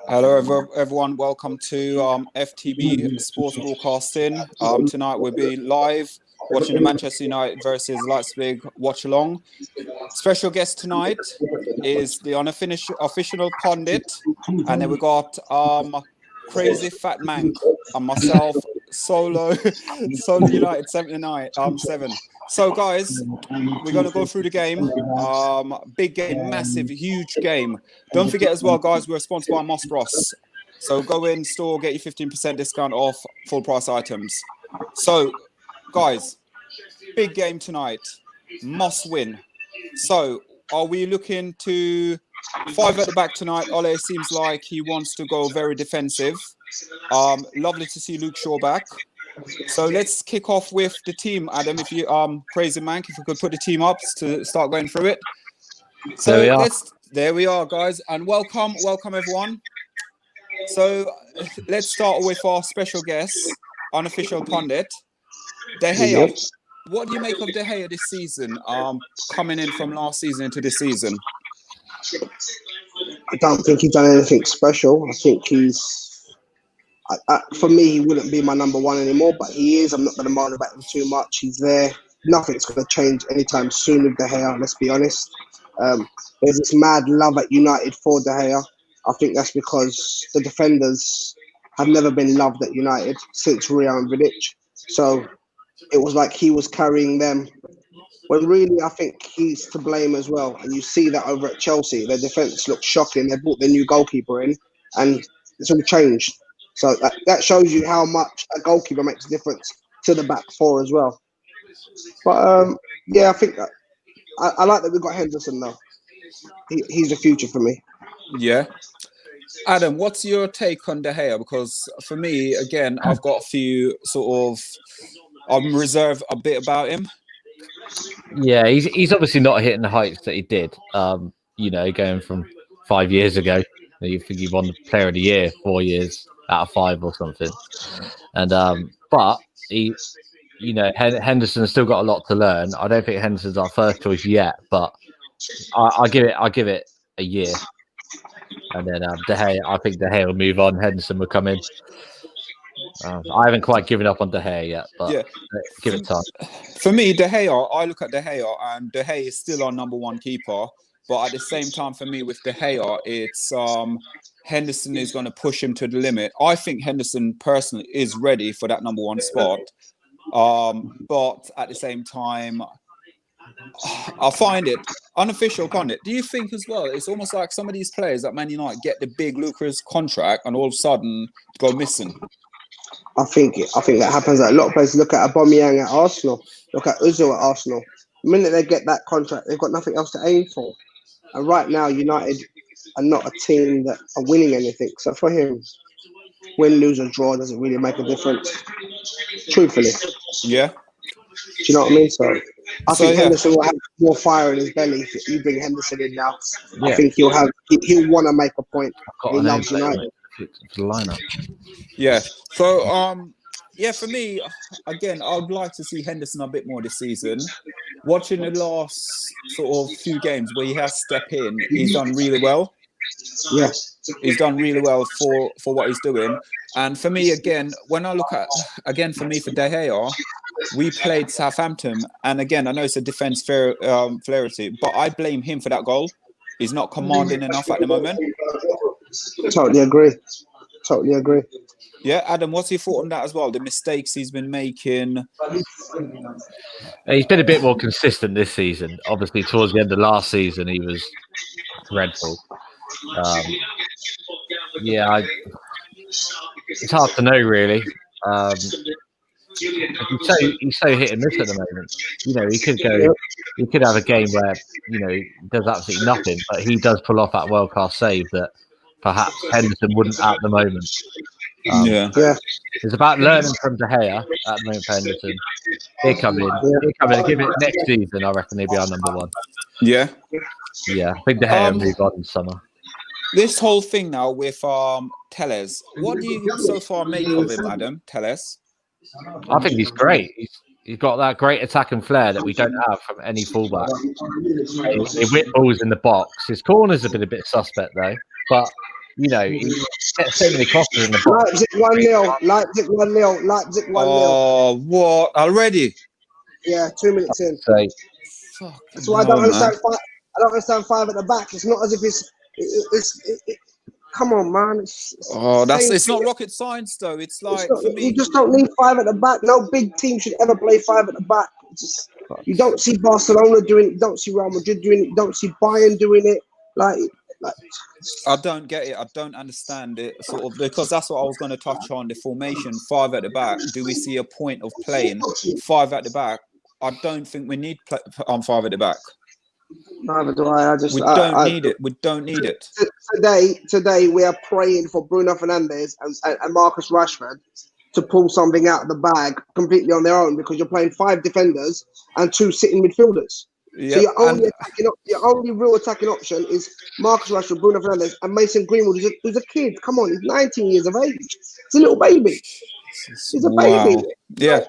Hello, everyone. Welcome to FTB Sports Broadcasting. Tonight we'll be live watching the Manchester United versus Leipzig watch along. Special guest tonight is the unofficial pundit, and then we got Crazy Fat Mank and myself, Solo United 7. So, guys, we're going to go through the game. Big game, massive, huge game. Don't forget as well, guys, we're sponsored by Moss Bros. So go in store, get your 15% discount off full price items. So, guys, big game tonight. Must win. So, are we looking to 5 at the back tonight? Ole seems like he wants to go very defensive. Lovely to see Luke Shaw back. So let's kick off with the team, Adam. If you Crazy Mank, if you could put the team up to start going through it. So there we are, guys, and welcome everyone. So let's start with our special guest, unofficial pundit, De Gea. What do you make of De Gea this season? Coming in from last season into this season. I don't think he's done anything special. I think he's. For me, he wouldn't be my number one anymore, but he is. I'm not going to moan about him too much. He's there. Nothing's going to change anytime soon with De Gea, let's be honest. There's this mad love at United for De Gea. I think that's because the defenders have never been loved at United since Rio and Vidic. So it was like he was carrying them. When really, I think he's to blame as well. And you see that over at Chelsea. Their defence looks shocking. They brought their new goalkeeper in, and it's all changed. So that shows you how much a goalkeeper makes a difference to the back four as well. But I think I like that we got Henderson though. He's the future for me. Yeah. Adam, what's your take on De Gea? Because for me, again, I've got a few sort of reserve a bit about him. Yeah, he's obviously not hitting the heights that he did. Going from 5 years ago. You think he won the Player of the Year 4 years out of 5 or something, and but he, Henderson's still got a lot to learn. I don't think Henderson's our first choice yet, but I give it a year, and then De Gea. I think De Gea will move on. Henderson will come in. I haven't quite given up on De Gea yet, but give it time. For me, De Gea, I look at De Gea, and De Gea is still our number one keeper. But at the same time, for me, with De Gea, it's Henderson is going to push him to the limit. I think Henderson personally is ready for that number one spot. But at the same time, I find it unofficial pundit. Do you think as well, it's almost like some of these players at Man United get the big lucrative contract and all of a sudden go missing? I think that happens at a lot of places. Look at Aubameyang at Arsenal. Look at Ozil at Arsenal. The minute they get that contract, they've got nothing else to aim for. And right now, United are not a team that are winning anything. So for him, win, lose, or draw doesn't really make a difference. Truthfully. Yeah. Do you know what I mean? So I think Henderson will have more fire in his belly if you bring Henderson in now. Yeah. I think he'll want to make a point. He loves United. For the lineup. Yeah. So for me, again, I would like to see Henderson a bit more this season. Watching the last sort of few games where he has stepped in, he's done really well. Yeah. He's done really well for what he's doing. And for me, again, when I look at, for De Gea, we played Southampton. And again, I know it's a defense clarity, but I blame him for that goal. He's not commanding enough at the moment. Totally agree. Yeah, Adam, what's your thought on that as well? The mistakes he's been making. He's been a bit more consistent this season. Obviously, towards the end of last season, he was dreadful. It's hard to know, really. He's so hit and miss at the moment. He could have a game where he does absolutely nothing, but he does pull off that world class save that perhaps Henderson wouldn't at the moment. It's about learning from De Gea at the moment for Henderson. He'll come in. Give it next season. I reckon he'll be our number one. Yeah. I think De Gea will move on in summer. This whole thing now with Telles, what do you so far make of him, Adam? Telles? I think he's great. He's got that great attack and flair that we don't have from any fullback. He whip balls in the box. His corners have been a bit suspect though. but you know, he gets so many crosses in the box. Leipzig 1-0. Leipzig 1-0. Leipzig 1-0. Oh, what already? Yeah, 2 minutes in. So Fuck. That's why I don't understand. I don't understand 5 at the back. It's not as if come on, man. It's not rocket science though. It's like for me, you just don't need 5 at the back. No big team should ever play 5 at the back. You don't see Barcelona doing it. You don't see Real Madrid doing it. You don't see Bayern doing it. Like I don't get it. I don't understand it. Sort of because that's what I was going to touch on. The formation 5 at the back. Do we see a point of playing 5 at the back? I don't think we need 5 at the back. Neither do I. We don't need it. We don't need it. Today we are praying for Bruno Fernandes and Marcus Rashford to pull something out of the bag completely on their own, because you're playing 5 defenders and 2 sitting midfielders. Yeah, so your only real attacking option is Marcus Rashford, Bruno Fernandes, and Mason Greenwood, who's a kid. Come on, he's 19 years of age. He's a little baby. He's a baby. Yeah.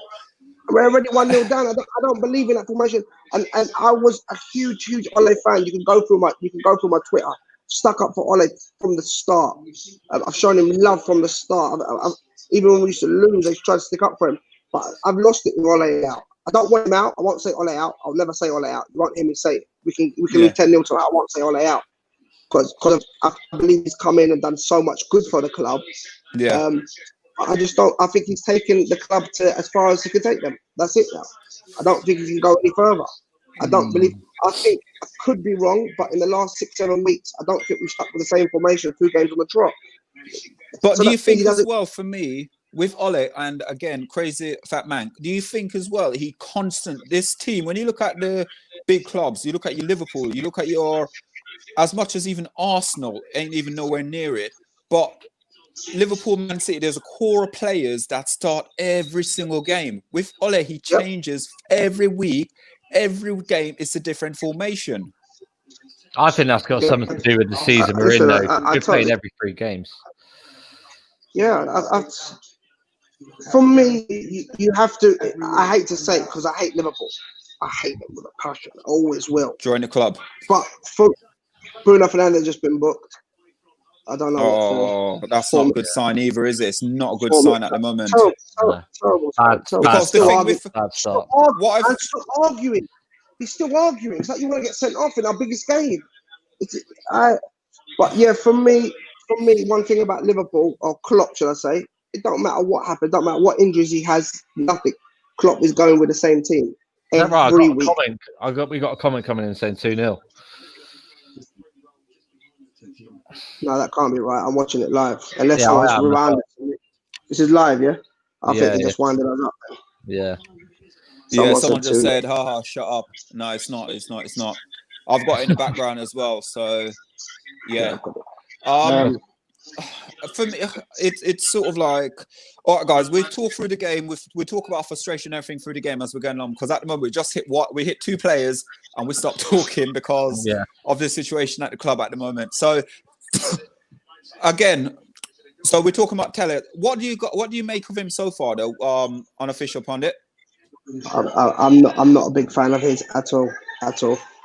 We're already 1-0 down. I don't believe in that formation. And I was a huge Ole fan. You can go through my Twitter. Stuck up for Ole from the start. I've shown him love from the start. Even when we used to lose, I tried to stick up for him. But I've lost it with Ole out. I don't want him out. I won't say Ole out. I'll never say Ole out. You won't hear me say it. We can lose 10-0 tonight. I won't say Ole out. Because I believe he's come in and done so much good for the club. Yeah. I just don't. I think he's taken the club to as far as he can take them. That's it now. I don't think he can go any further. I don't believe. I think I could be wrong, but in the last 6-7 weeks, I don't think we stuck with the same formation 2 games on the trot. But do you think as well, for me, with Ole and again, crazy fat man, do you think as well this team, when you look at the big clubs, you look at your Liverpool, you look at your, as much as even Arsenal ain't even nowhere near it, but Liverpool, Man City, there's a core of players that start every single game. With Ole, he changes every week. Every game it's a different formation. I think that's got something to do with the season we're in, though. We're playing every 3 games. Yeah, for me, you have to. I hate to say it because I hate Liverpool. I hate them with a passion. I always will. Join the club. But for Bruno Fernandes just been booked. I don't know. Oh, that's not a good sign either, is it? It's not a good sign at the moment. Terrible. Because the thing with still arguing. He's still arguing. It's like you want to get sent off in our biggest game. But yeah, for me, one thing about Liverpool, or Klopp, should I say, it don't matter what happened, don't matter what injuries he has, nothing. Klopp is going with the same team every week. We got a comment coming in saying 2-0. No, that can't be right. I'm watching it live. Unless someone's rewound it. This is live, yeah? I think they just winded us up. Yeah. Someone just said, haha, shut up. No, it's not. I've got it in the background as well. So, yeah. For me, it's sort of like, all right, guys, we talk through the game. We talk about frustration and everything through the game as we're going on. Because at the moment, we hit 2 players and we stopped talking because of the situation at the club at the moment. So, again, so we're talking about Tele. What do you make of him so far, though? Unofficial pundit. I'm not a big fan of his at all.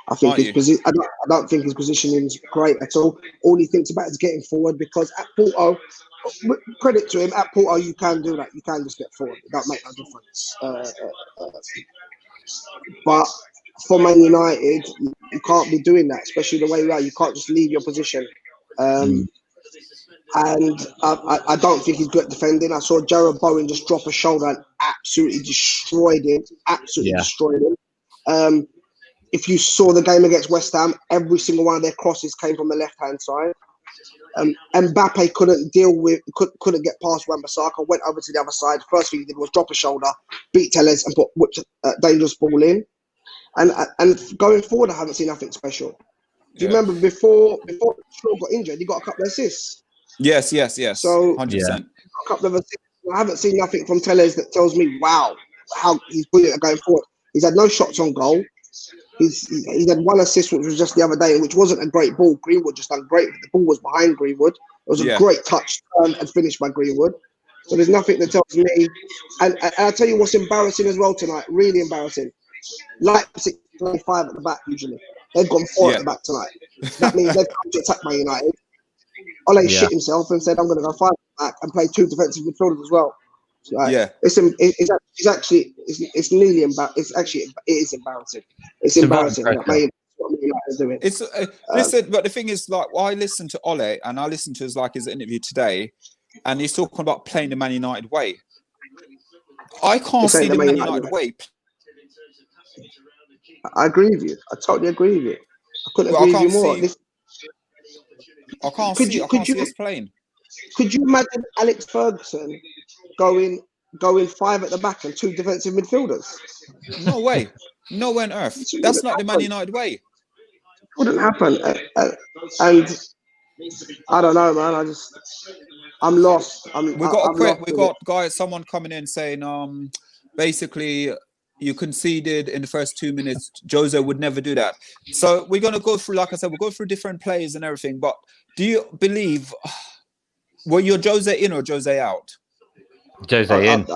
I think I don't think his positioning is great at all. All he thinks about is getting forward, because at Porto, credit to him, at Porto you can do that. You can just get forward. It don't make no difference. But for Man United, you can't be doing that, especially the way you are. You can't just leave your position. And I don't think he's good at defending. I saw Jarrod Bowen just drop a shoulder and absolutely destroyed him. Destroyed him. If you saw the game against West Ham, every single one of their crosses came from the left-hand side. Mbappe couldn't get past Wan-Bissaka, went over to the other side. First thing he did was drop a shoulder, beat Telles, and whipped a dangerous ball in. And going forward, I haven't seen nothing special. Do you remember before Shaw got injured, he got a couple of assists? Yes. So 100%. A couple of assists. I haven't seen nothing from Telles that tells me, wow, how he's brilliant at going forward. He's had no shots on goal. He's had 1 assist, which was just the other day, which wasn't a great ball. Greenwood just done great. The ball was behind Greenwood. It was a great touch and finished by Greenwood. So there's nothing that tells me. And I'll tell you what's embarrassing as well tonight. Really embarrassing. Leipzig play 5 at the back usually. They've gone 4 at the back tonight. That means they've come to attack Man United. Ole Yeah. shit himself and said, "I'm going to go 5 back and play 2 defensive midfielders as well." So, Yeah. it's actually nearly embarrassing. It is embarrassing. It's It's very embarrassing what Man United are doing. It's listen, but the thing is, like, I listened to Ole and I listened to his interview today, and he's talking about playing the Man United way. I can't This ain't see the Man United way. I agree with you. I totally agree with you. I couldn't Well, I agree with you can't more. see. I can't Could see. you- I could can't you- see us playing. Could you imagine Alex Ferguson going 5 at the back and 2 defensive midfielders? No way. No way on earth. That's not the Man United way. Wouldn't happen. And I don't know, man. I'm lost. I'm We lost with it. got someone coming in saying, basically, you conceded in the first 2 minutes. Jose would never do that. So we're gonna go through, like I said, we'll go through different plays and everything. But do you believe? Were you Jose in or Jose out? Jose in.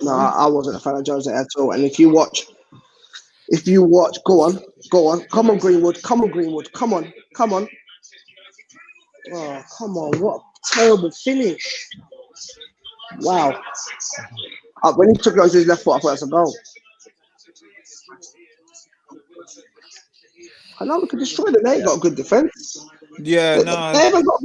No, I wasn't a fan of Jose at all. And if you watch, go on, come on, Greenwood, come on. Oh, come on, what a terrible finish. Wow. When he took it onto his left foot, I thought that's a goal. I know we could destroy them. They ain't got a good defense. Yeah, They no. haven't got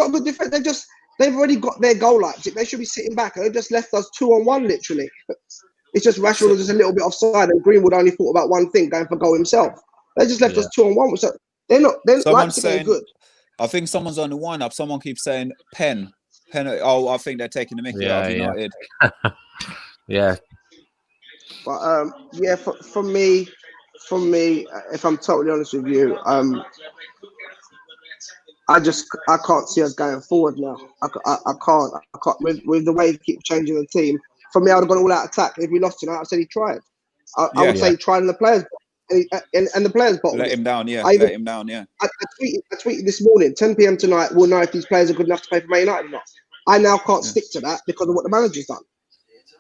a good defense. They've already got their goal, Leipzig. They should be sitting back. They've just left us 2-on-1, literally. It's just Rashford was just a little bit offside, and Greenwood only thought about one thing, going for goal himself. They just left us 2-on-1. So they're Someone's Leipzig saying ain't good. I think someone's on the wind up. Someone keeps saying pen. Oh, I think they're taking the mickey out of United. Yeah. But yeah, for me, if I'm totally honest with you, I can't see us going forward now. I can't with the way he keeps changing the team. For me, I would have gone all out attack. If we lost tonight, I said he tried. I would say he tried in the players' and the players' bottom. Let him down, yeah. Let him down, yeah. I tweeted this morning, 10 p.m. tonight. We'll know if these players are good enough to play for Man United or not. I now can't stick to that because of what the manager's done.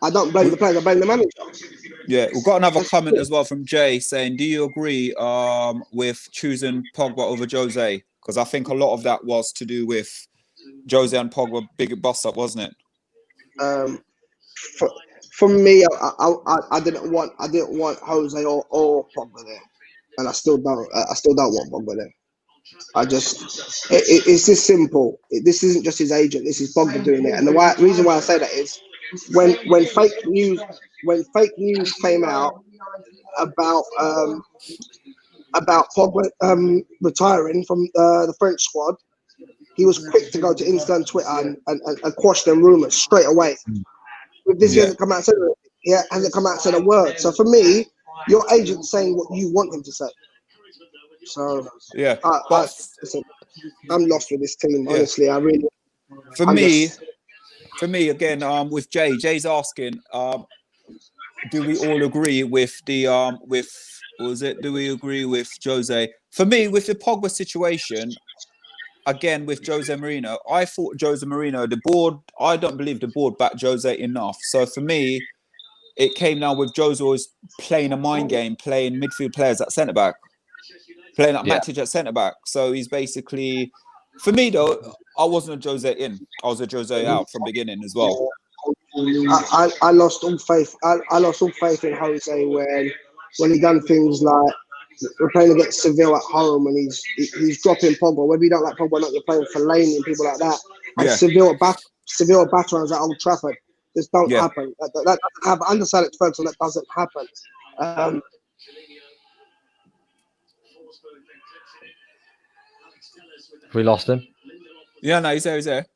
I don't blame the players. I blame the manager. Yeah, we've got another comment as well from Jay saying, "Do you agree with choosing Pogba over Jose?" Because I think a lot of that was to do with Jose and Pogba big bust up, wasn't it? For me, I didn't want Jose or Pogba there, and I still don't want Pogba there. It's this simple. This isn't just his agent. This is Pogba doing it. And the reason why I say that is when fake news came out about Pogba retiring from the French squad, he was quick to go to Insta and Twitter and quash them rumors straight away. With this, he hasn't come out and said a word. So for me, your agent's saying what you want him to say. So yeah, I'm lost with this team. Honestly, I really. For me again, with Jay's asking, do we all agree with the do we agree with Jose? For me, with the Pogba situation, again with Jose Mourinho, I thought Jose Mourinho, the board, I don't believe the board backed Jose enough. So for me, it came down with Jose always playing a mind game, playing midfield players at centre back, playing at Matic at centre back. So he's basically, for me though, I wasn't a Jose in. I was a Jose out from beginning as well. I lost all faith. I lost all faith in Jose when he done things like we're playing against Seville at home and he's dropping Pogba. Whether you don't like Pogba or not, you're playing Fellaini and people like that. And Seville batter runs at Old Trafford. This don't happen. That doesn't happen. Under Alex Ferguson, that doesn't happen. We lost him. Yeah, no, he's there.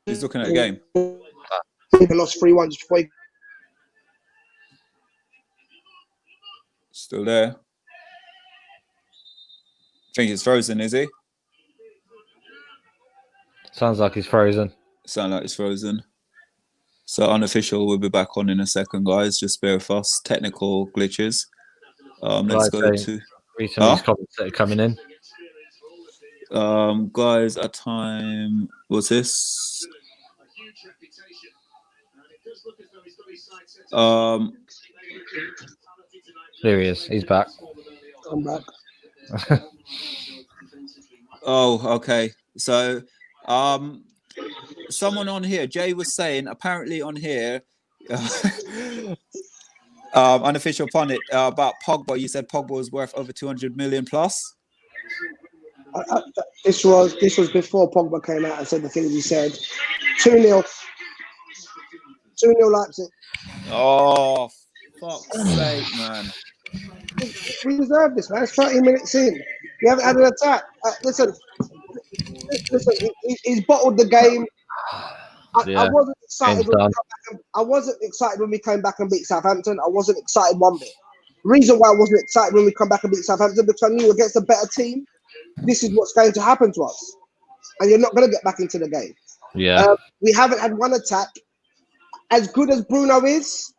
He's looking at the game. He lost 3-1 just before. Still there. I think he's frozen, is he? Sounds like he's frozen. Sound like he's frozen. So unofficial, we'll be back on in a second, guys. Just bear with us. Technical glitches. Let's go to recently comments that are coming in. Guys, at time, what's this? There he is. He's back. I'm back. Oh, okay. So Someone on here, Jay was saying, apparently on here, unofficial pundit about Pogba. You said Pogba was worth over 200 million plus. This was before Pogba came out and said the things he said. 2-0. 2-0 Leipzig. Oh, fuck's sake, man. We deserve this, man. It's 30 minutes in. We haven't had an attack. Listen, he's bottled the game. I wasn't excited. I wasn't excited when we came back and beat Southampton. I wasn't excited one bit. Reason why I wasn't excited when we come back and beat Southampton, because I knew against a better team, this is what's going to happen to us, and you're not going to get back into the game. Yeah. We haven't had one attack. As good as Bruno is,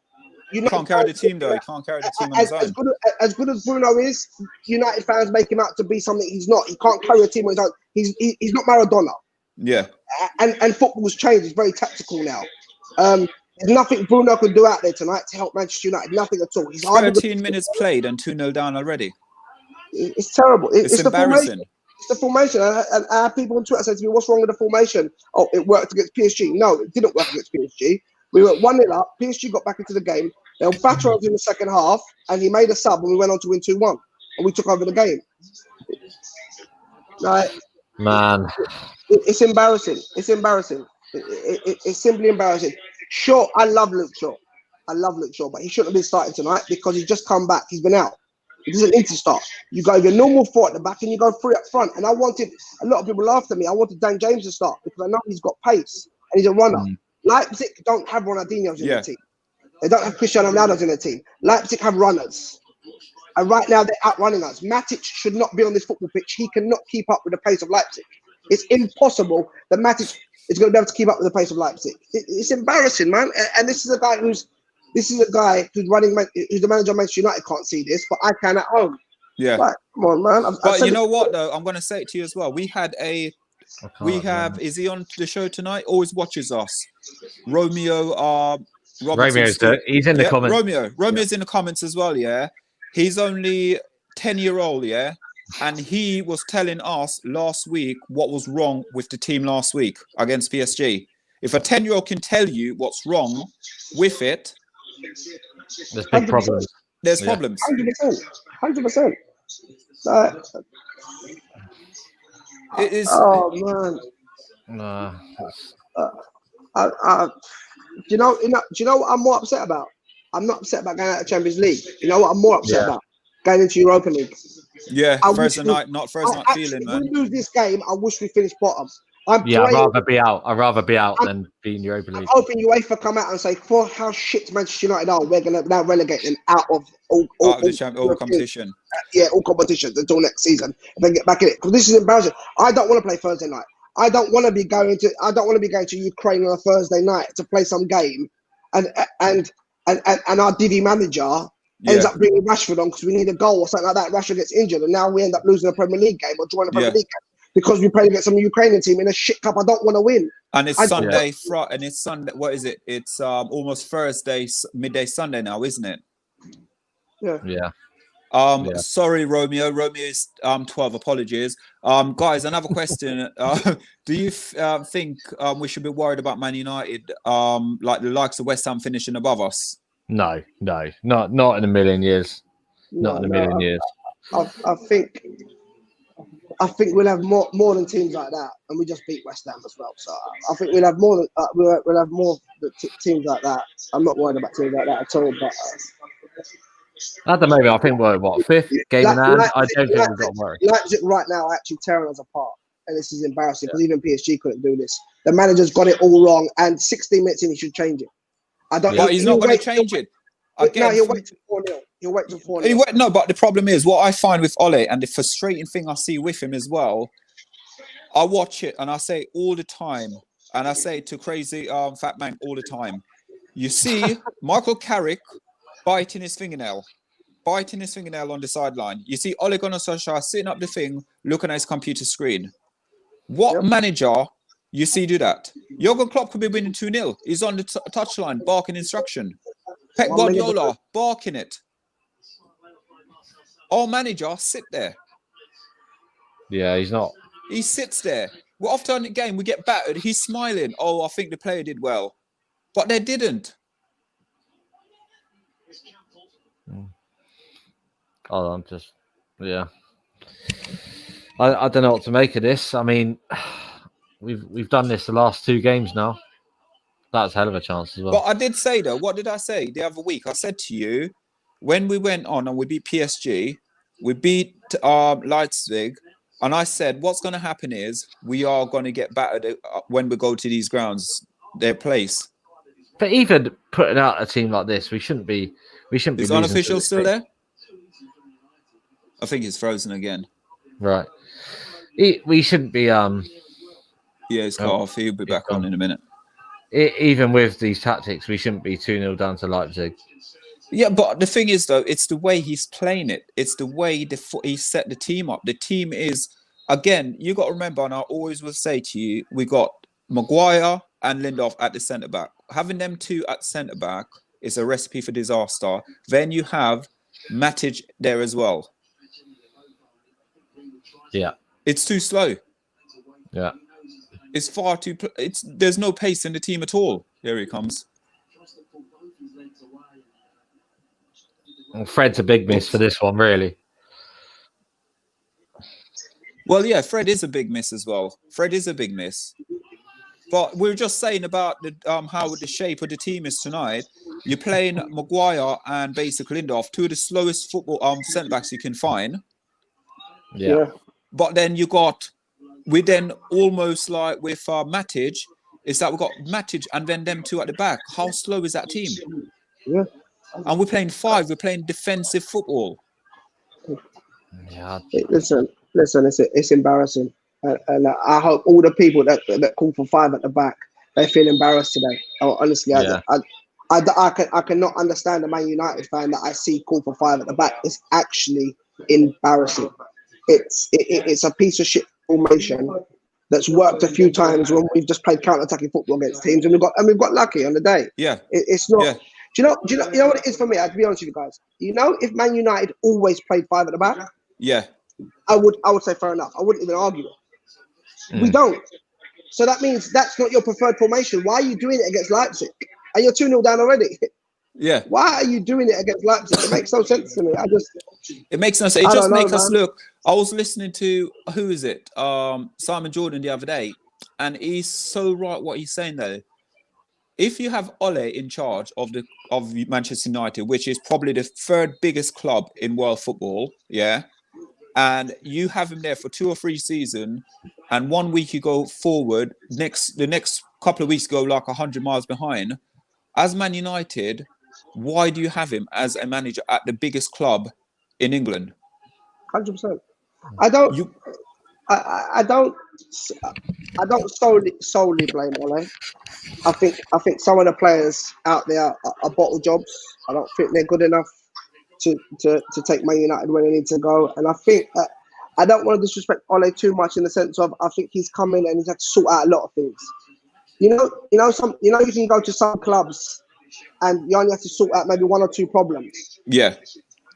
United can't carry the team though. He can't carry the team on his own. As good as Bruno is, United fans make him out to be something he's not. He can't carry a team on his own. He's not Maradona. Yeah. And football's changed. It's very tactical now. There's nothing Bruno could do out there tonight to help Manchester United. Nothing at all. He's 13 minutes played and 2-0 down already. It's terrible. It's embarrassing. It's the formation. And I have people on Twitter saying to me, "What's wrong with the formation?" Oh, it worked against PSG. No, it didn't work against PSG. We were 1-0 up. PSG got back into the game. They were batter us in the second half, and he made a sub, and we went on to win 2-1, and we took over the game. Right, man, it's embarrassing. It's embarrassing. It's simply embarrassing. Sure, I love Luke Shaw, but he shouldn't have been starting tonight because he's just come back. He's been out. He doesn't need to start. You go with your normal 4 at the back, and you go 3 up front. And I wanted a lot of people laughed at me. I wanted Dan James to start because I know he's got pace and he's a runner. Leipzig don't have Ronaldinho's in the team. They don't have Cristiano Ronaldo's in the team. Leipzig have runners. And right now they're outrunning us. Matic should not be on this football pitch. He cannot keep up with the pace of Leipzig. It's impossible that Matic is going to be able to keep up with the pace of Leipzig. It's embarrassing, man. And this is a guy who's running, who's the manager of Manchester United can't see this, but I can at home. Yeah. Like, come on, man. But you know what, though? I'm going to say it to you as well. Is he on the show tonight? Always watches us. Romeo Robertson. He's in the comments. Romeo's in the comments as well, yeah. He's only 10-year-old, yeah. And he was telling us last week what was wrong with the team last week against PSG. If a 10-year-old can tell you what's wrong with it, there's big problems. There's problems. 100%. It is. Oh man. Do you know what I'm more upset about? I'm not upset about going out of Champions League. You know what I'm more upset about? Going into Europa League. Yeah, first night feeling, man. If we lose this game, I wish we finished bottom. I'd rather be out. I'd rather be out than be in Europa League. I'm hoping UEFA come out and say, for how shit Manchester United are, we're going to now relegate them out of all competition. Yeah, all competitions until next season. And then get back in it. Because this is embarrassing. I don't want to play Thursday night. I don't want to be going to Ukraine on a Thursday night to play some game, and our Divi manager ends up bringing Rashford on because we need a goal or something like that. Rashford gets injured, and now we end up losing a Premier League game or drawing a Premier League game because we played against some Ukrainian team in a shit cup. I don't want to win. And it's Sunday, and it's Sunday. What is it? It's almost Thursday, midday Sunday now, isn't it? Yeah. Sorry, Romeo. Romeo is 12. Apologies. Guys, another question. Do you think we should be worried about Man United, like the likes of West Ham finishing above us? No, not in a million years. Not in a million years. I think we'll have more than teams like that, and we just beat West Ham as well. So I think we'll have more than we'll have more teams like that. I'm not worried about teams like that at all. But at the moment, I think we're fifth game in hand. I don't think we've got to worry. Leipzig right now are actually tearing us apart, and this is embarrassing because even PSG couldn't do this. The manager's got it all wrong, and 16 minutes in, he should change it. But he's not going to change it. Again, he'll wait till 4-0. He'll wait till 4-0. No, but the problem is what I find with Ole, and the frustrating thing I see with him as well. I watch it and I say all the time, and I say to crazy fat man all the time. You see Michael Carrick biting his fingernail on the sideline. You see Ole Gunnar Solskjaer sitting up the thing, looking at his computer screen. What manager you see do that? Jurgen Klopp could be winning 2-0. He's on the touchline, barking instruction. Pep Guardiola, barking it. Our manager sit there. Yeah, he's not. He sits there. Well, after the game, we get battered. He's smiling. Oh, I think the player did well. But they didn't. Oh, I'm just, yeah. I don't know what to make of this. I mean, we've done this the last 2 games now. That's a hell of a chance as well. But I did say, though, what did I say the other week? I said to you, when we went on and we beat PSG, we beat Leipzig, and I said, what's going to happen is we are going to get battered when we go to these grounds, their place. But even putting out a team like this, we shouldn't be. Is Unofficial still there? I think it's frozen again. Right. We shouldn't be. Yeah, it's cut off. He'll be back on in a minute. Even with these tactics, we shouldn't be 2-0 down to Leipzig. Yeah, but the thing is, though, it's the way he's playing it. It's the way he set the team up. The team is, again, you got to remember, and I always will say to you, we got Maguire and Lindelof at the centre back. Having them 2 at centre back is a recipe for disaster. Then you have Matic there as well. Yeah, it's too slow. Yeah, it's far too. There's no pace in the team at all. Here he comes. Well, Fred's a big miss for this one, really. Well, yeah, Fred is a big miss as well. Fred is a big miss. But we were just saying about the how the shape of the team is tonight. You're playing Maguire and basically Lindelof, 2 of the slowest football centre backs you can find. Yeah. But then we then almost like with Matic, is that we've got Matic and then them 2 at the back. How slow is that team? Yeah. And we're playing 5. We're playing defensive football. Yeah. Listen, it's embarrassing. And I hope all the people that call for 5 at the back, they feel embarrassed today. Oh, honestly, Yeah. I cannot understand a Man United fan that I see call for 5 at the back. It's actually embarrassing. It's a piece of shit formation that's worked a few times when we've just played counter-attacking football against teams, and we've got lucky on the day. Yeah, it's not. Yeah. Do you know what it is for me? I have to be honest with you guys. You know, if Man United always played 5 at the back, yeah, I would say fair enough. I wouldn't even argue it. We don't. So that means that's not your preferred formation. Why are you doing it against Leipzig? And you're 2-0 down already. Yeah. Why are you doing it against Leipzig? It makes no sense to me. It makes no sense. It just makes us look. I was listening to who is it? Simon Jordan the other day, and he's so right what he's saying though. If you have Ole in charge of Manchester United, which is probably the 3rd biggest club in world football, yeah, and you have him there for 2 or 3 seasons, and 1 week you go forward, the next couple of weeks go like 100 miles behind. As Man United, why do you have him as a manager at the biggest club in England? 100%. I don't solely blame Ole. I think some of the players out there are bottle jobs. I don't think they're good enough to take Man United where they need to go. And I think I don't want to disrespect Ole too much in the sense of I think he's come in and he's had to sort out a lot of things. You can go to some clubs and you only have to sort out maybe 1 or 2 problems. Yeah.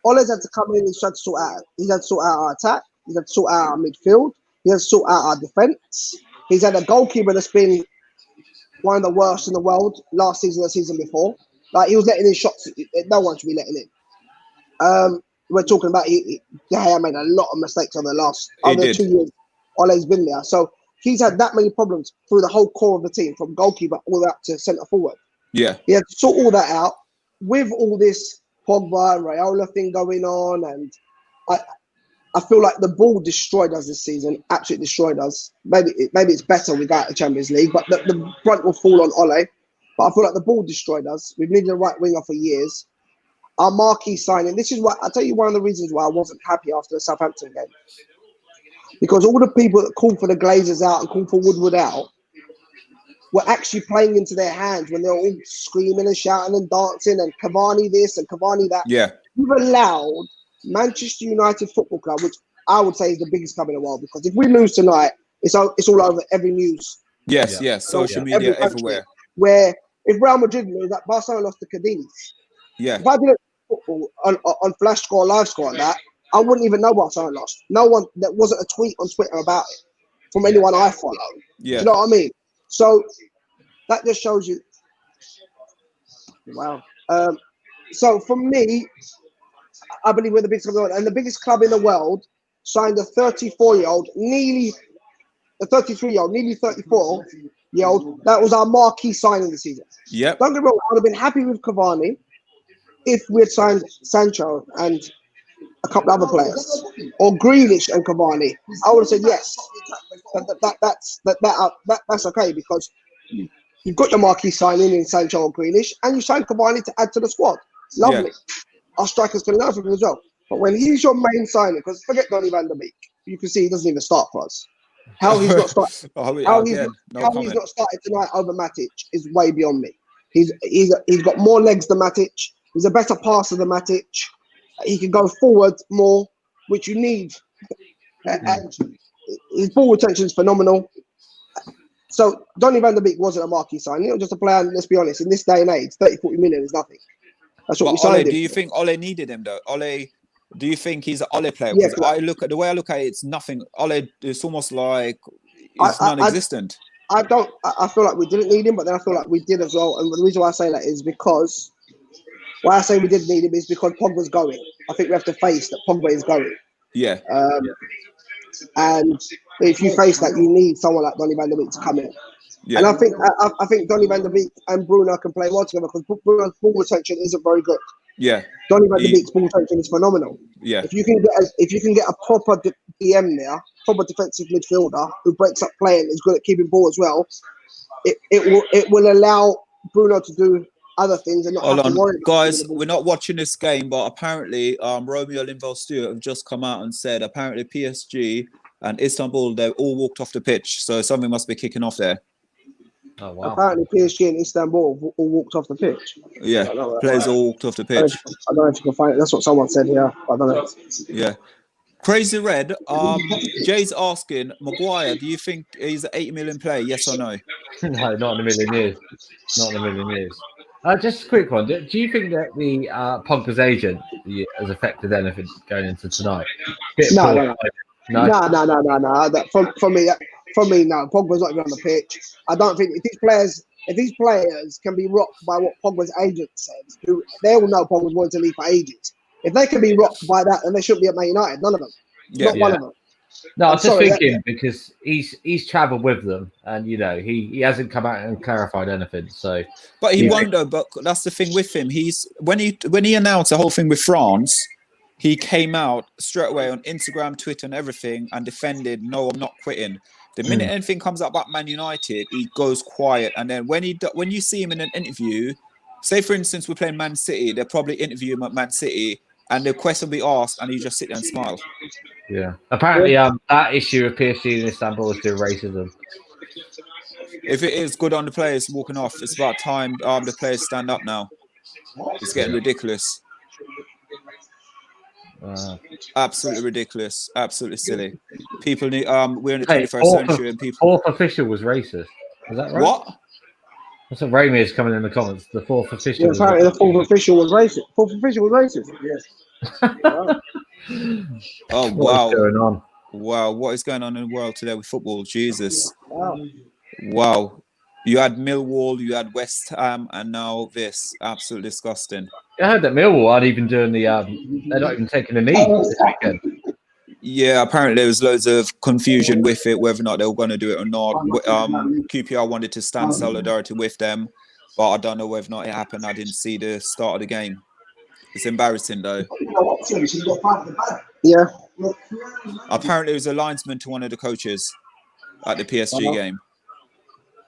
Ole's had to come in and he's had to sort out. He's had to sort out our attack. He's had to sort out our midfield. He has to sort out our defense. He's had a goalkeeper that's been one of the worst in the world last season, the season before. Like he was letting in shots no one should be letting in. We're talking about De Gea made a lot of mistakes over the 2 years. Ole's been there, so he's had that many problems through the whole core of the team, from goalkeeper all the way up to centre forward. Yeah, he had to sort all that out with all this Pogba and Raiola thing going on, and I feel like the ball destroyed us this season. Absolutely destroyed us. Maybe it's better we got the Champions League, but the brunt will fall on Ole. But I feel like the ball destroyed us. We've needed a right winger for years. Our marquee signing. This is what I'll tell you. One of the reasons why I wasn't happy after the Southampton game, because all the people that called for the Glazers out and called for Woodward out were actually playing into their hands when they were all screaming and shouting and dancing and Cavani this and Cavani that. Yeah, you've allowed Manchester United Football Club, which I would say is the biggest club in the world, because if we lose tonight, it's all over every news. Yes, social media everywhere. Where if Real Madrid lose, that Barcelona lost to Cadiz. Yeah. If I didn't football on flash score, live score like that, I wouldn't even know Barcelona lost. No one, there wasn't a tweet on Twitter about it. from anyone I follow. Yeah. Do you know what I mean? So that just shows you. Wow. So for me, I believe we're the biggest club in the world, and the biggest club in the world signed a 34-year-old, nearly a 33-year-old, nearly 34-year-old. That was our marquee signing this season. Yep. Don't get me wrong, I would have been happy with Cavani if we had signed Sancho and a couple other players, or Grealish and Cavani. I would have said yes. That's okay, because you've got your marquee signing in Sancho or Grealish, and you signed Cavani to add to the squad. Lovely. Yeah. Our strikers can learn from him as well. But when he's your main signing, because forget Donny van der Beek, you can see he doesn't even start for us. How he's not started. How he's not started tonight over Matic is way beyond me. He's got more legs than Matic. He's a better passer than Matic. He can go forward more, which you need. And his ball retention is phenomenal. So Donny van der Beek wasn't a marquee signing. It was just a player. Let's be honest. In this day and age, 30-40 million is nothing. That's what we signed. Do you think Ole needed him though? Ole, do you think he's an Ole player? Yeah, Because the way I look at it, it's nothing. Ole, it's almost like it's non-existent. I feel like we didn't need him, but then I feel like we did as well. And the reason why I say that is because why I say we did need him is because Pogba's going. I think we have to face that Pogba is going. Yeah. And if you face that, you need someone like Donny van der Beek to come in. Yeah. And I think Donny van der Beek and Bruno can play well together, because Bruno's ball retention isn't very good. Yeah. Donny van der Beek's ball retention is phenomenal. Yeah. If you can get a proper DM there, proper defensive midfielder who breaks up play and is good at keeping ball as well, it will allow Bruno to do other things and not have to worry. Guys, we're not watching this game, but apparently Romeo Linval-Stewart have just come out and said apparently PSG and Istanbul, they all walked off the pitch, so something must be kicking off there. Oh, wow. Apparently PSG and Istanbul all walked off the pitch. Yeah, players all walked off the pitch. I don't know if you can find it. That's what someone said here. I don't know. Yeah. Crazy Red, Jay's asking, Maguire, do you think he's an 80 million player, yes or no? No, not in a million years. Not in a million years. Just a quick one. Do you think that the Pogba's agent has affected anything going into tonight? No. For me, no. Pogba's not even on the pitch. I don't think if these players can be rocked by what Pogba's agent says, who they all know Pogba's wanted to leave for ages. If they can be rocked by that, then they shouldn't be at Man United. None of them. Not one of them. No, I was just thinking because he's travelled with them, and he hasn't come out and clarified anything. So, but he won't though. But that's the thing with him. He's when he announced the whole thing with France, he came out straight away on Instagram, Twitter, and everything, and defended. No, I'm not quitting. The minute anything comes up about Man United, he goes quiet. And then when you see him in an interview, say for instance we're playing Man City, they'll probably interview him at Man City, and the question will be asked, and he just sit there and smile. Yeah. Apparently, that issue of PSG in Istanbul is still racism. If it is good on the players walking off, it's about time the players stand up now. It's getting ridiculous. Absolutely ridiculous. Absolutely silly. People need. We're in the 21st century, and people. Fourth official was racist. Is that right? What? That's what Rami is coming in the comments. The fourth official. Yeah, apparently, the fourth official was racist. Fourth official was racist. Yes. Oh wow! What's going on? Wow! What is going on in the world today with football? Jesus! Wow! You had Millwall, you had West Ham, and now this. Absolutely disgusting. I heard that Millwall aren't even doing the. They're not even taking a knee this weekend. Yeah, apparently there was loads of confusion with it, whether or not they were going to do it or not. QPR wanted to stand solidarity with them, but I don't know whether or not it happened. I didn't see the start of the game. It's embarrassing though. Yeah. Apparently, it was a linesman to one of the coaches at the PSG game.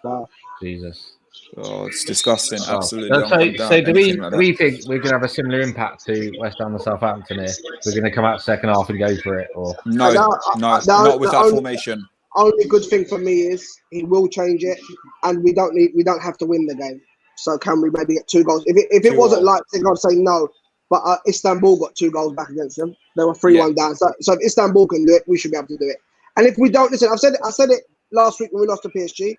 Wow. Jesus. Oh, it's disgusting. Absolutely. So do we think we're going to have a similar impact to West Ham and Southampton here? We're going to come out second half and go for it? Or No, not with that formation. Only good thing for me is he will change it, and we don't have to win the game. So can we maybe get 2 goals? If it wasn't Leipzig, I'd say no. But Istanbul got 2 goals back against them. They were 3-1 down. So if Istanbul can do it, we should be able to do it. And if we don't, listen, I said it last week when we lost to PSG.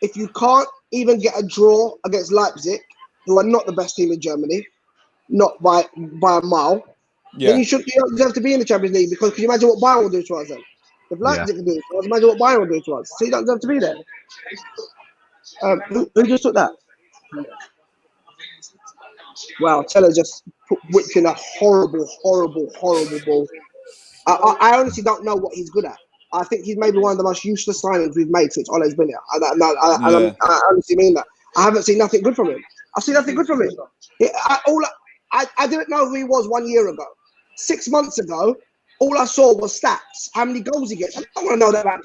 If you can't even get a draw against Leipzig, who are not the best team in Germany, not by a mile, then you have to be in the Champions League, because can you imagine what Bayern will do to us then? If Leipzig can do it to us, imagine what Bayern will do to us. So you don't deserve to be there. Who just took that? Wow, Teller just whipped in a horrible ball. I honestly don't know what he's good at. I think he's maybe one of the most useless signings we've made since Ole's been here. I honestly mean that. I haven't seen nothing good from him. I've seen nothing good from him. I didn't know who he was 1 year ago. 6 months ago, all I saw was stats. How many goals he gets. I don't want to know that.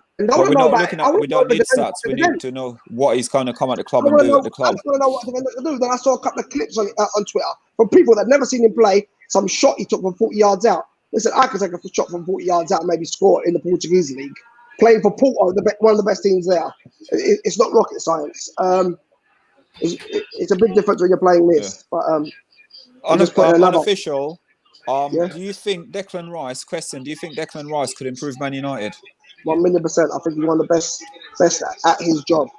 We don't need stats. We need to know what he's going to come at the club and do at the club. I just want to know what defender can do. Then I saw a couple of clips on Twitter from people that never seen him play. Some shot he took from 40 yards out. Listen, I could take a shot from 40 yards out and maybe score in the Portuguese league. Playing for Porto, one of the best teams there. It's not rocket science. It's a big difference when you're playing this. Yeah. But unofficial. Do you think Declan Rice? Do you think Declan Rice could improve Man United? 1,000,000%. I think he's one of the best at his job.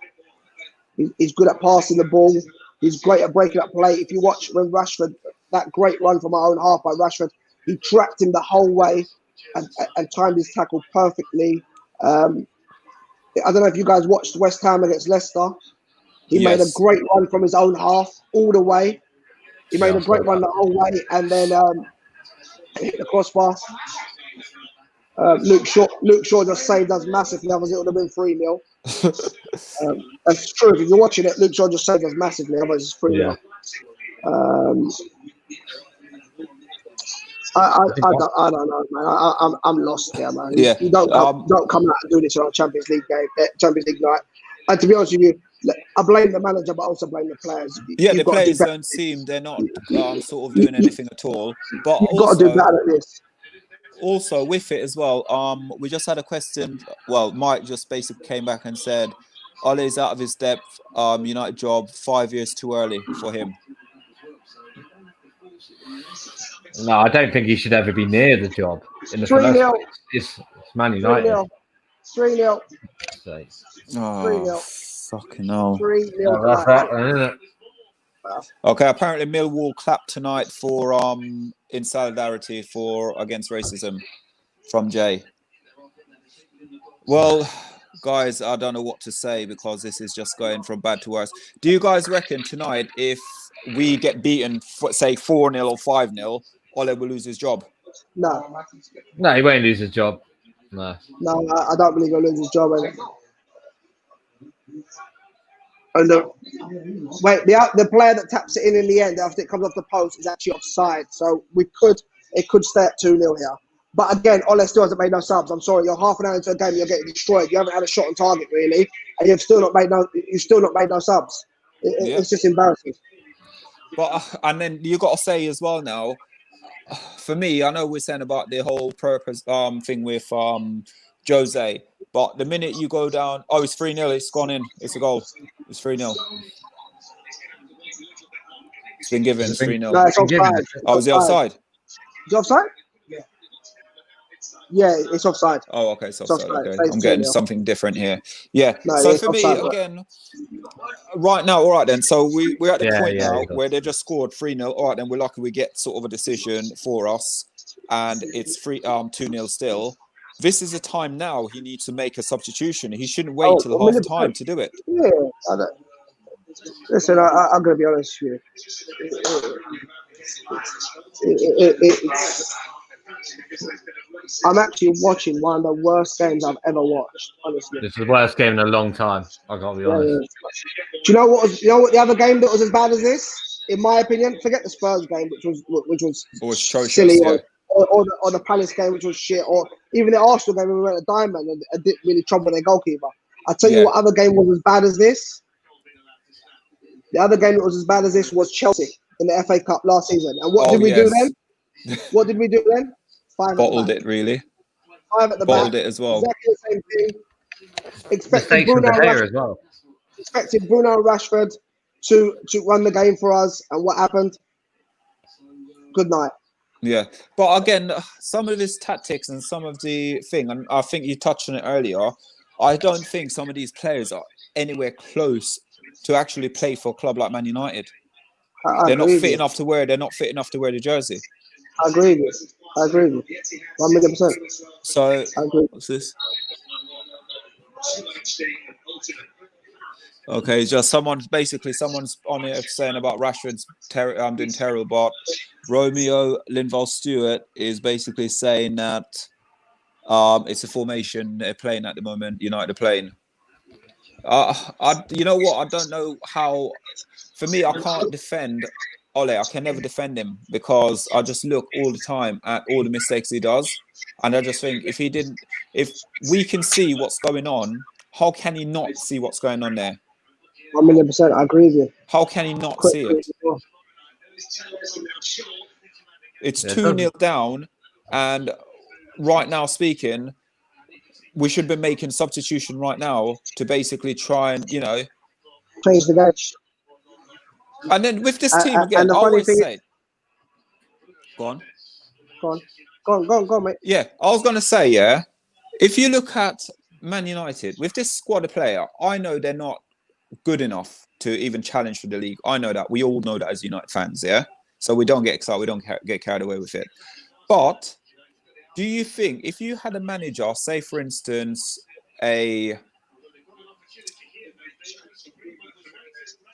He's good at passing the ball. He's great at breaking up play. If you watch when Rashford, that great run from our own half by Rashford, he tracked him the whole way and timed his tackle perfectly. I don't know if you guys watched West Ham against Leicester. He made a great run from his own half all the way. He made a great run the whole way and then hit the crossbar. Luke Shaw just saved us massively. Otherwise, it would have been 3-0. That's true. If you're watching it, Luke Shaw just saved us massively. Otherwise, it's 3-0. I don't know, man. I'm lost here, man. Yeah. You don't come out and do this on a Champions League game, Champions League night. And to be honest with you, I blame the manager, but I also blame the players. The players don't seem they're not sort of doing anything at all. But you've got to do better at this. Also, with it as well, we just had a question. Well, Mike just basically came back and said, Ole's out of his depth. United job 5 years too early for him. No, I don't think he should ever be near the job. In the 3-0. It's Man United. 3-0. 3-0. Fucking hell. 3-0. That's that, isn't it? Okay, apparently Millwall clapped tonight for in solidarity against racism from Jay. Well, guys, I don't know what to say because this is just going from bad to worse. Do you guys reckon tonight if we get beaten, say 4-0 or 5-0, Ole will lose his job? No, he won't lose his job. No, I don't believe he'll lose his job. And the player that taps it in the end after it comes off the post is actually offside. So it could stay at 2-0 here. But again, Ole still hasn't made no subs. I'm sorry, you're half an hour into a game, you're getting destroyed. You haven't had a shot on target really, and you've still not made no subs. It's just embarrassing. But and then you got to say as well now. For me, I know we're saying about the whole purpose thing with Jose, but the minute you go down, it's 3-0, it's gone in, it's a goal, it's 3-0. It's been given, it's 3-0. No, it's offside. Was it offside? Is it offside? Yeah, it's offside. Oh, okay, it's offside. Okay. I'm getting something different here. Yeah. No, so for me, again, right now, all right then. So we're at the point now where they just scored 3-0. All right, then we're lucky we get sort of a decision for us, and it's 2-0 still. This is the time now he needs to make a substitution. He shouldn't wait till the half time to do it. Yeah, I don't. Listen, I'm going to be honest with you. I'm actually watching one of the worst games I've ever watched, honestly. It's the worst game in a long time, I gotta be honest. Do you know what the other game that was as bad as this? In my opinion, forget the Spurs game, which was silly, or the Palace game, which was shit, or even the Arsenal game when we went to Diamond and didn't really trouble their goalkeeper. I tell you what other game was as bad as this. The other game that was as bad as this was Chelsea in the FA Cup last season. And what did we do then? What did we do then? 5 Bottled it, really. 5 at the Bottled back. It as well. Exactly the same thing. Expecting Bruno Rashford to run the game for us. And what happened? Good night. Yeah. But again, some of his tactics and some of the thing, and I think you touched on it earlier, I don't think some of these players are anywhere close to actually play for a club like Man United. They're not fit enough to wear the jersey. I agree with you. I agree with you. 100%. So I agree. what's this? Okay, just someone's on it saying about Rashford's doing terrible, but Romeo Linval Stewart is basically saying that it's a formation they're playing at the moment. United are playing. You know what? I don't know how. For me, I can't defend Ole. I can never defend him because I just look all the time at all the mistakes he does, and I just think if we can see what's going on, how can he not see what's going on there? 100%. I agree with you. How can he not see it? It's 2-0 down, and right now speaking, we should be making substitution right now to basically try and, change the game. And then with this team again, and the I funny always thing say, is, go on, mate. Yeah, I was going to say, yeah, if you look at Man United, with this squad of player, I know they're not good enough to even challenge for the league. I know that. We all know that as United fans, yeah? So we don't get excited. We don't get carried away with it. But do you think if you had a manager, say, for instance, the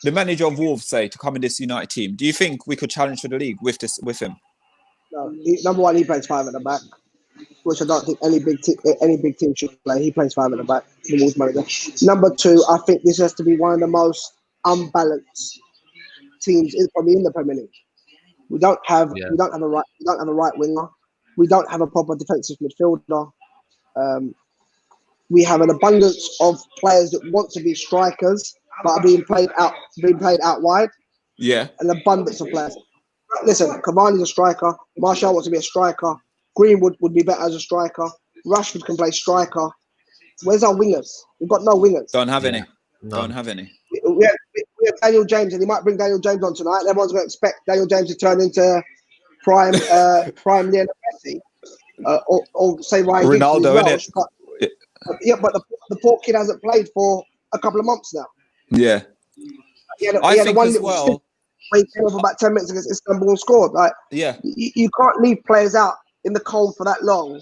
manager of Wolves, say, to come in this United team, do you think we could challenge for the league with him? No, number one, he plays 5 at the back, which I don't think any big team should play. He plays 5 at the back, the Wolves manager. Number 2, I think this has to be one of the most unbalanced teams probably in the Premier League. We don't have a right winger. We don't have a proper defensive midfielder. We have an abundance of players that want to be strikers but are being played out wide. Yeah, an abundance of players. Listen, Cavani's a striker. Martial wants to be a striker. Greenwood would be better as a striker. Rashford can play striker. Where's our wingers? We've got no wingers. Don't have any. Don't have any. We have Daniel James, and he might bring Daniel James on tonight. Everyone's going to expect Daniel James to turn into prime Lionel Messi, or say Ryan Ronaldo, Giggs as well. But the poor kid hasn't played for a couple of months now. Yeah, I think as well. He came off about 10 minutes against Istanbul and scored. Like, yeah, you can't leave players out in the cold for that long,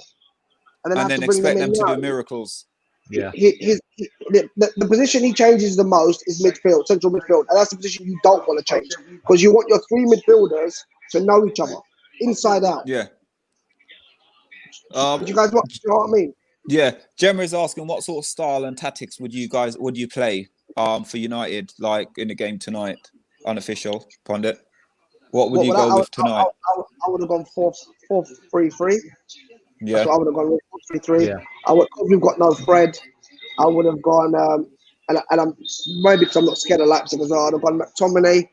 and then expect them to do miracles. Yeah, the position he changes the most is midfield, central midfield, and that's the position you don't want to change because you want your 3 midfielders to know each other inside out. Yeah. Did you guys watch? You know what I mean? Yeah. Gemma is asking what sort of style and tactics would you play for United, like in the game tonight? Unofficial pundit. What would you go with tonight? I would have gone 4-3-3. Yeah. That's what I would have gone with 4-3-3. Yeah. We've got no Fred. I would have gone, and I'm maybe because I'm not scared of Leipzig as well. I'd have gone McTominay,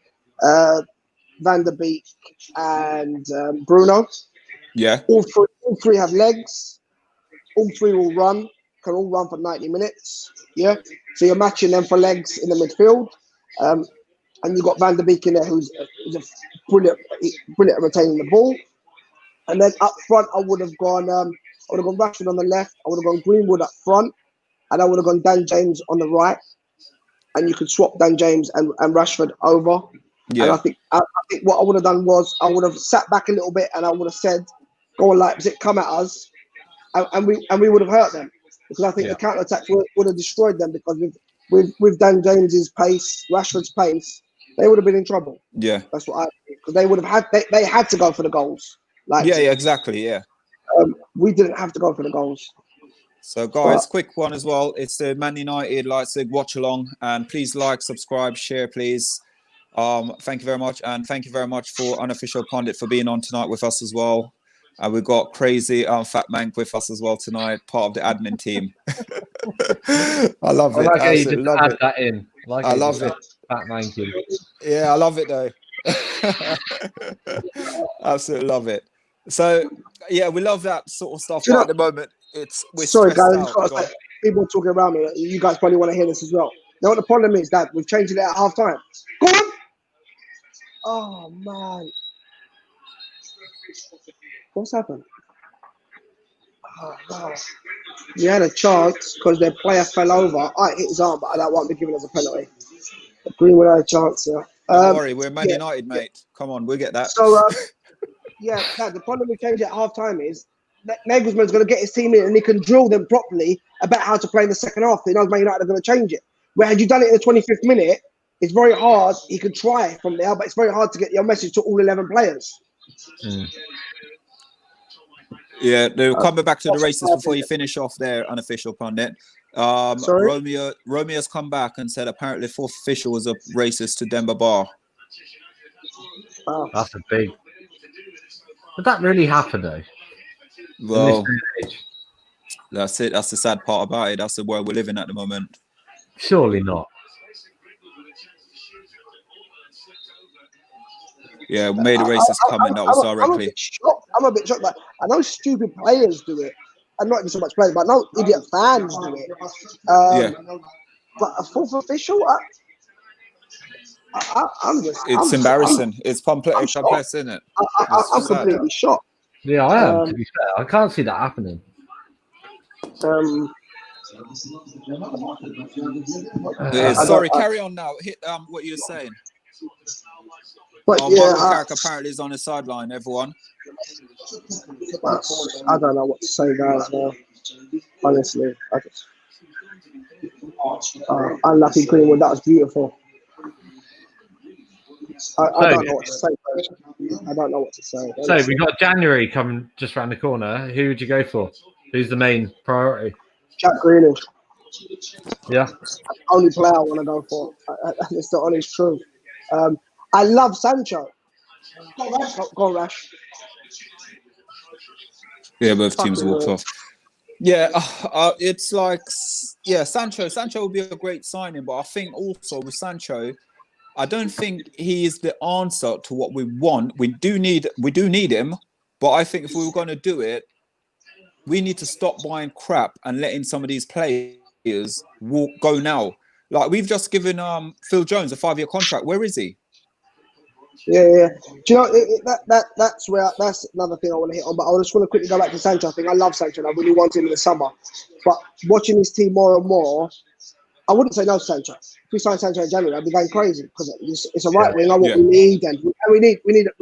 Van der Beek, and Bruno. Yeah. All three have legs. All 3 will run. Can all run for 90 minutes. Yeah. So you're matching them for legs in the midfield. And you've got Van der Beek in there, who's a brilliant at retaining the ball. And then up front, I would have gone Rashford on the left. I would have gone Greenwood up front, and I would have gone Dan James on the right. And you could swap Dan James and Rashford over. Yeah. And I think what I would have done was I would have sat back a little bit, and I would have said, "Go on, Leipzig, come at us," and we would have hurt them because I think the counter attacks would have destroyed them because with Dan James's pace, Rashford's pace. They would have been in trouble. Yeah, that's what because they would have had. They had to go for the goals. Yeah, exactly. Yeah, we didn't have to go for the goals. So, guys, quick one as well. It's the Man United Leipzig watch along, and please like, subscribe, share, please. Thank you very much, and thank you very much for Unofficial Pundit for being on tonight with us as well. And we've got crazy Fat Mank with us as well tonight, part of the admin team. I love it. I you just add that in. I love it. Fat Mankin. Yeah, I love it though. Absolutely love it. So yeah, we love that sort of stuff. But at the moment, we're sorry guys, out. People talking around me. You guys probably want to hear this as well. Now what the problem is that we've changed it at half time. Go on. Oh man. What's happened? Oh no. We had a chance because their player fell over. I hit his arm, but that won't be given as a penalty. Greenwood had a chance, yeah. Don't worry, we're Man United, mate. Come on, we'll get that. So Yeah, Dad, the problem we changed at half time is that Nagelsmann's going to get his team in and he can drill them properly about how to play in the second half. He knows Man United are going to change it. Where had you done it in the 25th minute, it's very hard. He could try from there, but it's very hard to get your message to all 11 players. Yeah, they're coming back to the races before you finish off their unofficial pundit. Sorry? Romeo's come back and said apparently fourth official was a racist to Demba Ba. Wow. That's a big. Did that really happen though? Well, that's it. That's the sad part about it. That's the world we're living at the moment. Surely not. Yeah, we made a racist comment that was directly. I'm a bit shocked. But I know stupid players do it. And not even so much players, but I know idiot fans do it. But a fourth official? It's embarrassing. It's complex, isn't it? I'm completely shocked. Yeah, I am. To be fair, I can't see that happening. Sorry, carry on now. Hit what you were saying. But Carrick apparently is on the sideline. Everyone. I don't know what to say, guys. Honestly, unlucky Greenwood. That was beautiful. I don't know what to say. I don't know what to say. So we got January coming just around the corner. Who would you go for? Who's the main priority? Jack Grealish. Yeah. Only player I want to go for. It's the honest truth. I love Sancho. Go on, Rash. Yeah, both teams walked off. Yeah, it's like, yeah, Sancho would be a great signing, but I think also with Sancho, I don't think he is the answer to what we want. We do need him, but I think if we were going to do it, we need to stop buying crap and letting some of these players go now. Like we've just given Phil Jones a 5-year contract. Where is he? Yeah. Do you know that's another thing I want to hit on. But I just want to quickly go back to Sancho. I think I love Sancho and I really want him in the summer. But watching his team more and more, I wouldn't say no to Sancho. If we sign Sancho in January, I'd be going crazy because it's a right winger. What we need, and we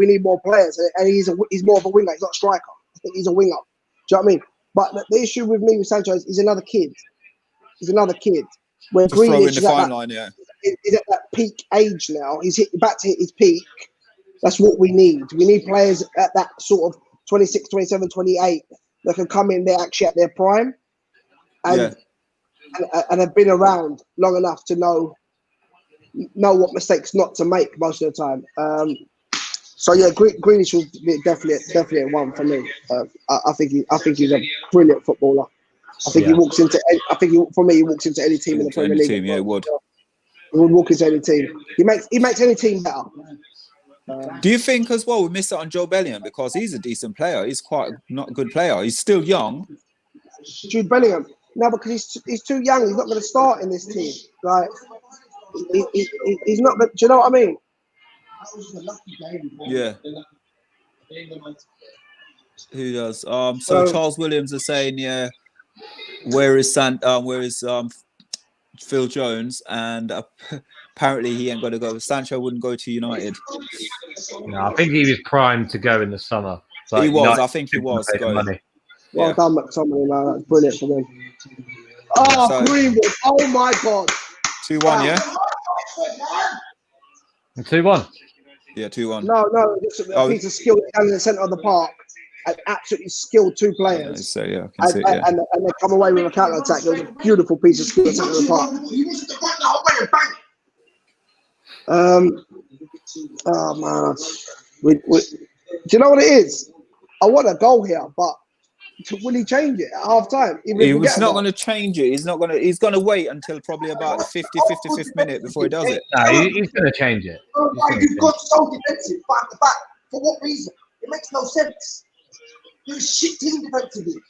need more players. And he's more of a winger. He's not a striker. I think he's a winger. Do you know what I mean? But the issue with me with Sancho is he's another kid. He's another kid. Where Grealish is at that peak age now. He's back to hit his peak. That's what we need. We need players at that sort of 26, 27, 28 that can come in there actually at their prime and have been around long enough to know what mistakes not to make most of the time. So yeah, Grealish was definitely a one for me. I think he's a brilliant footballer. I think he walks into. He walks into any team in the Premier League. He would. He would walk into any team. He makes any team better. Do you think as well we missed out on Joe Bellingham because he's a decent player? He's quite not a good player. He's still young. Jude Bellingham. No, because he's too young. He's not going to start in this team. Like he's not. Do you know what I mean? Yeah. Who does? So Charles Williams is saying, yeah. Where is Phil Jones? And apparently he ain't going to go. Sancho wouldn't go to United. No, I think he was primed to go in the summer. He was. I think he was. Money. Well done, McTominay. Man. That's brilliant for them. Oh, Greenwood. Oh, my God. 2-1, yeah? 2-1? Yeah, 2-1. No. It's a piece of skill down in the centre of the park. And absolutely skilled two players. And they come away with a counter attack. It was a beautiful piece of skill in the centre of the park. Oh man, do you know what it is? I want a goal here, but will he change it at half time? He's not going to change it. He's going to wait until probably about the 55th minute before he does it. No, he's going to change it. You've got so defensive back to back. For what reason? It makes no sense. You're a shit team defensively.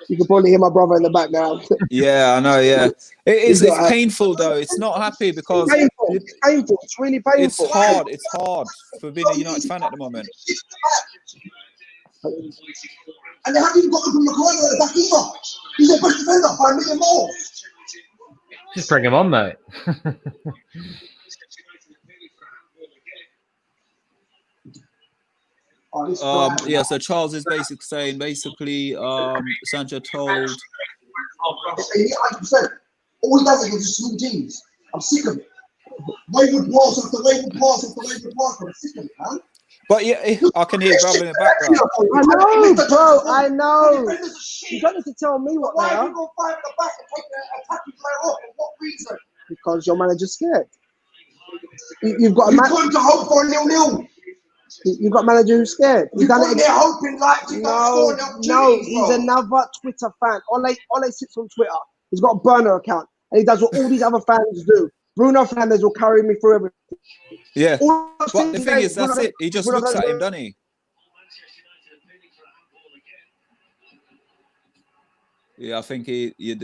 You can probably hear my brother in the background. Yeah, I know. Yeah, it's painful though. It's not happy because it's painful. It's really painful. It's hard for being a United fan at the moment. And they haven't even got Open Maguire at the back either. He's a best defender by a million more. Just bring him on, mate. Yeah, so Charles is basically saying, Sancho told. 100%. All he does is just small teams. I'm sick of it. Wayward pass after wayward pass after wayward pass. I'm sick of it, man. But yeah, I can hear brother in the background. I know, bro. I know. You don't need to tell me what they are. Why are you going to fight the back and take the attacking player off? For what reason? Because your manager's scared. You've got a manager. You've got to hope for a 0-0. You've got a manager who's scared. He's done it again. They're hoping like no, he's another Twitter fan. Ole sits on Twitter. He's got a burner account, and he does what all these other fans do. Bruno Fernandes will carry me through everything. Yeah, but the thing is, that's it. He just looks at him, doesn't he? Yeah, I think you're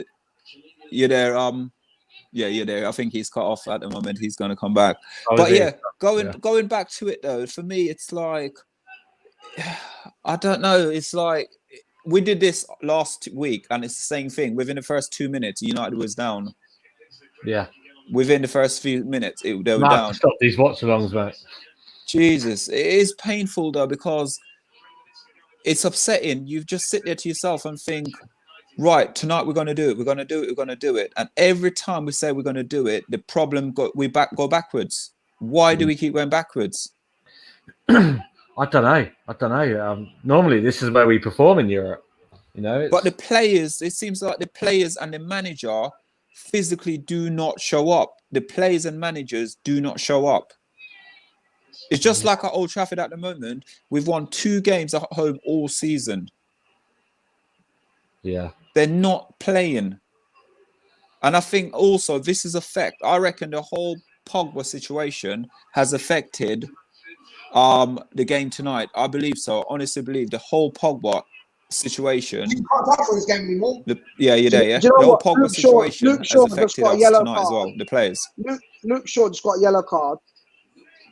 there. Yeah, you're there. I think he's cut off at the moment. He's going to come back. But yeah, going back to it though, for me, it's like I don't know. It's like we did this last week, and it's the same thing. Within the first 2 minutes, United was down. Yeah. Within the first few minutes, they were down. Stop these watch-alongs, mate. Jesus, it is painful though because it's upsetting. You just sit there to yourself and think, right, tonight we're going to do it. We're going to do it. We're going to do it. And every time we say we're going to do it, the problem we go backwards. Why do we keep going backwards? I don't know. Normally, this is where we perform in Europe. You know, but the players, it seems like the players and the manager physically do not show up. The players and managers do not show up. It's just like at Old Trafford at the moment. We've won 2 games at home all season. Yeah. They're not playing. And I think also this is I reckon the whole Pogba situation has affected the game tonight. I believe so. I honestly believe the whole Pogba situation. You can't talk for this game anymore. Yeah, you're there, yeah? The whole Pogba situation has affected us tonight as well, the players. Luke Shaw just got a yellow card.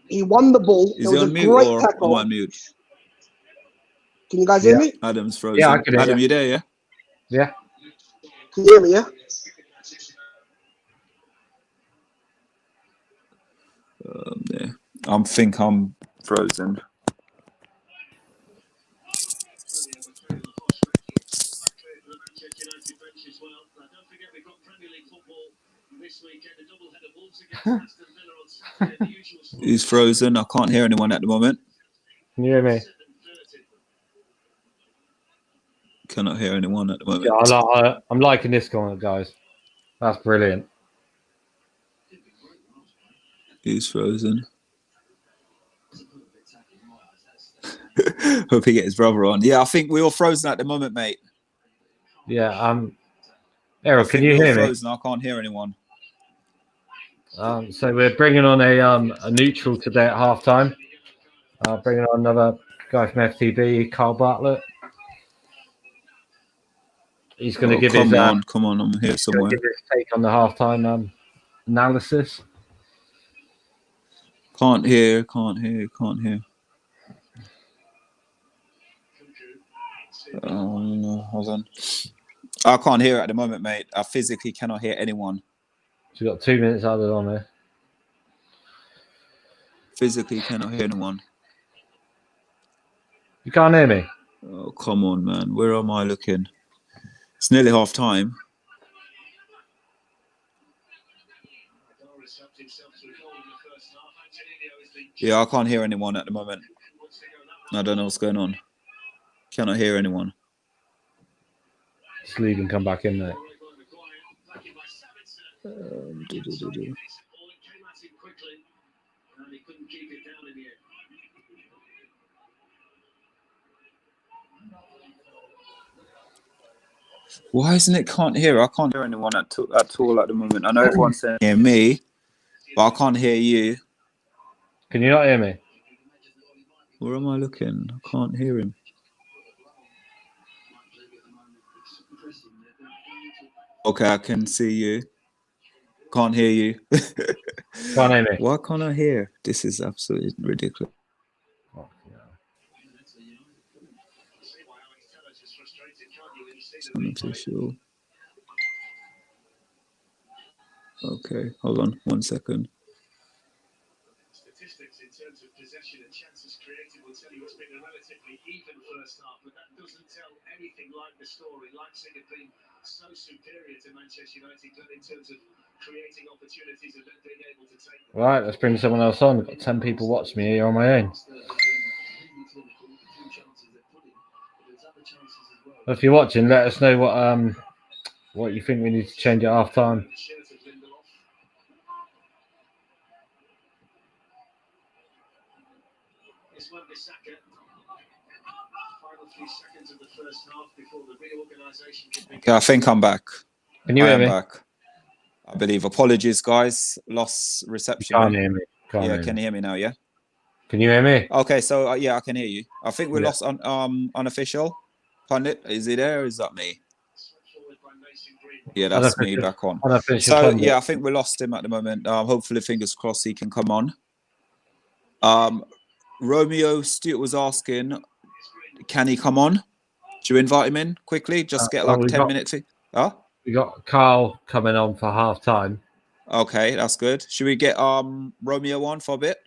He won the ball. Is he on mute or am I mute? Can you guys hear me? Adam's frozen. Yeah, I can hear Adam, you there, yeah? Yeah. Can you hear me, yeah? Yeah. I think I'm frozen. He's frozen. I can't hear anyone at the moment. Can you hear me? Cannot hear anyone at the moment. Yeah, I'm liking this comment, guys. That's brilliant. He's frozen. Hope he gets his brother on. Yeah, I think we're all frozen at the moment, mate. Yeah. Errol, can you hear me? Frozen. I can't hear anyone. So we're bringing on a neutral today at halftime. Bringing on another guy from FTB, Carl Bartlett. He's going to give his come on, I'm here somewhere. Give his take on the halftime analysis. Can't hear. Hold on. I can't hear at the moment, mate. I physically cannot hear anyone. So we've got 2 minutes out of it on there. Physically cannot hear anyone. You can't hear me? Oh, come on, man. Where am I looking? It's nearly half time. Yeah, I can't hear anyone at the moment. I don't know what's going on. Cannot hear anyone. Just leave and come back in there. Why isn't it can't hear? I can't hear anyone at all at the moment. I know everyone's saying hear me, but I can't hear you. Can you not hear me? Where am I looking? I can't hear him. Okay, I can see you. Can't hear you. Can't hear me. Why can't I hear? This is absolutely ridiculous. Oh, yeah. Unofficial. Okay, hold on 1 second. Statistics in terms of possession and chances Creative will tell you it's been a relatively even first half, but that doesn't tell anything like the story. Leipzig have been so superior to Manchester United in terms of creating opportunities and then being able to take them. Right, let's bring someone else on. I've got 10 people watching me here on my own. If you're watching, let us know what you think we need to change at half time. Okay, I think I'm back. Can you I hear am me? back. I believe. Apologies, guys. Lost reception. Can't hear me. Can you hear me now? Yeah. Can you hear me? Okay, so yeah, I can hear you. I think we Yeah. lost on unofficial. Pundit, is he there? Or is that me? Yeah, that's me back on. Unofficial So pundit. yeah, I think we lost him at the moment. Hopefully, fingers crossed, he can come on. Romeo Stewart was asking, can he come on? Do you invite him in quickly? Just get like 10 minutes. Huh? We got Carl coming on for half time. Okay, that's good. Should we get Romeo on for a bit?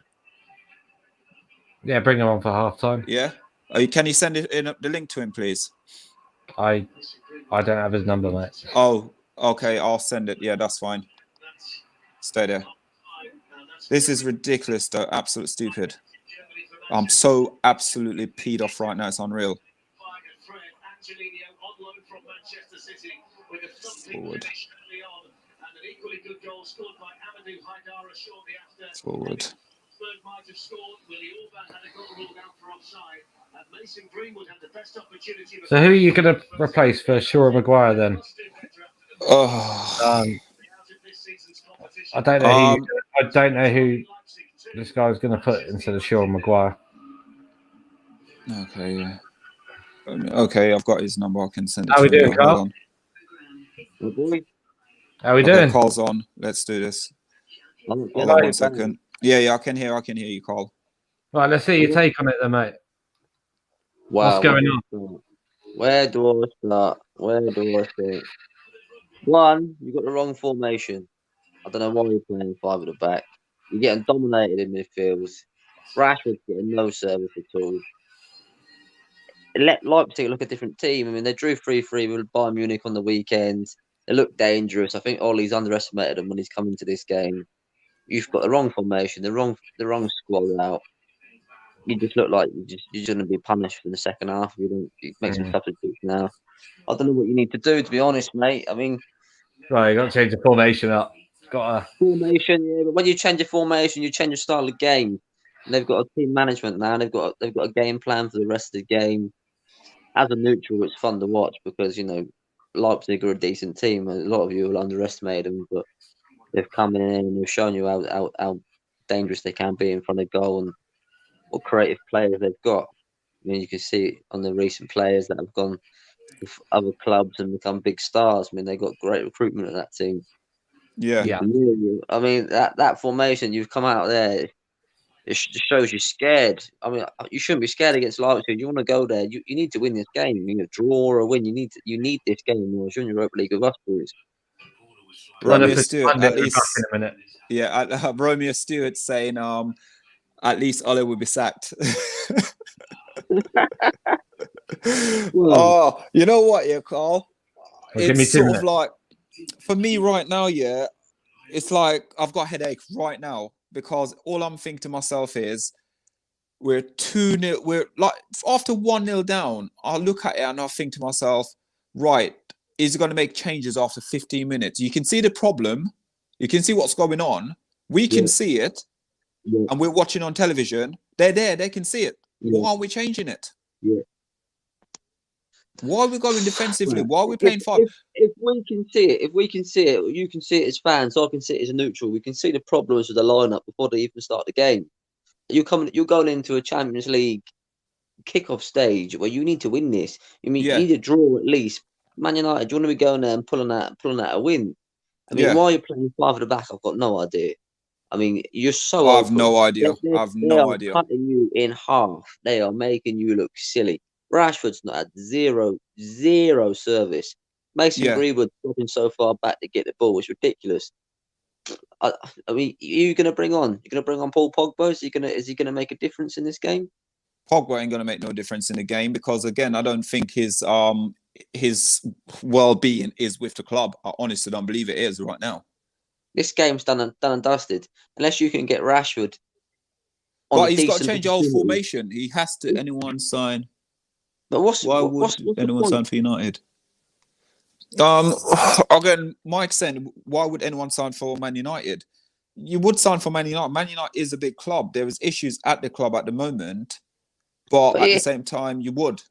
Yeah, bring him on for half time. Yeah. Can you send it in the link to him, please? I don't have his number, mate. Oh, okay. I'll send it. Yeah, that's fine. Stay there. This is ridiculous, though. Absolute stupid. I'm so absolutely peed off right now. It's unreal. Forward. Forward. So who are you going to replace for Shaw Maguire then? Oh. I don't know. I don't know who this guy's going to put instead of Shaw Maguire. Okay. Yeah. Okay, I've got his number. I can send it How to we him. doing, Carl? How we doing? Carl's on. Let's do this. Hold on 1 second. Yeah, I can hear you, Carl. Right, let's see your take on it then, mate. Wow, what's going on? Where do I start? Where do I start? One, you've got the wrong formation. I don't know why you're playing five at the back. You're getting dominated in midfields. Rashford's getting no service at all. Let Leipzig look a different team. I mean, they drew 3-3 with Bayern Munich on the weekend. They look dangerous. I think Ollie's underestimated them when he's come into this game. You've got the wrong formation, the wrong squad out. You just look like you're going to be punished for the second half. You make some substitutes now. I don't know what you need to do, to be honest, mate. I mean, right, you got to change the formation up. Got a formation, yeah. But when you change your formation, you change your style of game. And they've got a team management now. They've got a game plan for the rest of the game. As a neutral, it's fun to watch because Leipzig are a decent team. A lot of you will underestimate them, but they've come in and they've shown you how dangerous they can be in front of goal and what creative players they've got. I mean, you can see it on the recent players that have gone to other clubs and become big stars. I mean, they got great recruitment in that team. Yeah. I mean, that formation, you've come out there, it just shows you're scared. I mean, you shouldn't be scared against Leipzig. You want to go there. You need to win this game. You need a draw or a win. You need this game. Or you're in Europa League with us, boys. Romeo Stewart, at least. In a minute. Yeah, Romeo Stewart saying, at least Ole will be sacked. Oh, you know what, yeah, Carl? It's sort of like, for me right now, yeah, it's like I've got a headache right now because all I'm thinking to myself is we're 2-0, we're like after 1-0 down, I look at it and I think to myself, right, is it going to make changes after 15 minutes? You can see the problem, you can see what's going on, we can see it, and we're watching on television. They're there, they can see it. Why aren't we changing it? Yeah. Why are we going defensively? Why are we playing five? If we can see it, you can see it as fans, I can see it as a neutral. We can see the problems with the lineup before they even start the game. You're going into a Champions League kickoff stage where you need to win this. You need a draw at least. Man United, do you want to be going there and pulling out a win? I mean, why are you playing five at the back? I've got no idea. I mean, you're so. I have no idea. They are cutting you in half. They are making you look silly. Rashford's not had zero service. Mason Greenwood dropping so far back to get the ball is ridiculous. I mean, you're going to bring on Paul Pogba? Is he going to make a difference in this game? Pogba ain't gonna make no difference in the game because again, I don't think his well-being is with the club. I honestly don't believe it is right now. This game's done and dusted. Unless you can get Rashford on But a he's got to decent change the whole opportunity. formation. He has to. Anyone sign? But Why would what's the anyone sign point? for United? Again, Mike said, why would anyone sign for Man United? You would sign for Man United. Man United is a big club. There is issues at the club at the moment, but But at yeah, the same time, you would.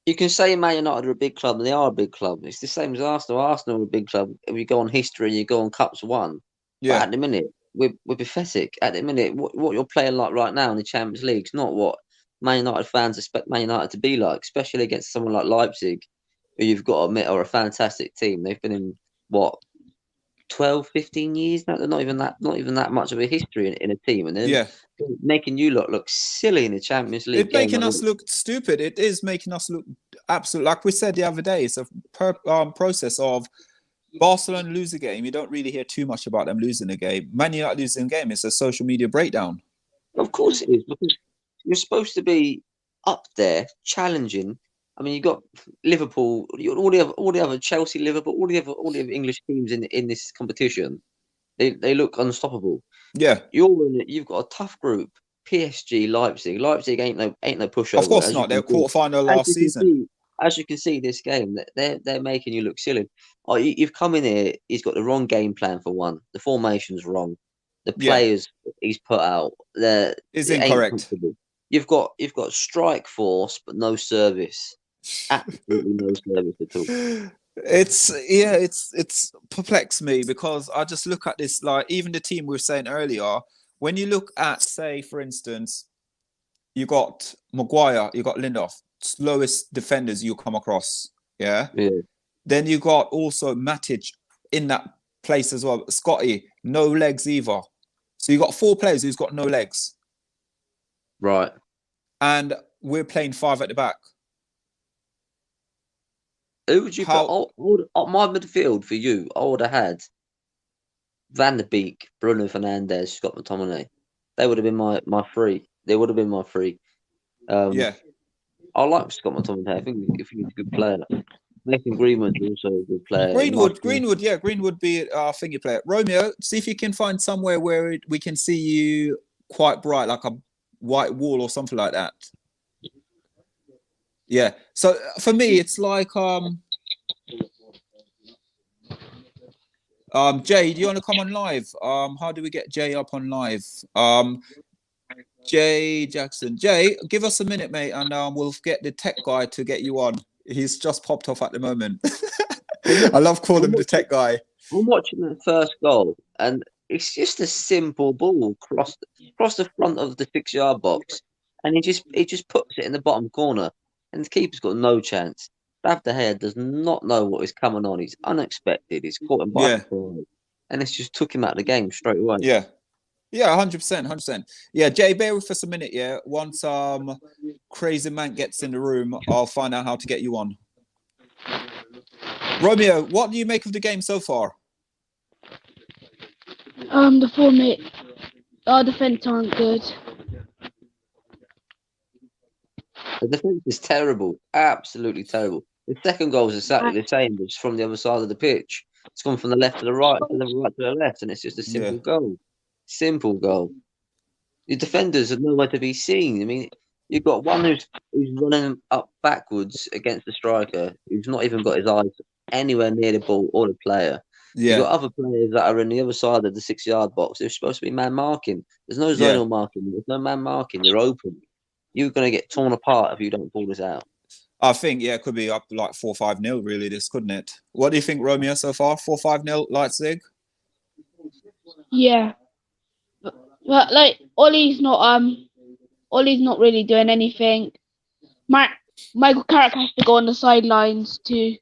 you can say Man United are a big club, and they are a big club. It's the same as Arsenal. Arsenal are a big club. If you go on history and you go on cups won, but Yeah, at the minute we're pathetic. At the minute, what you're playing like right now in the Champions League is not what Man United fans expect Man United to be like, especially against someone like Leipzig, who you've got to admit are a fantastic team. They've been in what 12, 15 years now. They're not even that much of a history in a team, and then yeah. making you look silly in the Champions League It's game. making us look stupid. It is making us look absolute. Like we said the other day, it's a process of Barcelona lose a game. You don't really hear too much about them losing a game. Man United losing a game. It's a social media breakdown. Of course it is, because you're supposed to be up there challenging. I mean, you got Liverpool, all the other Chelsea, Liverpool, all the other English teams in this competition. They look unstoppable. Yeah, You've got a tough group. PSG, Leipzig. Leipzig ain't no pushover. of course as you not. They're can see. quarterfinal As last you can season. see, as you can see, this game that they're making you look silly. Oh, you've come in here. He's got the wrong game plan for one. The formation's wrong. The Yeah, players he's put out, is it ain't incorrect. comfortable. You've got strike force, but no service. Absolutely no service at all. It's perplexed me because I just look at this like even the team we were saying earlier. When you look at, say, for instance, you got Maguire, you got Lindelof, slowest defenders you come across. Yeah. Yeah, Then you got also Matic in that place as well. Scotty, no legs either. So you got 4 players who's got no legs, right. and we're playing 5 at the back. Who would you put? How? My midfield for you, I would have had Van der Beek, Bruno Fernandes, Scott McTominay. They would have been my 3. They would have been my 3. Yeah, I like Scott McTominay. I think he's a good player. Nathan Greenwood's also a good player. Greenwood, yeah, Greenwood be a thingy player. Romeo, see if you can find somewhere where we can see you quite bright, like a white wall or something like that. Yeah. So for me, it's like Jay, do you want to come on live? How do we get Jay up on live? Jay Jackson. Jay, give us a minute, mate, and we'll get the tech guy to get you on. He's just popped off at the moment. I love calling him the tech guy. I'm watching the first goal, and it's just a simple ball across the front of the 6-yard box, and he just puts it in the bottom corner, and the keeper's got no chance. Dav De Gea does not know what is coming on. He's unexpected. He's caught him by Yeah. surprise, and it's just took him out of the game straight away. Yeah. Yeah, 100%. Yeah, Jay, bear with us a minute, yeah. Once Crazy Man gets in the room, I'll find out how to get you on. Romeo, what do you make of the game so far? The formate, our defense aren't good. The defense is terrible, absolutely terrible. The second goal is exactly the same, but it's from the other side of the pitch. It's gone from the left to the right, to the right to the left, and it's just a simple goal. Simple goal. The defenders are nowhere to be seen. I mean, you've got one who's running up backwards against the striker, who's not even got his eyes anywhere near the ball or the player. Yeah. You've got other players that are in the other side of the 6-yard box. They're supposed to be man marking. There's no zonal marking. There's no man marking. You're open. You're going to get torn apart if you don't pull this out. I think, it could be up like 4-5-0, really, this, couldn't it? What do you think, Romeo, so far? 4-5-0, Leipzig? Yeah. But like Ollie's not really doing anything. Michael Carrick has to go on the sidelines to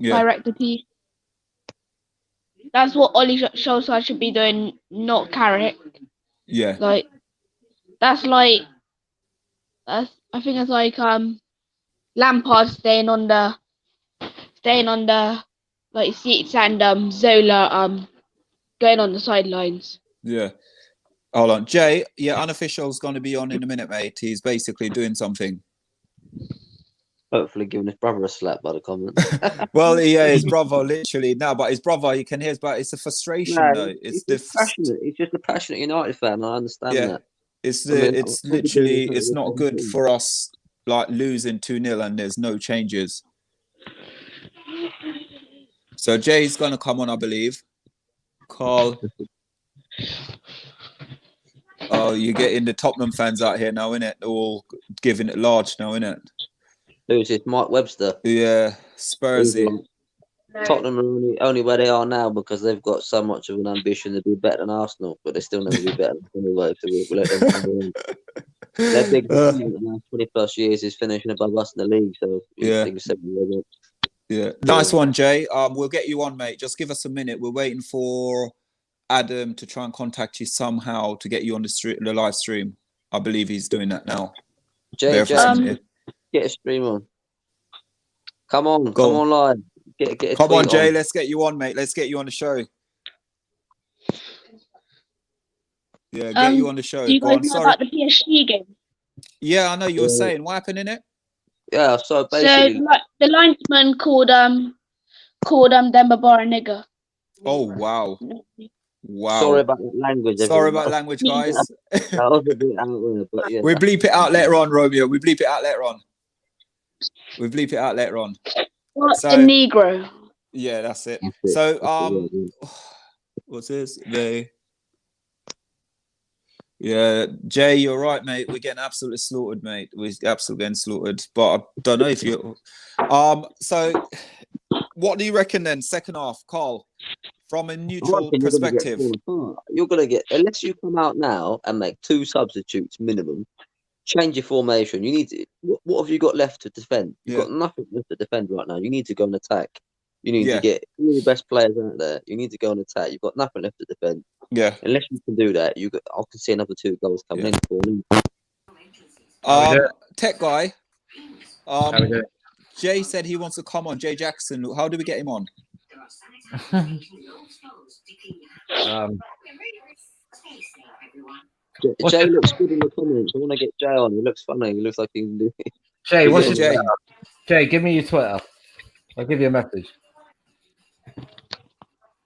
direct the piece. That's what Ollie Solskjaer should be doing, not Carrick. Yeah. Like I think it's like Lampard staying on the like seats and Zola going on the sidelines. Yeah. Hold on, Jay. Yeah, unofficial's going to be on in a minute, mate. He's basically doing something. Hopefully, giving his brother a slap by the comments. Well, yeah, his brother literally but his brother, you can hear, but it's a frustration No, though. It's he's just passionate. He's just a passionate United fan. I understand yeah. that. It's I mean, it's I'll be literally doing it's the not same good thing. for us like losing 2-0 and there's no changes. So Jay's gonna come on, I believe. Carl. Oh, you're getting the Tottenham fans out here now, innit? All giving it large now, innit? Who's this? Mike Webster. Yeah, Spursy. Tottenham are only where they are now because they've got so much of an ambition to be better than Arsenal, but they still never be better than anyway. So we'll let them come in. Their big achievement in the last 20+ years is finishing above us in the league. So Yeah. Yeah. Nice one, Jay. We'll get you on, mate. Just give us a minute. We're waiting for Adam to try and contact you somehow to get you on the live stream. I believe he's doing that now. Jay, Verified. get a stream on. Come on, Go come on. on live. Get a Come on, tweet Jay. Let's get you on, mate. Let's get you on the show. Yeah, get you on the show. Do you Go guys on. know Sorry. about the PSG game? Yeah, I know you were Yeah. saying. What happened in it? Yeah, so basically, So the linesman called Demba Ba a nigger. Oh, wow. Wow. sorry about that language. Sorry everyone. about language, guys. That was a bit out there, but yeah. We bleep it out later on, Romeo. We bleep it out later on. We bleep it out later on. What So- a Negro. Yeah, that's it. That's it. So, That's the word, yeah. what's this? Yeah, Jay, you're right, mate. We're getting absolutely slaughtered, mate. We're absolutely getting slaughtered. But I don't know if you. So, what do you reckon then? Second half, Carl, from a neutral perspective. You're gonna get unless you come out now and make 2 substitutes minimum. Change your formation. You need to. What have you got left to defend? You've got nothing left to defend right now. You need to go and attack. You need to get all the best players out there. You need to go and attack. You've got nothing left to defend. Yeah. Unless you can do that, I can see another 2 goals coming in for me. Tech guy. How we doing? Jay said he wants to come on. Jay Jackson. How do we get him on? Jay looks good in the comments. I want to get Jay on. He looks funny. He looks like he can do it. Jay, what's your Jay? Twitter? Jay, give me your Twitter. I'll give you a message.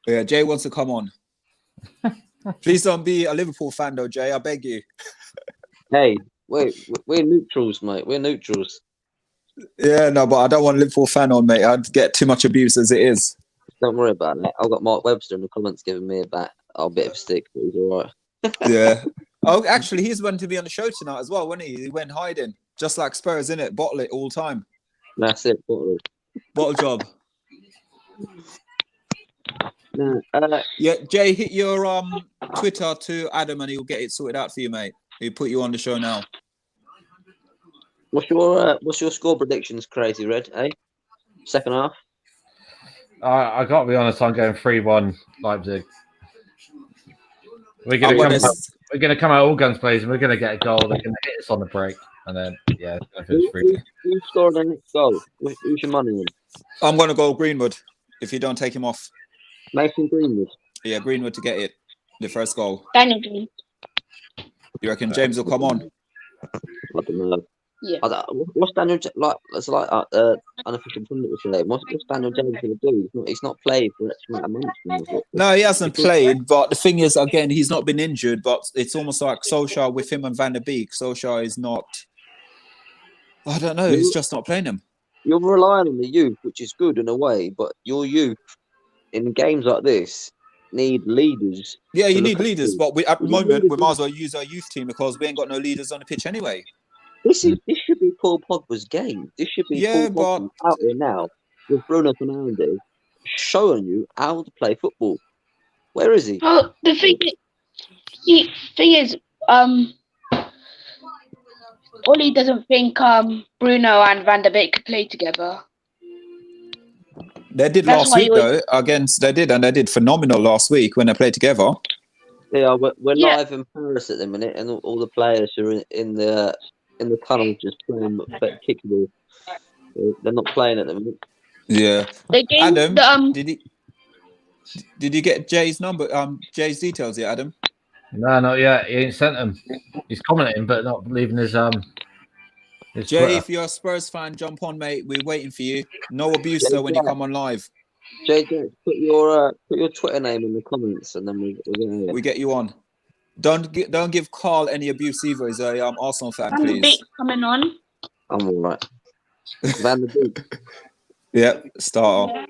Yeah, Jay wants to come on. Please don't be a Liverpool fan, though, Jay. I beg you. Hey, we're neutrals, mate. We're neutrals. Yeah, no, but I don't want a Liverpool fan on, mate. I'd get too much abuse as it is. Don't worry about it. I've got Mark Webster in the comments giving me a bit of a stick, but he's all right. Yeah. Oh, actually, he's meant to be on the show tonight as well, wasn't he? He went hiding, just like Spurs, innit? Bottle it all time. That's it. Bottle job. No, Yeah, Jay, hit your Twitter to Adam, and he'll get it sorted out for you, mate. He'll put you on the show now. what's your score predictions, Crazy Red? Eh? Second half. I got to be honest. I'm going 3-1 Leipzig. We're gonna come out all guns blazing. We're gonna get a goal. They're gonna hit us on the break, and then it's gonna finish 3-2. Who's scoring the next goal? Who's your money on? I'm going to go Greenwood if you don't take him off. Mason Greenwood. Yeah, Greenwood to get it. The first goal. Daniel Green. You reckon James will come on? I don't know. Yeah. What's Daniel like? It's like unofficial pundit was saying. What's Daniel James going to do? He's not played for X amount of months now. No, he hasn't played. But the thing is, again, he's not been injured. But it's almost like Solskjaer with him and Van der Beek. Solskjaer is not. I don't know. He's just not playing him. You're relying on the youth, which is good in a way, but your youth in games like this need leaders. Yeah, you to need look up leaders. to. But at the You moment, need we might as well use our youth team because we ain't got no leaders on the pitch anyway. This should be Paul Pogba's game. This should be Yeah, Paul Pogba out there now with Bruno Fernandes showing you how to play football. Where is he? Well, the thing is, Oli doesn't think Bruno and Van der Beek could play together. They did That's last why week you though. They did phenomenal last week when they played together. Yeah, we're Yeah. live in Paris at the minute, and all the players are in the tunnel just playing kickball. They're not playing at the minute. Yeah. The game, Adam, the, did you get Jay's number? Jay's details here, Adam. No, not yet. He ain't sent him. He's commenting, but not leaving his Jay, Twitter. if you're a Spurs fan, jump on, mate. We're waiting for you. No abuse though when you come on live. JJ, put your Twitter name in the comments, and then we'll We get you on. Don't give Carl any abuse either. He's a Arsenal fan, Van de please. Beek coming on. I'm all right. Van der Beek. Yeah, starter.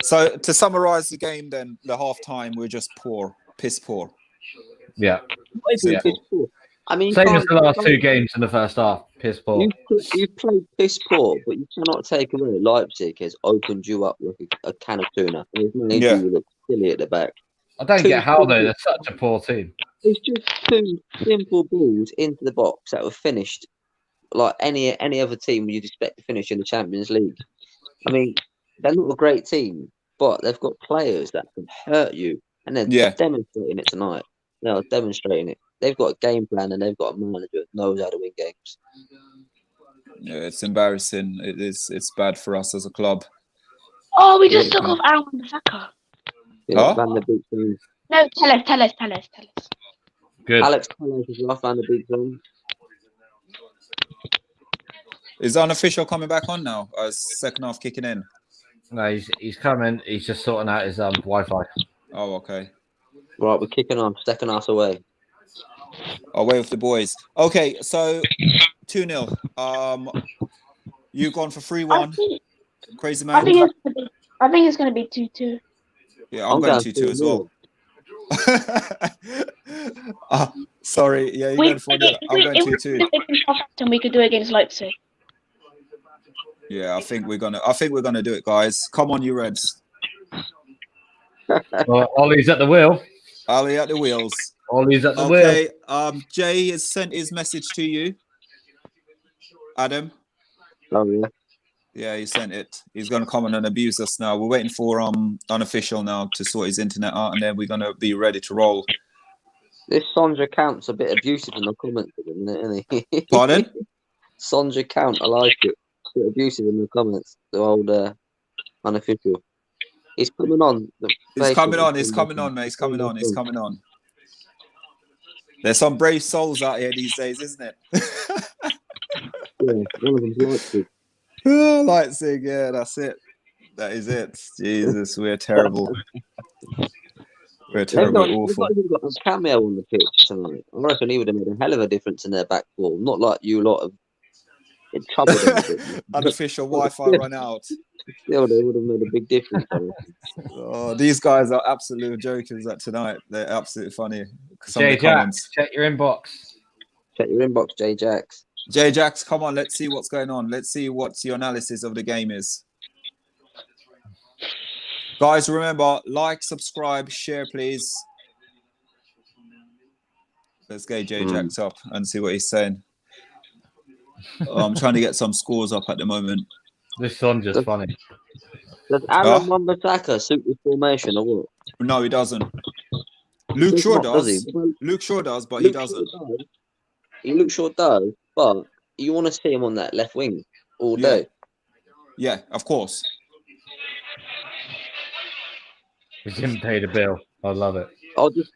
So to summarise the game, then the half time we're just poor, piss poor. Yeah. Simple. I mean, Same as the last two games in the first half. Piss poor. You've played piss poor, but you cannot take away Leipzig has opened you up like a can of tuna. It's made you look silly at the back. I don't get how though. They're such a poor team. It's just two simple balls into the box that were finished like any other team you'd expect to finish in the Champions League. I mean, they're not a great team, but they've got players that can hurt you, and they're demonstrating it tonight. They're demonstrating it. They've got a game plan, and they've got a manager that knows how to win games. Yeah, it's embarrassing. It's bad for us as a club. Oh, we just took off Aaron Wan-Bissaka. Yeah, Van der Beek. No, tell us. Good. Alex Telles is off Van der Beek. Is unofficial coming back on now? Second half kicking in. No, he's coming. He's just sorting out his Wi-Fi. Oh, okay. Right, we're kicking on. Second half away. Away with the boys. Okay, so 2-0. You've gone for 3-1. Crazy man. I think it's going to be 2-2. Yeah, I'm going 2-2 as well. Sorry. Yeah, you're going for it. I'm going 2-2. And we could do it against Leipzig. Yeah, I think we're gonna do it, guys. Come on, you Reds. Well, Ollie's at the wheel. Ollie at the wheels. Ollie's at the wheel. Okay. Jay has sent his message to you. Adam. Oh yeah. Yeah, he sent it. He's gonna come on and abuse us now. We're waiting for unofficial now to sort his internet out, and then we're gonna be ready to roll. This Sonja account's a bit abusive in the comments, isn't he? Pardon? Sonja account, I like it. A bit abusive in the comments. The old unofficial. He's coming on. He's coming on, mate. He's coming on. There's some brave souls out here these days, isn't it? Yeah, one of them's Leipzig. Oh, Leipzig, yeah, that's it. That is it. Jesus, we're terrible. We're terrible, awful. They've got a cameo on the pitch tonight. I reckon he would have made a hell of a difference in their back four. Not like you lot of in trouble. Unofficial Wi-Fi run out. Still, they would have made a big difference. Oh, these guys are absolute jokers at tonight. They're absolutely funny. Jay Jacks, check your inbox. Check your inbox, Jay Jacks. Jay Jacks, come on. Let's see what's going on. Let's see what your analysis of the game is. Guys, remember, like, subscribe, share, please. Let's get Jay Jacks up and see what he's saying. I'm trying to get some scores up at the moment. This song just funny. Does Aaron Wan-Bissaka suit the formation or what? No, he doesn't. Luke Shaw does. Luke Shaw does, but he doesn't. Luke Shaw does, but you want to see him on that left wing all day. Yeah, of course. We didn't pay the bill. I love it. I'll just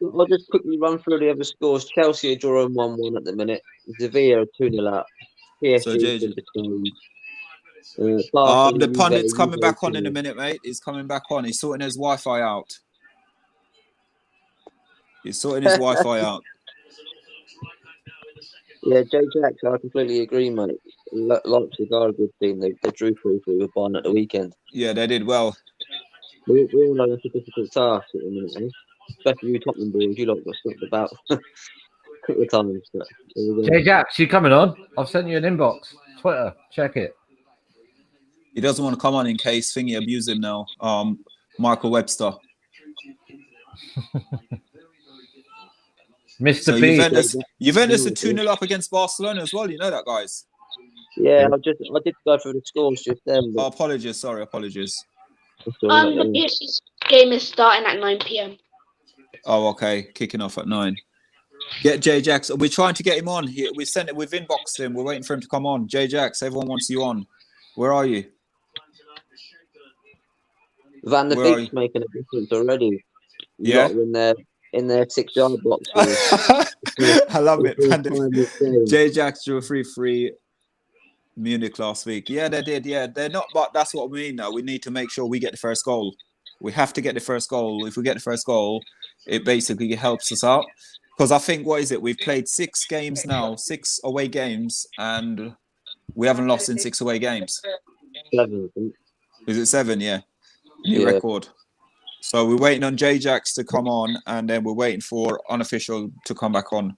quickly run through the other scores. Chelsea are drawing 1-1 at the minute. Sevilla are 2-0 up. PSG the pundit's coming back on in a minute, mate. He's coming back on. He's sorting his Wi-Fi out. Yeah, Jay Jacks, I completely agree, mate. Leipzig are a good team. They drew 3-3 with Bayern at the weekend. Yeah, they did well. We all know that's a difficult task at the minute, eh? Especially you Tottenham boys. You lot got stopped about a couple of times. Jay Jacks, you coming on? I've sent you an inbox. Twitter, check it. He doesn't want to come on in case Thingy abuse him now. Michael Webster. Mr. B. Juventus are 2-0 up against Barcelona as well. You know that, guys. Yeah, I did go through the scores just then. But... apologies. This game is starting at 9 p.m. Oh, okay. Kicking off at 9. Get Jay Jacks. We're trying to get him on. We've inboxed him. We're waiting for him to come on. Jay Jacks, everyone wants you on. Where are you? Van der Beek's making a difference already. You got in there in their 6-yard boxes. I love it. Before And time of game. J-Jacks drew a 3-3 Munich last week. Yeah, they did. Yeah, they're not, but that's what we mean now. We need to make sure we get the first goal. We have to get the first goal. If we get the first goal, it basically helps us out. Because I think, what is it? We've played 6 games now, 6 away games, and we haven't lost in 6 away games. 7, I think. Is it 7? Yeah. New Yeah. record. So we're waiting on J-Jacks to come on, and then we're waiting for Unofficial to come back on.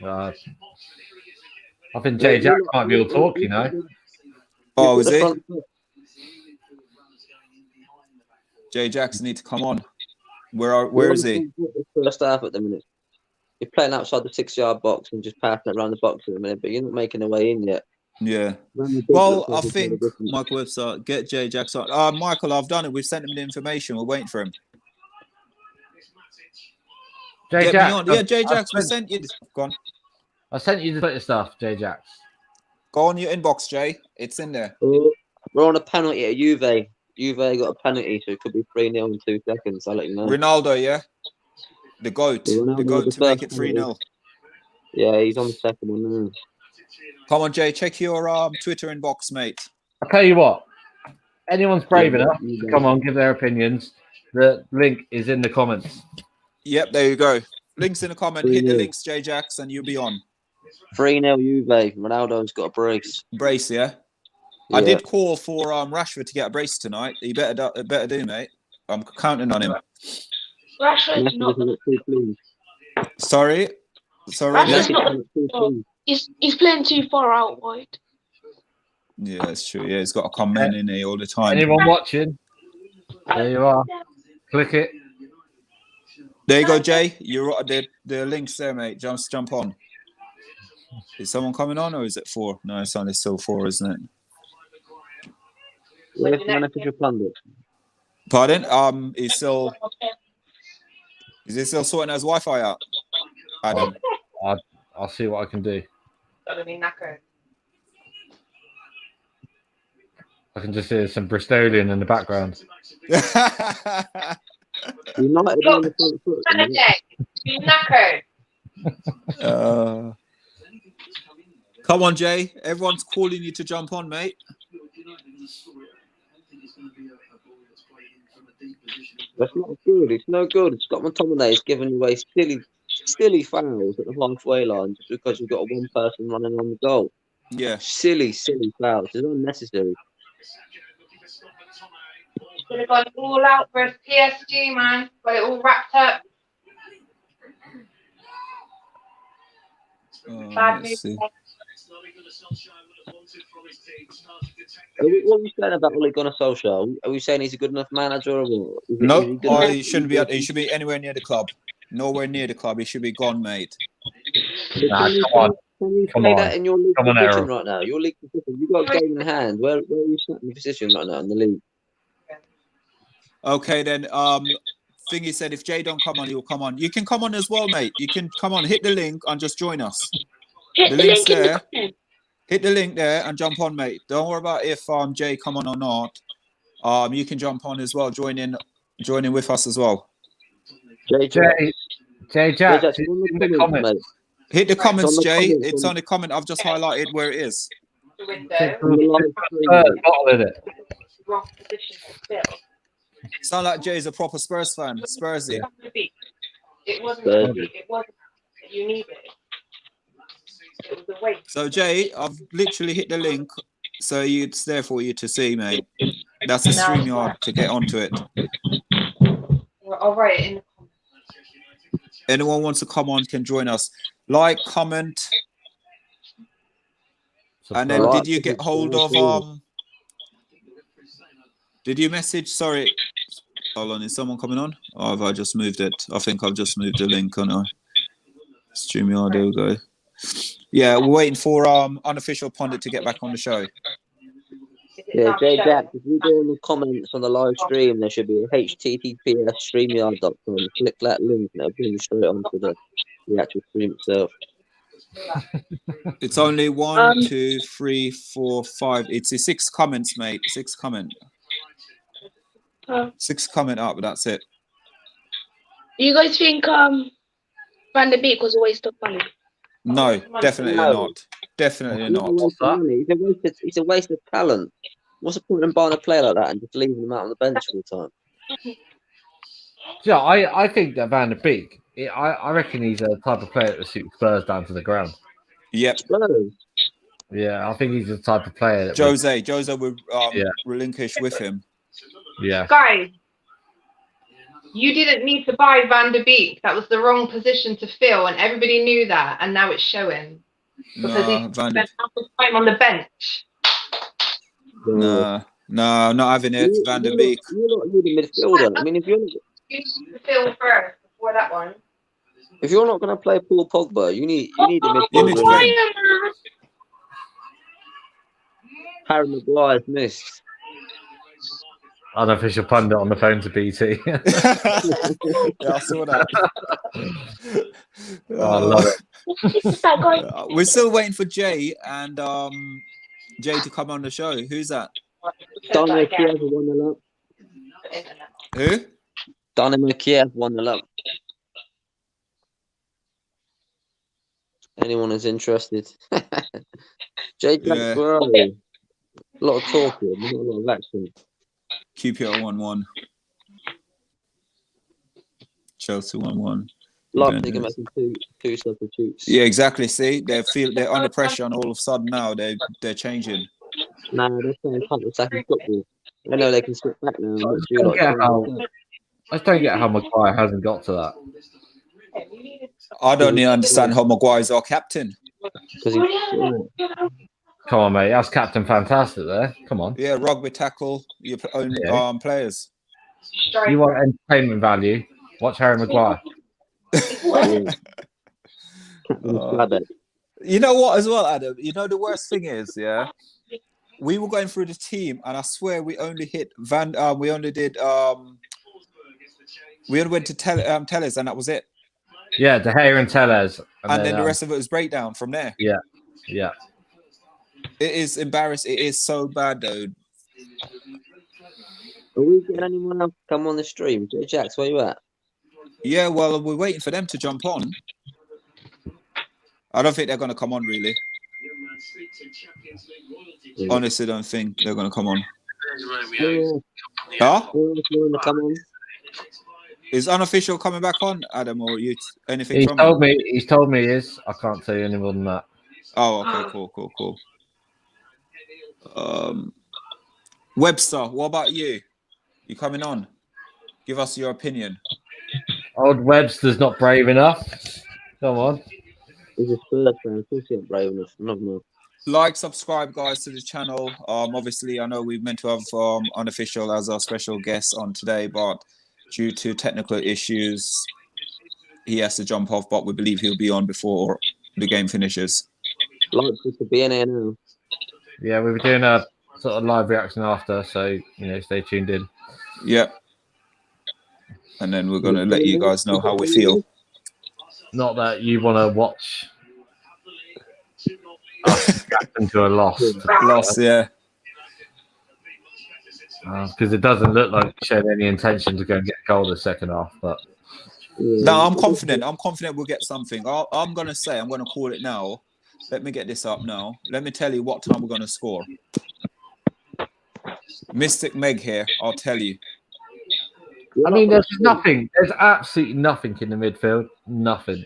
I think Jay Jack might be all talk, you know. Oh, is The he? front- J-Jacks need to come on. Where is he? First half at the minute. You're playing outside the 6-yard box and just passing it around the box at the minute, but you're not making a way in yet. Yeah. When the Well, big I box think is different. Michael Webster, get J-Jacks on. Michael, I've done it. We've sent him the information. We're waiting for him. Jay Get me Jack, on. Yeah, J-Jacks, we sent you. Go on. I sent you the Twitter stuff, Jay Jacks. Go on your inbox, Jay. It's in there. Oh, we're on a penalty at Juve. Juve got a penalty, so it could be 3-0 in 2 seconds. I'll let you know. Ronaldo, yeah? The GOAT. Ronaldo The GOAT with to the make first it 3-0. Yeah, he's on the second one now. Come on, Jay. Check your Twitter inbox, mate. I'll tell you what, anyone's brave Yeah, enough you to go. come on, give their opinions. The link is in the comments. Yep, there you go. Links in the comment. Hit the 3-0. links, J-Jacks, and you'll be on. 3-0 Juve. Ronaldo's got a brace. Brace, yeah? Yeah. I did call for Rashford to get a brace tonight. He better do, mate. I'm counting on him. Rashford's Messi not. doesn't look too clean. Sorry. Rashford's Jay? Messi not- doesn't look too clean. He's playing too far out wide. Yeah, that's true. Yeah, he's got to come in here all the time. Anyone watching? There you are. Click it. There you go, Jay. You're the links there, mate. Jump on. Is someone coming on, or is it 4? No, it's only still 4, isn't it? Where's the unofficial pundit? Pardon? Is he still sorting his Wi-Fi out? Adam. I'll see what I can do. I can just hear some Bristolian in the background. United on the front foot. isn't it? Come on, Jay. Everyone's calling you to jump on, mate. That's not good. It's no good. Scott McTominay is giving away silly fouls at the halfway line just because you've got one person running on the goal. Yeah. Silly fouls. It's unnecessary. Could have gone all out for a PSG, man. Got it all wrapped up. Bad Let's see. move. What are we saying about Ole Gunnar Solskjaer? Are we saying he's a good enough manager or what? Is No, he good enough? he shouldn't be. He should be anywhere near the club. Nowhere near the club. He should be gone, mate. Nah, Can you come on. Can you Come play on. that in your league Come on, position Errol. right now? Your league position. You've got a game in hand. Where are you sat in your position right now in the league? Okay, then. Thingy said if Jay don't come on, he'll come on. You can come on as well, mate. You can come on, hit the link, and just join us. Hit The the link's link in the there. comment. Hit the link there and jump on, mate. Don't worry about if Jay come on or not. You can jump on as well. Join in with us as well. Jay, Jay Jack, Jack, in on the the comments. mate. Hit the comments, the Jay. comments, It's on on the comment. I've just highlighted where it is. The window. On the live stream, First mate. bottle in it. Wrong position still. Sound like Jay's a proper Spurs fan. Spursy. It wasn't. Thursday. It wasn't. You needed. It was a waste. So Jay, I've literally hit the link, so it's there for you to see, mate. That's the StreamYard to get onto it. I'll write it in the comments. Anyone wants to come on can join us. Like, comment, and then Right. did you get hold of Did you message? Sorry, hold on. Is someone coming on? Or have I just moved it? I think I've just moved the link on. StreamYard. There we go. Yeah, we're waiting for Unofficial Pundit to get back on the show. Is it Yeah, not Jay showing? Jack, if you go in the comments on the live stream, there should be a https streamyard.com. Click that link and it'll bring you straight onto the actual stream itself. It's only 1, 2, 3, 4, 5. It's 6 comments, mate. 6 comment. 6 comment up, but that's it. You guys think Van der Beek was a waste of money? No, definitely No. not. Definitely Not a not. waste of money. It's a waste of talent. What's the point in buying a player like that and just leaving them out on the bench all the time? Yeah, I think that Van der Beek, I reckon he's a type of player that suits Spurs down to the ground. Yep. Spurs. Yeah, I think he's the type of player that Jose would Yeah. relinquish with him. yeah. Guys, you didn't need to buy Van der Beek. That was the wrong position to fill, and everybody knew that, and now it's showing. Because No, he Van der, spent half his time on the bench. no, not having it. Van der Beek. You're not need a midfielder. I mean, if you're You need to fill first before that one. not going to play Paul Pogba, you need a You need to midfielder. play. Harry Maguire's missed. Unofficial pundit on the phone to BT. Yeah, I saw that. I love it. We're still waiting for Jay and Jay to come on the show. Who's that? Dynamo Kiev 1-0 up. Who? Dynamo Kiev 1-0 up. Anyone is interested? Jay Jack, Yeah. where are you? A lot of talking, not a lot of action. QPR 1-1. Chelsea 1-1. Leipzig are making two substitutes. Yeah, exactly. See, they're under pressure, and all of a sudden now they're changing. Nah, they're playing counter-attacking football. They know they can sit back now. And not do I like just don't get how Maguire hasn't got to that. I don't even understand how Maguire's our captain. because he. Come on, mate. That's Captain Fantastic there. Come on. Yeah, rugby tackle your own Yeah. players. You want entertainment value? Watch Harry Maguire. You know what, as well, Adam? You know the worst thing is, yeah, we were going through the team, and I swear we only hit Van. We only went to Tellers, and that was it. Yeah, De Gea and Tellez. And then the rest of it was breakdown from there. Yeah. It is embarrassing. It is so bad, though. Are we getting anyone else to come on the stream? Jay Jacks, where you at? Yeah, well, we're waiting for them to jump on. I don't think they're going to come on, really. Honestly, don't think they're going to come on. Huh? Who else want to come on? Is Unofficial coming back on, Adam, or you? Anything He's from told him? me. He's told me he is. I can't tell you any more than that. Oh, okay, cool. Webster, what about you? You coming on? Give us your opinion. Old Webster's not brave enough. Come on. He's a Spurs fan. Of course he ain't brave enough. No. Like, subscribe, guys, to the channel. Obviously, I know we're meant to have Unofficial as our special guest on today, but due to technical issues, he has to jump off. But we believe he'll be on before the game finishes. Leipzig to be in here now. Yeah, we were doing a sort of live reaction after, so stay tuned in. Yep. And then we're gonna let you guys know how we feel. Not that you want to watch us captain to a loss, Lost, yeah. because it doesn't look like showing any intention to go and get a goal the second half. But No, I'm confident. I'm confident we'll get something. I'm gonna call it now. Let me get this up now. Let me tell you what time we're gonna score. Mystic Meg here. I'll tell you. I mean, there's nothing. There's absolutely nothing in the midfield. Nothing.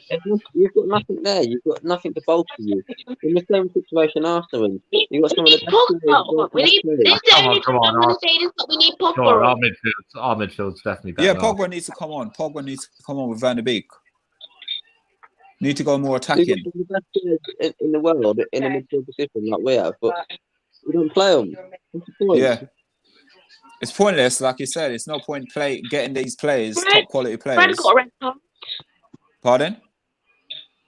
You've got nothing there. You've got nothing to bolster you. In the same situation afterwards, you've got some of the best Pogba. We need. This is the Come on, only come thing on, I'm gonna say this, but we need Come on, Pogba. our midfield's definitely better. Yeah, than Pogba needs to come on. Pogba needs to come on with Van der Beek. Need to go more You've attacking. got some of the best players in the world in a midfield position like we have, but we don't play them. What's the point? Yeah. It's pointless, like you said. It's no point getting these players, Fred- top quality Fred players. got a red card. Pardon?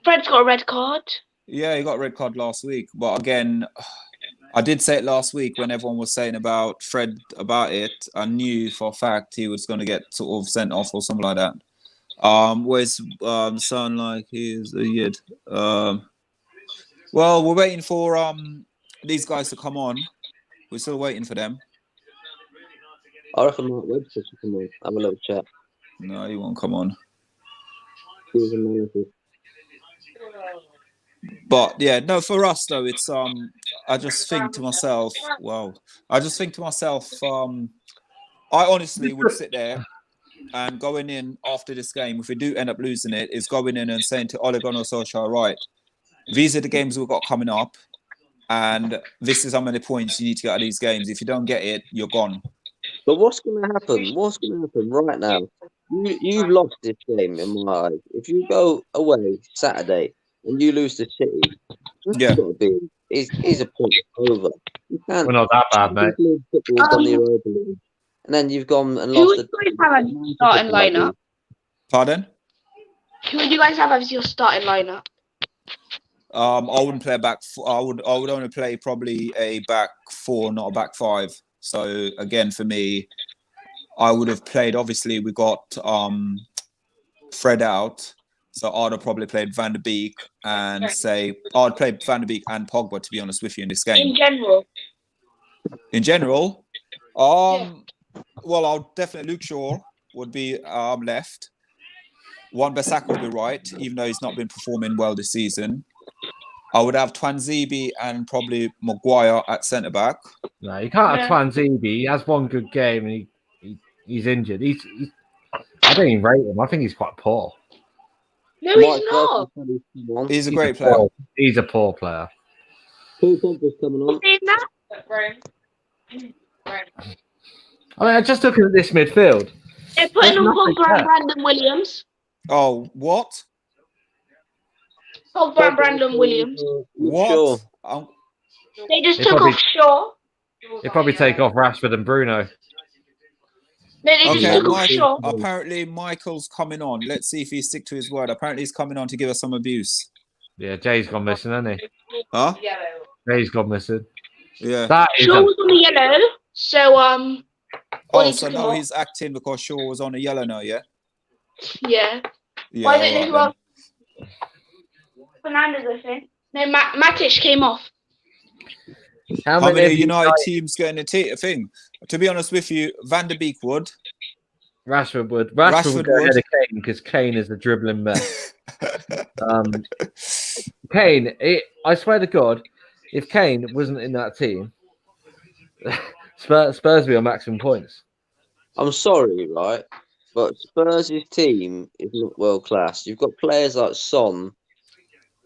Fred's got a red card. Yeah, he got a red card last week. But again, I did say it last week when everyone was saying about Fred about it. I knew for a fact he was going to get sort of sent off or something like that. Where's sound like he's a yid. Well, we're waiting for these guys to come on. We're still waiting for them. I reckon Mark Webster should come on. Have a little chat. No, he won't come on. His analysis. But yeah, no, for us though, it's I just think to myself, I honestly would sit there and going in after this game, if we do end up losing it, is going in and saying to Ole Gunnar Solskjaer, right, these are the games we've got coming up, and this is how many points you need to get out of these games. If you don't get it, you're gone. But what's going to happen? What's going to happen right now? You've lost this game in my eyes. If you go away Saturday and you lose to City, that's Yeah. got to be is a point over. You can't. We're not that bad, mate. Football's done the Europa League. And then you've gone and Who lost. would you guys have as your starting lineup? Pardon? Who would you guys have as your starting lineup? I wouldn't play a back. I would only play probably a back four, not a back five. So again, for me, I would have played. Obviously, we got Fred out, so I'd have probably played Van der Beek and say I'd play Van der Beek and Pogba. To be honest with you, in this game. In general. In general, well, I'll definitely Luke Shaw would be left. Wan-Bissaka would be right, even though he's not been performing well this season. I would have Twanzebe and probably Maguire at centre back. No, you can't have Twanzebe. He has one good game and he's injured. He's I don't even rate him. I think he's quite poor. No, he's not. He's a great player. He's a poor player. Paul Pogba's coming on. Saying that? I mean, I just looking at this midfield. They're putting There's on nothing Pogba and there. Brandon Williams. Oh, what? Pogba and Brandon Williams. What? Sure. They just They took probably- off Shaw. He'll probably take off Rashford and Bruno. No, they just Okay, took off Shaw. apparently Michael's coming on. Let's see if he stick to his word. Apparently he's coming on to give us some abuse. Yeah, Jay's gone missing, hasn't he? Huh? Jay's gone missing. Yeah. That is Shaw was on the yellow, so Oh, Ollie so took him now off. he's acting because Shaw was on a yellow now, yeah? Yeah. Yeah. Why don't they alright go Fernandez, I think. No, Matic came off. how How many of you United guys- teams getting a thing? To be honest with you, Van der Beek would. Rashford would go Rashford ahead would. of Kane because Kane is a dribbling mess. Kane, I swear to God, if Kane wasn't in that team, Spurs would be on maximum points. I'm sorry, right? But Spurs' team is not world class. You've got players like Son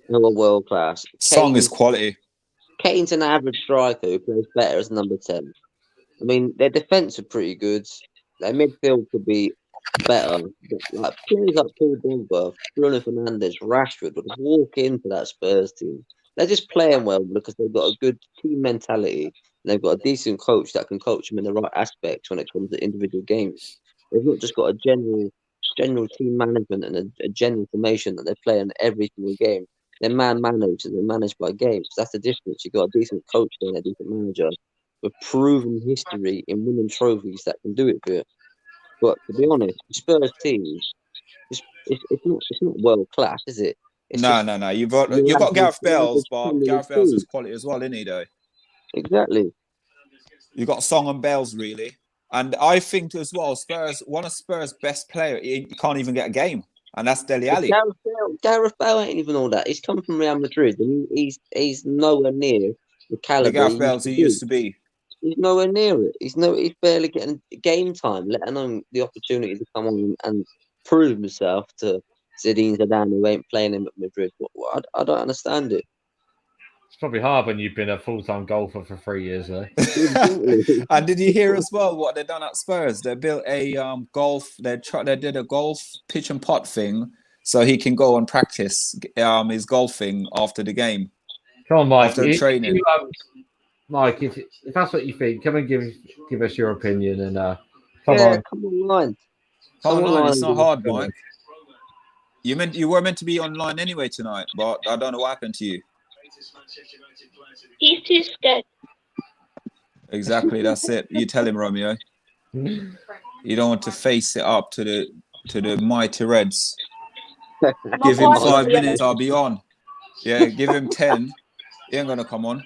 who are world class. Song is quality. Kane's an average striker who plays better as number 10. I mean, their defence are pretty good. Their midfield could be better. But like players like Paul Pogba, Bruno Fernandes, Rashford would walk into that Spurs team. They're just playing well because they've got a good team mentality and they've got a decent coach that can coach them in the right aspects when it comes to individual games. They've not just got a general team management and a general formation that they play in every single game. They're managed and they're managed by games. That's the difference. You've got a decent coach and a decent manager with proven history in winning trophies that can do it for you. But to be honest, the Spurs team, it's not world class, is it? It's No. You've got Gareth Bale, but average Gareth Bale's team. is quality as well, isn't he? Though Exactly. you've got Song and Bale's really, and I think as well, one of Spurs' best player, he can't even get a game, and that's Dele Alli. Gareth Bale ain't even all that. He's come from Real Madrid and he's nowhere near the caliber. The Gareth Bale he used to be. He's nowhere near it. He's barely getting game time, let alone the opportunity to come on and prove himself to Zinedine Zidane, who ain't playing him at Madrid. I don't understand it. It's probably hard when you've been a full-time golfer for 3 years, though. And did you hear as well what they done at Spurs? They built a golf. They did a golf pitch and putt thing, so he can go and practice his golfing after the game. Come on, Mike. After training. Mike, if that's what you think, come and give us your opinion and come Yeah, on. come online. Come on, it's not hard, Come on. Mike. You were meant to be online anyway tonight, but I don't know what happened to you. He's too scared. Exactly, that's it. You tell him, Romeo. You don't want to face it up to the mighty Reds. Give him 5 minutes, I'll be on. Yeah, give him 10. He ain't gonna come on.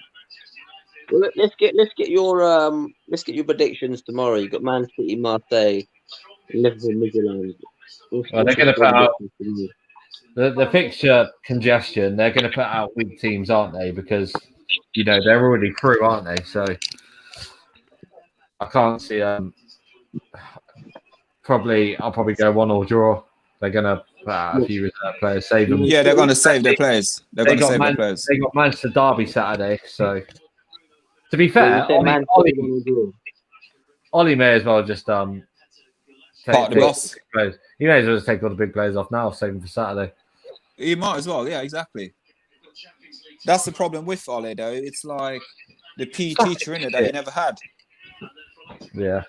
Well, let's get your predictions tomorrow. You've got Man City, Marseille, Liverpool, Midland. Well, they're going to put out. the fixture congestion, they're going to put out weak teams, aren't they? Because, they're already through, aren't they? So I can't see I'll probably go 1-1 draw. They're going to put out a few reserve players, save them. Yeah, they're going to save their players. They're going to save their players. They got Manchester Derby Saturday, so to be fair, Ollie may as well just part of the boss. He may as well just take all the big players off now, save them for Saturday. He might as well, yeah, exactly. That's the problem with Ollie, though. It's like the PE teacher in it that he never had. Yeah.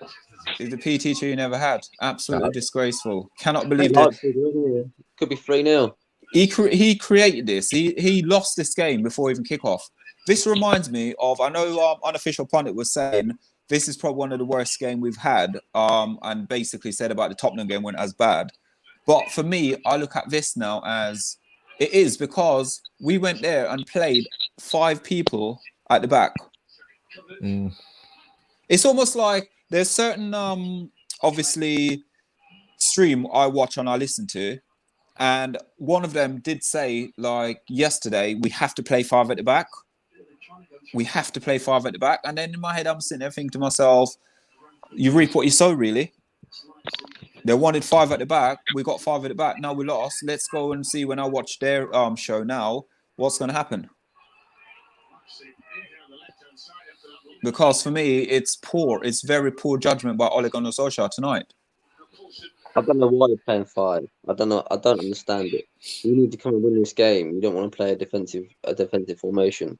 The PE teacher you never had. Absolutely disgraceful. Cannot believe it. Could be 3-0. He created this. He lost this game before even kickoff. This reminds me of, I know Unofficial Pundit was saying this is probably one of the worst games we've had, and basically said about the Tottenham game went as bad. But for me, I look at this now as it is, because we went there and played 5 people at the back. Mm. It's almost like there's certain, obviously, stream I watch and I listen to, and one of them did say, like, yesterday, we have to play 5 at the back. We have to play 5 at the back. And then in my head, I'm sitting there thinking to myself, you reap what you sow, really. They wanted 5 at the back. We got 5 at the back. Now we lost. Let's go and see when I watch their show now, what's going to happen. Because for me, it's poor. It's very poor judgment by Ole Gunnar Solskjaer tonight. I don't know why you're playing 5. I don't know. I don't understand it. You need to come and win this game. You don't want to play a defensive formation.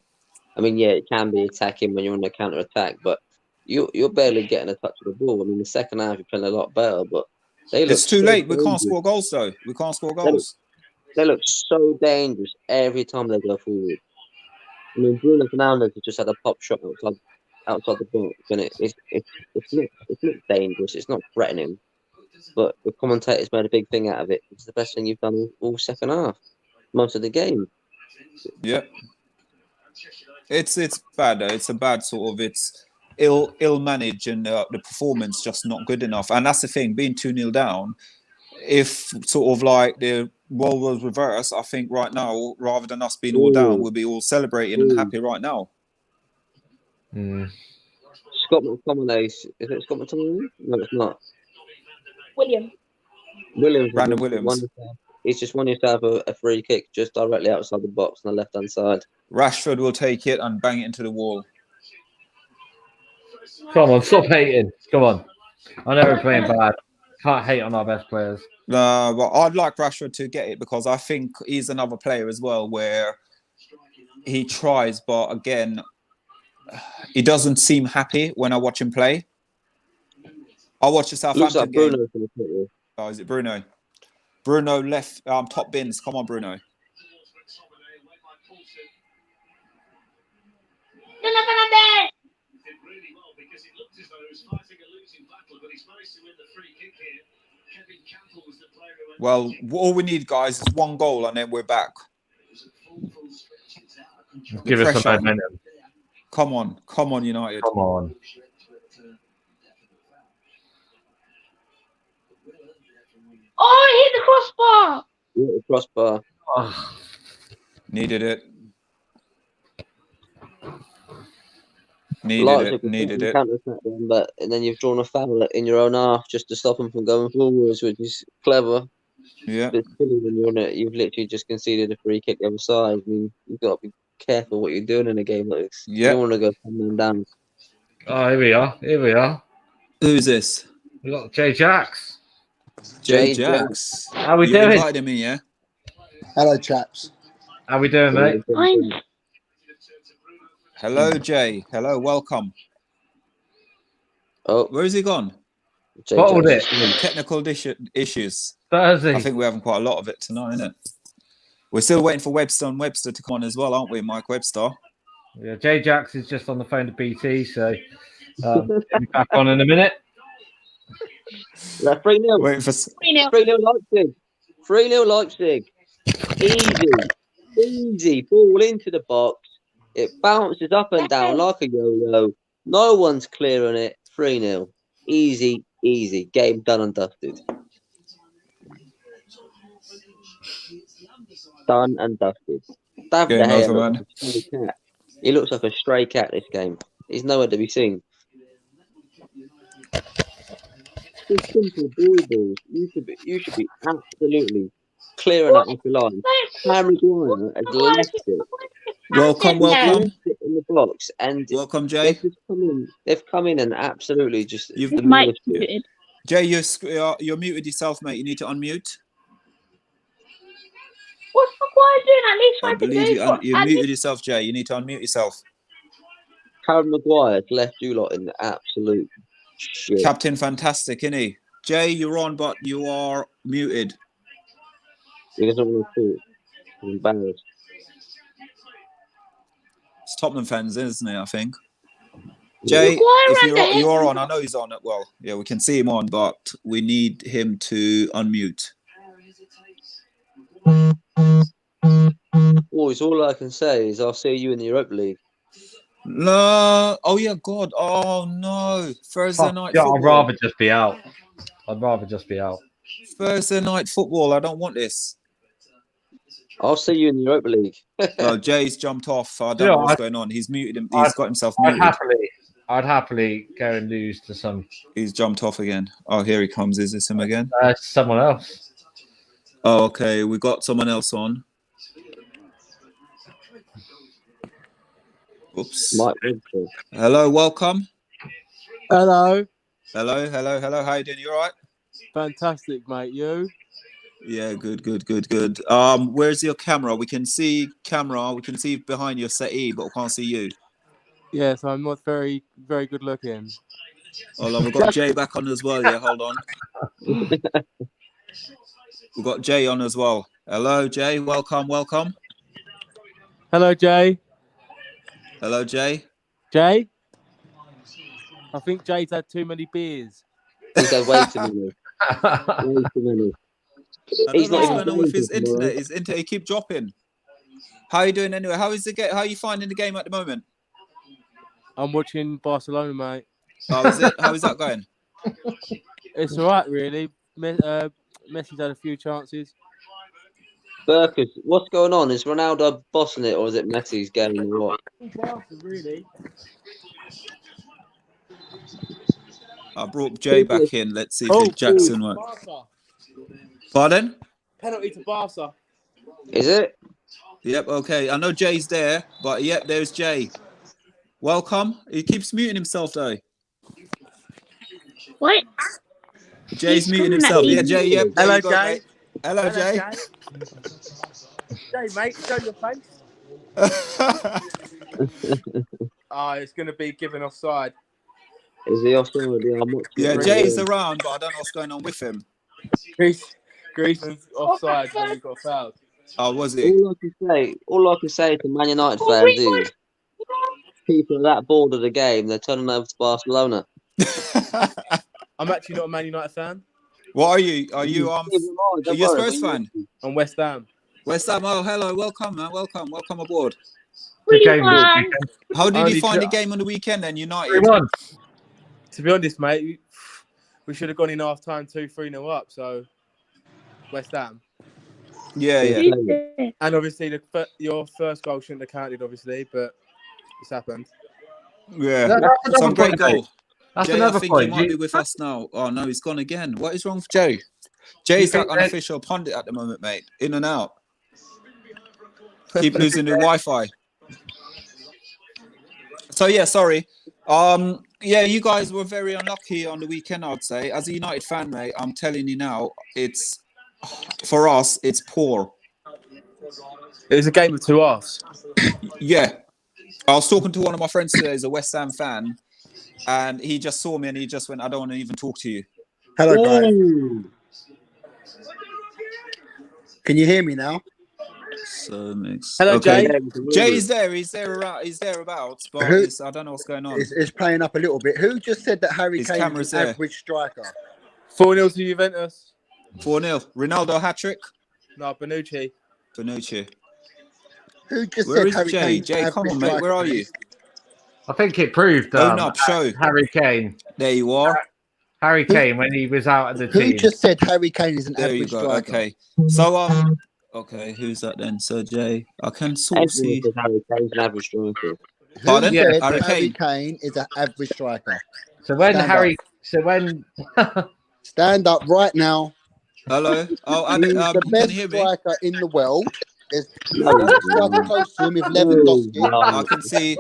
I mean, yeah, it can be attacking when you're on the counter attack, but you're barely getting a touch of the ball. I mean, the second half you're playing a lot better, but it's too late. We can't score goals, though. We can't score goals. They look so dangerous every time they go forward. I mean, Bruno Fernandes has just had a pop shot outside the box, and it's not dangerous. It's not threatening, but the commentators made a big thing out of it. It's the best thing you've done all second half, most of the game. Yeah. It's bad though. It's a bad sort of. It's ill managed, and the performance just not good enough. And that's the thing. Being 2-0 down, if sort of like the role was reversed, I think right now, rather than us being all down, we'll be all celebrating and happy right now. Mm. Scott McTominay, is it Scott McTominay? No, it's not. Williams. Brandon Williams. He's just won himself a free kick just directly outside the box on the left-hand side. Rashford will take it and bang it into the wall. Come on, stop hating. Come on. I know we're playing bad. Can't hate on our best players. But I'd like Rashford to get it, because I think he's another player as well where he tries, but again, he doesn't seem happy when I watch him play. I watch the Southampton game. Oh, is it Bruno? Bruno left top bins. Come on, Bruno. Well, all we need, guys, is 1 goal, and then we're back. Give us some momentum. Come on, United. Come on. Oh, he hit the crossbar. Yeah, the crossbar. Oh. Needed it. Needed it. But and then you've drawn a foul in your own half just to stop them from going forwards, which is clever. Yeah. It's silly when you're on it. You've literally just conceded a free kick the other side. I mean, you've got to be careful what you're doing in a game like this. Yeah. You don't want to go 10 down. Oh, here we are. Who's this? We got Jay Jacks. Jay Jacks. How we You doing? invited me, yeah? Hello, chaps. How we doing, mate? Fine. Hello, Jay. Hello, welcome. Oh, Where is he gone? Bottled it. Technical issues. Thursday. I think we're having quite a lot of it tonight, isn't it? We're still waiting for Webster and Webster to come on as well, aren't we, Mike Webster? Yeah, Jay Jacks is just on the phone to BT, so he'll be back on in a minute. 3-0. Waiting for 3-0. 3-0 Leipzig. 3-0 Leipzig. Easy. Ball into the box. It bounces up and down like a yo-yo. No one's clearing it. 3-0. Easy. Game done and dusted. Done and dusted. David De Game Gea over, looks man. like a stray cat. He looks like a stray cat this game. He's nowhere to be seen. Just simple boy balls. You should be absolutely clearing that off the line. Harry Maguire has left it. Welcome, welcome. Left it in the box, and Welcome, they've Jay. just come in. They've come in and absolutely just You've- His mic demolished it. muted. Jay, you're muted yourself, mate. You need to unmute. What's Maguire doing? At least I try to believe do you, what- you at least- muted yourself, Jay. You need to unmute yourself. Harry Maguire's left you lot in the absolute shit. Captain Fantastic, innit? Jay, you're on, but you are muted. He doesn't want to talk. I'm embarrassed. It's Tottenham fans, isn't it? I think. Jay, Maguire if and De Gea. you're on, I know he's on it. Well, yeah, we can see him on, but we need him to unmute. Boys, all I can say is I'll see you in the Europa League. No, oh yeah, God, oh no, Thursday Fuck, night yeah, football. I'd rather just be out. I'd rather just be out. Thursday night football. I don't want this. I'll see you in the Europa League. Well, Jay's jumped off. I don't Yeah, know what's going on. He's muted him. He's got himself muted. I'd happily go and lose to some He's jumped off again. Oh, here he comes. Is this him again? someone else. Oh, okay. We got someone else on. Oops. Mike Woodford. Hello, welcome. Hello. Hello. How you doing? You all right? Fantastic, mate. You? Yeah, good. Where's your camera? We can see camera. We can see behind your settee, but we can't see you. Yes, I'm not very, very good looking. Hold on, we've got Jay back on as well. Yeah, hold on. We've got Jay on as well. Hello, Jay. Welcome. Hello, Jay. Hello, Jay. Jay? I think Jay's had too many beers. He's had way too many. Way too many. I He's don't know not what's going on with his even playing internet. His internet, he keep dropping. How are you doing anyway? How is the game? How are you finding the game at the moment? I'm watching Barcelona, mate. Oh, is it? How is that going? It's all right, really. Messi's had a few chances. Burkus, what's going on? Is Ronaldo bossing it, or is it Messi's game or what? Really? I brought Jay back in. Let's see if Jackson won't. Barca. Pardon? Penalty to Barca. Is it? Yep. Okay. I know Jay's there, but yep, there's Jay. Welcome. He keeps muting himself though. What? Jay's He's muting coming himself. at Yeah, you. Jay. Yep. there Hello, you go, Jay. mate. Hello, Jay. Jay, mate, show your face. Oh, it's going to be given offside. Is he offside? Yeah, I'm not Yeah, sure. Jay's around, but I don't know what's going on with him. Griezmann's offside, so he got fouled. Oh, was it? All I can say to Man United fans is people are that bored of the game, they're turning over to Barcelona. I'm actually not a Man United fan. What are you? Are you are you a Spurs fan? I'm West Ham. West Ham. Oh, hello, welcome, man. Welcome aboard. The game was 3-1. weekend. How did Only you find two- the game on the weekend then, United? 3-1. To be honest, mate, we should have gone in half time 2-3-0 up. So West Ham, Yeah. and obviously your first goal shouldn't have counted, obviously, but it's happened. Yeah. That's Some another great point, goal. mate. That's Jay, I another think point. he might be with us now. Oh no, he's gone again. What is wrong with Jay? Jay's think like that- unofficial pundit at the moment, mate. In and out. Keep losing the Wi-Fi. So yeah, sorry. Yeah, you guys were very unlucky on the weekend, I'd say. As a United fan, mate, I'm telling you now, it's for us, it's poor. It was a game of two halves. Yeah. I was talking to one of my friends today, he's a West Ham fan, and he just saw me and he just went, I don't want to even talk to you. Hello, guys. Can you hear me now? So mix. Hello, Okay. Jay. Jay's there. He's there around. He's thereabouts, but Who- I don't know what's going on. It's playing up a little bit. Who just said that Harry His Kane camera's is an there. average striker? 4-0 to Juventus. 4-0. Ronaldo hat trick. No, Bonucci. Bonucci. Who just Where said is Harry Jay? Kane? Jay, come on, mate. Where are you? I think it proved Own up, show. Harry Kane. There you are. Harry Kane when he was out of the Who team. just said Harry Kane is an There you average go. striker? Okay. So Okay, who's that then? Sir J. I can sort of Everyone see. says Harry Kane's an average striker. Who Pardon? Yeah, said Harry Harry Kane. Kane is an average striker? So when Stand Harry, so when Stand up right now. Hello. Oh, He's the can best you hear me? striker in the world. There's No, one striker close to him is no, Lewandowski. I can see.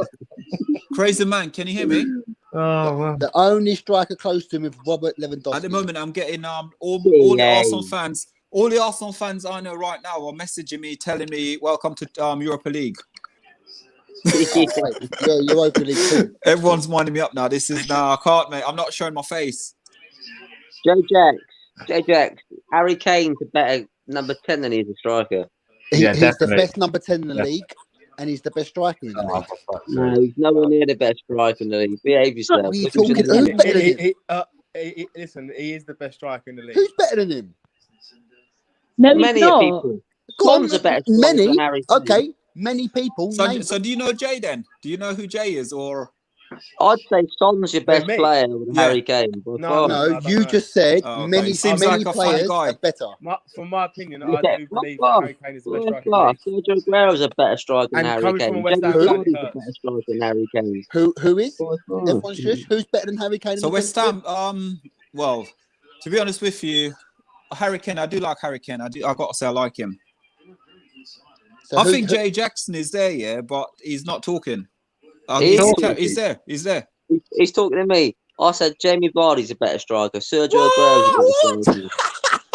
Crazy man, can you hear me? oh well. The only striker close to him is Robert Lewandowski. At the moment, I'm getting all the Yay. Arsenal fans. All the Arsenal fans I know right now are messaging me, telling me, "Welcome to Europa League." You're Europa League too. Everyone's winding me up now. This is I can't, mate. I'm not showing my face. J-Jax, Harry Kane's a better number 10 than he is a striker. Yeah, He's the definitely. best number 10 in the league, and he's the best striker in the Oh, league. for fuck's No, sake. he's nowhere near the best striker in the league. Behave yourself. What are you Look who's in talking- the who's league. better than him? Listen, he is the best striker in the league. Who's better than him? No, he's Many not. people. Go on, Son's a better striker many. than Harry Kane. Okay, many people. So, name- so do you know Jay then? Do you know who Jay is? Or I'd say Son's your best me? player with Yeah. Harry Kane. By No, far. no, you just said Oh, okay. many, Seems many like a funny players guy. are better. From my opinion, Yeah, I do believe first Harry Kane is the best First striker in the class. league. Sergio Aguero's a better striker than And Harry coming from Kane. West Jamie Ham, Vardy's a hurts. better striker than Harry Kane. Who is? By far. Everyone shush. Who's better than Harry Kane? in so the West Premier Ham. Well, to be honest with you, Harry Kane. I do like Harry Kane. I got to say I like him. League? So I who- think Jay Jackson is there, yeah, but he's not talking. He's He's talking. there. He's there. He's talking to me. I said Jamie Vardy's a better striker. Sergio Aguero's a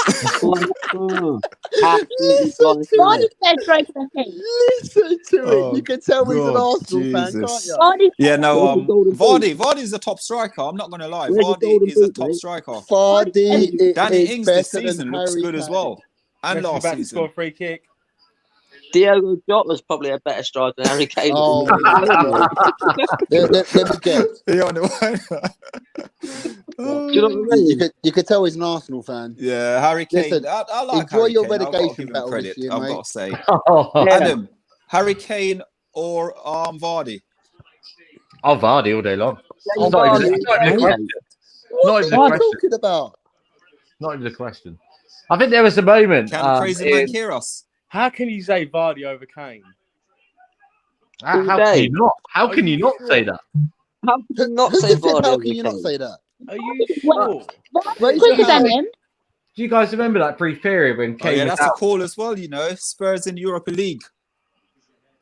better striker. Absolutely Listen to Vardy's it. better striker than Kane. Listen to Oh, it. You can tell he's an God, Arsenal fan, Jesus. can't you? Vardy's Yeah, no. Where's the golden boot? Vardy's a top striker. I'm not gonna lie. Where's the Vardy golden is a boot, top mate? striker. Vardy Danny is Ings this better season than looks Harry good as Kane. well, and Messi's last about to score season. a free kick. Diogo Jota's probably a better striker than Harry Kane. Oh, let me guess. Yeah, on the Do you know what I mean? You could tell he's an Arsenal fan. Yeah, Harry Kane. Listen, I like enjoy Harry your Kane. I've got to relegation give him battle credit. this year, I've mate. got to say, Oh, Adam, Harry Kane or Vardy. oh, Vardy all day long. Jamie Not Vardy even, is not even a better. question. What Not are even a you question. talking about? Not even a question. I think there was a moment. Can crazy man in- hear us? How can you say Vardy over Kane? how can you not? How can you not say that? How can you not Who say just said, Vardy how over can you not Kane? say that? Are you sure? Vardy's Raise quicker your than hand. him. Do you guys remember that brief period when Oh, Kane yeah, was that's a out? call as well. You know, Spurs in Europa League.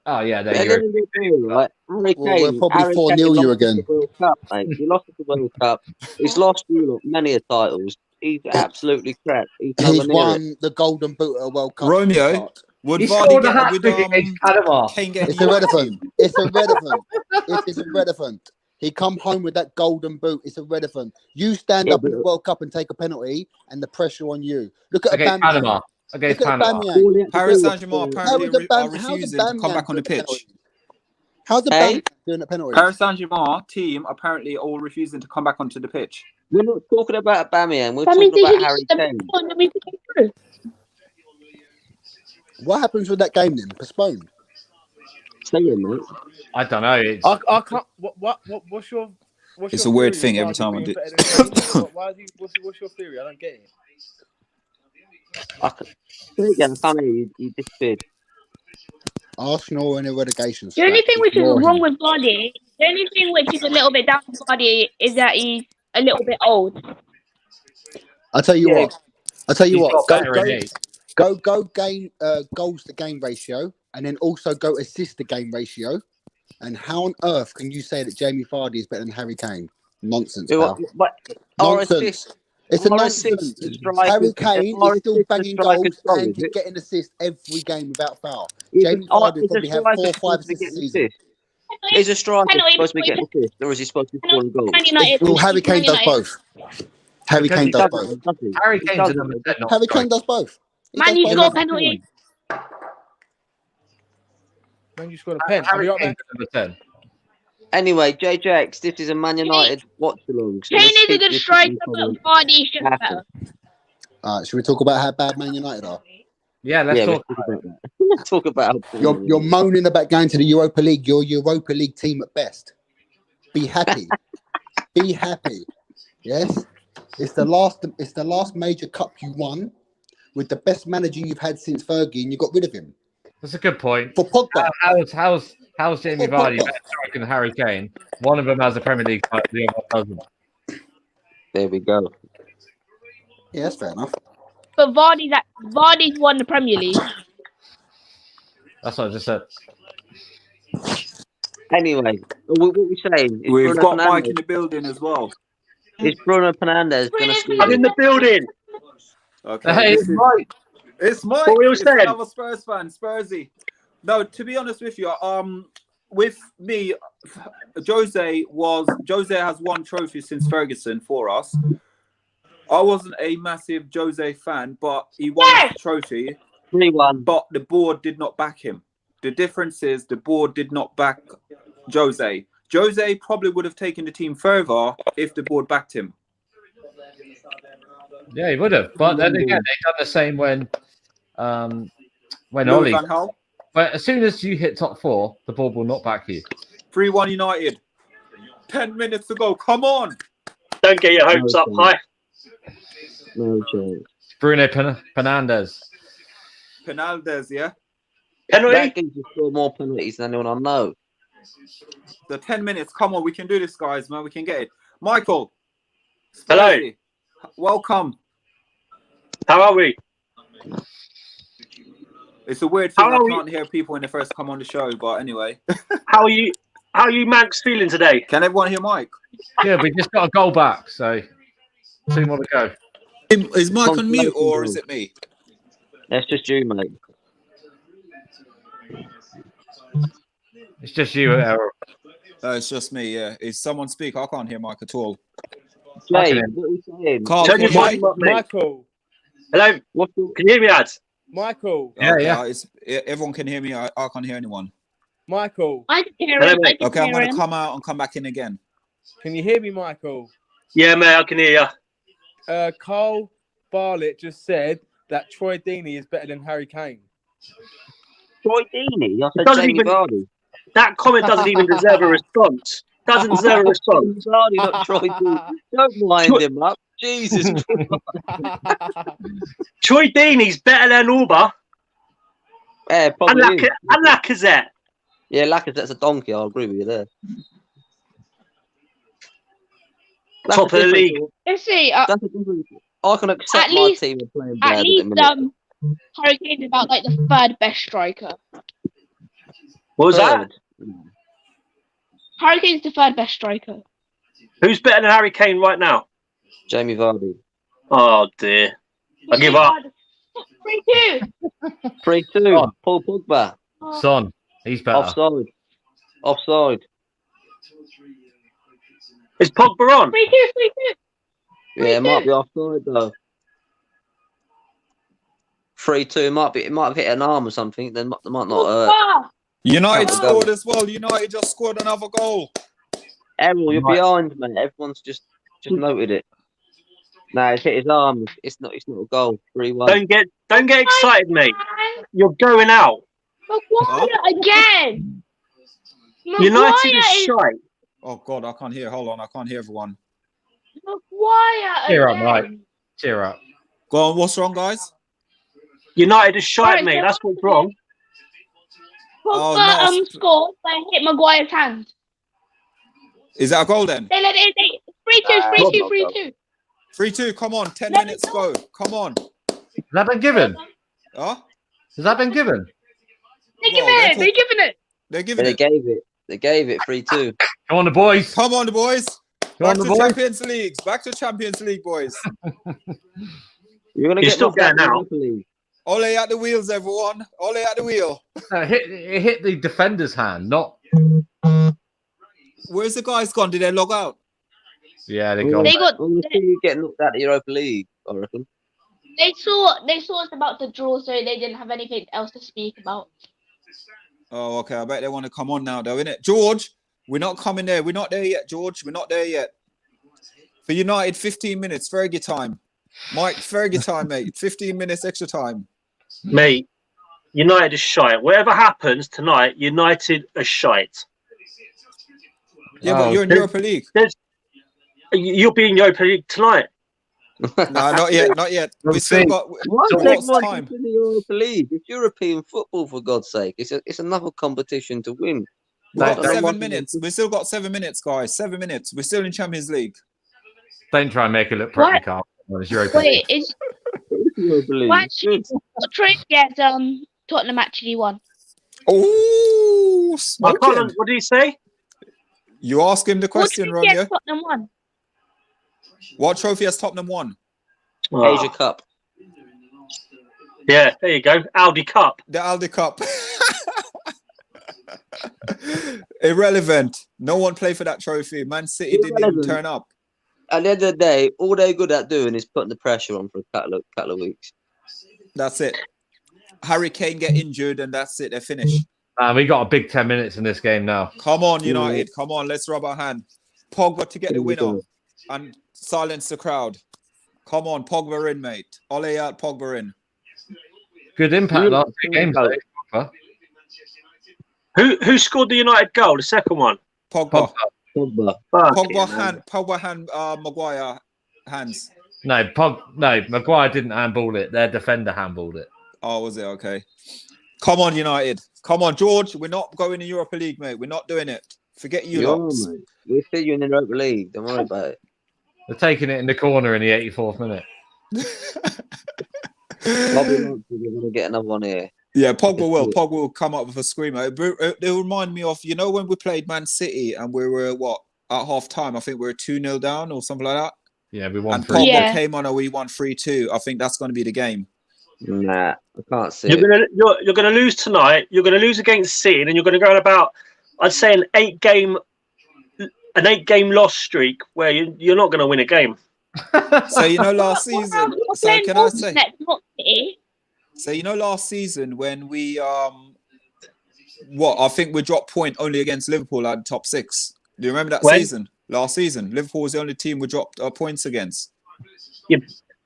Oh yeah, there At you the go. end of the day, right? Harry Well, Kane, we're probably Harry 4-0 Kane you lost again. the World Cup, mate. He lost the World Cup. He's lost Europe many a titles. He's absolutely crap. He's nowhere He's near it. won the Golden Boot at a World Cup. Romeo, start. would He Vardy scored a get hat would trick against Panama. Kane get It's in the irrelevant. team? It's irrelevant. It is irrelevant. He come home with that Golden Boot. It's irrelevant. You stand Yeah, up in the but- World Cup and take a penalty, and the pressure on you. Look at Against Aubameyang. Panama. Against Look at Panama. Aubameyang. All he had to Paris do was Saint-Germain score. apparently How's are Aubameyang refusing to come doing back on the at pitch. penalties? How's Hey? Aubameyang doing at penalties? Paris Saint-Germain team apparently all refusing to come back onto the pitch. We're not talking about Aubameyang. We're That means talking they about should Harry get Kane. and then we can go through. What happens with that game then? Postponed. Say it, mate. I don't know. It's, I can't. What's your? It's your a weird theory thing of every Vardy time I being do- better than Kane? Why is he? What's your theory? I don't get it. Say it again. I can't hear you. You disappeared. Arsenal in a relegation. The only scrap. thing which is Ignore wrong him. with Vardy, the only thing which is a little bit down to Vardy is that he's a little bit old. I'll tell you Yeah. what. I'll tell you he's what. got better in age. Go game goals to game ratio, and then also go assist to game ratio. And how on earth can you say that Jamie Vardy is better than Harry Kane? Nonsense, pal. But our Nonsense. assist, It's a our nonsense. assist strikers- Harry Kane our is still assist banging strikers goals solid, and is he's it? getting assists every game without foul. Is Jamie it- Vardy is a probably had striker 4 or 5 supposed to be assists a getting season. assists? Is a striker Penalty supposed to be for- getting assists, or is he supposed to be scoring goals? Man United. Well, Harry Kane does both. Harry Because Kane he does doesn't- both. Does he? Harry He Kane's a doesn't. number 10, not Harry striker. Kane does both. He Man, does you both. score penalties. Man, you scored a pen. I'll Harry be right Kane's back. number 10. Anyway, JJX, this is a Man United watch along. So Kane let's is a keep good this striker, problem but Vardy's just happen. better. Should we talk about how bad Man United are? Yeah, let's Yeah, talk. let's talk about that. Let's talk about You're moaning about going to the Europa League. You're Europa League team at best. Be happy. Be happy. Yes. It's the last major cup you won. with the best manager you've had since Fergie, and you got rid of him That's a good point. for Pogba. How's Jamie Vardy better striker than Harry Kane? One of them has a Premier League title, the other one doesn't. There we go. Yeah, that's fair enough. But Vardy's won the Premier League. That's what I just said. Anyway, what we saying? Is We've Bruno got Mike Fernandes, in the building as well. is Bruno Fernandes going to score? I'm in the building. Okay. Hey, this is- Mike. It's Mike. What we all It's saying? another Spurs fan, Spursy. No, to be honest with you, with me, Jose has won trophies since Ferguson for us. I wasn't a massive Jose fan, but he won the trophy. 3-1. But the board did not back him. The difference is the board did not back Jose. Jose probably would have taken the team further if the board backed him. Yeah, he would have. But then again, they've done the same when Louis Oli. van Gaal, But as soon as you hit top 4, the board will not back you. 3-1 United. 10 minutes to go. Come on. Don't get your hopes up high. No chance. Bruno Fernandes. Penalties, yeah. Penalty? That can just score more penalties than anyone I know. The 10 minutes. Come on, we can do this, guys, man. We can get it. Michael. Hello. Spursy, welcome. How are we? It's a weird thing. How I are we- can't hear people when they first come on the show, but anyway. How are you? How are you Manx feeling today? Can everyone hear Mike? Yeah, we just got a goal back, so 2 more to go. Is Mike on mute or is it me? That's just you, mate. It's just you, Errol. It's just me, yeah. Is someone speak? I can't hear Mike at all. Jay, Okay. what are you saying? Carl, Turn your can you hear me? volume up, mate. Michael, Hello. What's the- Can you hear me, lads? Michael, Yeah, Okay, yeah. everyone can hear me. I can't hear anyone. Michael. I can hear Hello, him. I mate. can Okay, I'm hear going to him. come out and come back in again. Can you hear me, Michael? Yeah, mate, I can hear you. Carl Barlett just said that Troy Deeney is better than Harry Kane. Troy Deeney? I said doesn't Jamie even- Vardy. That comment doesn't even deserve a response. Doesn't deserve a response. Jamie Vardy, not Troy Deeney. Don't wind him up. Jesus Christ. Troy Deeney's better than Auba Yeah, and, probably is. and Lacazette. Yeah, Lacazette's a donkey. I'll agree with you there. That's Top the of the difference. league. Let's see. That's the difference. I can accept At my least- team are playing bad At at the least minute. Harry Kane's about like the third best striker. What was that? Harry Kane's the third best striker. Who's better than Harry Kane right now? Jamie Vardy. Oh dear. I give up. 3-2. 3-2. Oh. Paul Pogba. Son, he's better. Offside. Offside. Is Pogba on? 3-2. Yeah, it might be offside though. 3-2 it might have hit an arm or something. Then it might not hurt. Ah, United Oh. scored as well. United just scored another goal. Errol, you're Right. behind, man. Everyone's just noted it. No, it's hit his arm. It's not a goal. 3-1. Don't get excited, mate. man. You're going out. Maguire again. United is shite. Oh, God, I can't hear. Hold on. I can't hear everyone. Maguire Cheer up, again. Mike. Cheer up. Go on. What's wrong, guys? United is shite, Right, mate. so- That's what's wrong. Oh, Pogba no. scored by hit Maguire's hand. Is that a goal then? They let it. 3-2. 3-2. 3-2. Come on. 10 Let minutes it go. Come on. Has that been given? Huh? Has that been given? They give Well, it. They're giving it. They're Yeah, giving they it. gave it. They gave it 3-2. Come on, the boys. Come on, the boys. Come Back on, to the boys. Champions League. Back to Champions League, boys. You're gonna You're get still knocked out going of out. the Europa League. Ole at the wheels, everyone. Ole at the wheel. It hit the defender's hand, not. Where's the guys gone? Did they log out? Yeah, they got. They got. I'm gonna see you get knocked out of the Europa League, I reckon. They saw us about to draw, so they didn't have anything else to speak about. Oh, okay. I bet they want to come on now, though, innit? George, we're not coming there. We're not there yet, George. We're not there yet. For United, 15 minutes. Fergie time. Mike, Fergie time, mate. 15 minutes extra time. Mate, United is shite. Whatever happens tonight, United are shite. Yeah, Oh, but you're in there's- Europa League. You'll be in Europa League tonight. No, not yet, not yet. We still got Why so is what's everyone time? in the Europa League? It's European football, for God's sake. It's another competition to win. We've got Don't- 7 minutes. We still got 7 minutes, guys. 7 minutes. We're still in Champions League. Don't try and make it look What? pretty, Carl. It's Europa Wait, is Europa League. what It's good. trophy has Tottenham actually won? Oh, I smoking. can't. What did he say? You ask him the question, What trophy has Romeo. Tottenham won? What trophy has Tottenham won? Asia Cup. Yeah, there you go. Audi Cup. The Aldi Cup. Irrelevant. No one played for that trophy. Man City didn't even Irrelevant. turn up. At the end of the day, all they're good at doing is putting the pressure on for a couple of weeks. That's it. Harry Kane get injured and that's it. They're finished. We got a big 10 minutes in this game now. Come on, United. Come on, let's rub our hand. Pogba to get the winner and silence the crowd. Come on, Pogba in, mate. Ole out, Pogba in. Good impact last two games. though. Who scored the United goal? The second one. Pogba. Pogba. Pogba hand Maguire hands. No, Maguire didn't handball it. Their defender handballed it. Oh, was it? Okay. Come on, United. Come on, George. We're not going to Europa League, mate. We're not doing it. Forget you lot. Mate. We'll see you in the Europa League. Don't worry about it. They're taking it in the corner in the 84th minute. Bobby Monkey, we're going to get another one here. Yeah, Pogba will come up with a screamer. It'll remind me of, you know, when we played Man City and we were, at half time, I think we were 2-0 down or something like that. Yeah, we won And 3. Pogba Yeah. came on and we won 3-2. I think that's going to be the game. Nah, I can't see You're it. gonna lose tonight. You're gonna lose against City, and then you're gonna go on about, I'd say, an 8-game loss streak where you're not gonna win a game. So, you know, last season. We're So, playing can I Wolves say? next, not City. So, you know, last season when we, I think we dropped point only against Liverpool at the top 6. Do you remember that When? season? Last season, Liverpool was the only team we dropped points against. Yeah.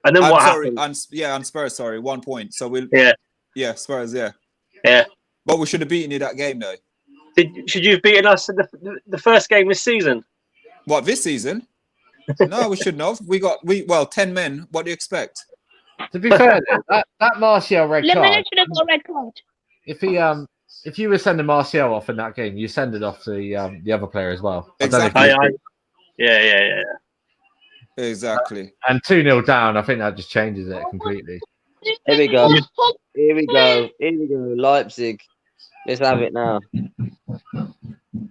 And then what Sorry, happened? and Spurs. Sorry, 1 point. So we, Yeah. Spurs, yeah. Yeah. But we should have beaten you that game, though. Should you have beaten us in the first game this season? What, this season? No, we shouldn't have. We got 10 men. What do you expect? To be fair, that Martial red Lemon card. should have got a red card. If you were sending Martial off in that game, you send it off to the other player as well. Exactly. Yeah. Exactly. And 2-0 down, I think that just changes it completely. Here we go. Here we go. Leipzig. Let's have it now.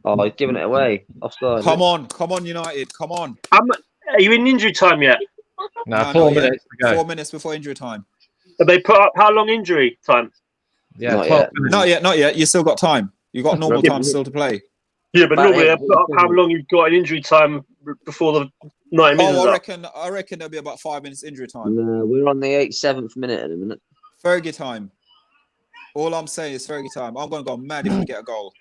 Oh, he's giving it away. Offside. Come on, United. Come on. Are you in injury time yet? No, No, 4 not yet. minutes to go. 4 minutes before injury time. Have they put up how long injury time? Yeah, Not 12 yet. minutes. Not yet. You still got time. You got normal time still to play. Yeah, but But normally yeah, they put up how long you've got in injury time before the 90 minutes. Oh, is up. I reckon there'll be about 5 minutes injury time. No, we're on the 7th minute at the minute. Fergie time. All I'm saying is Fergie time. I'm going to go mad if we get a goal.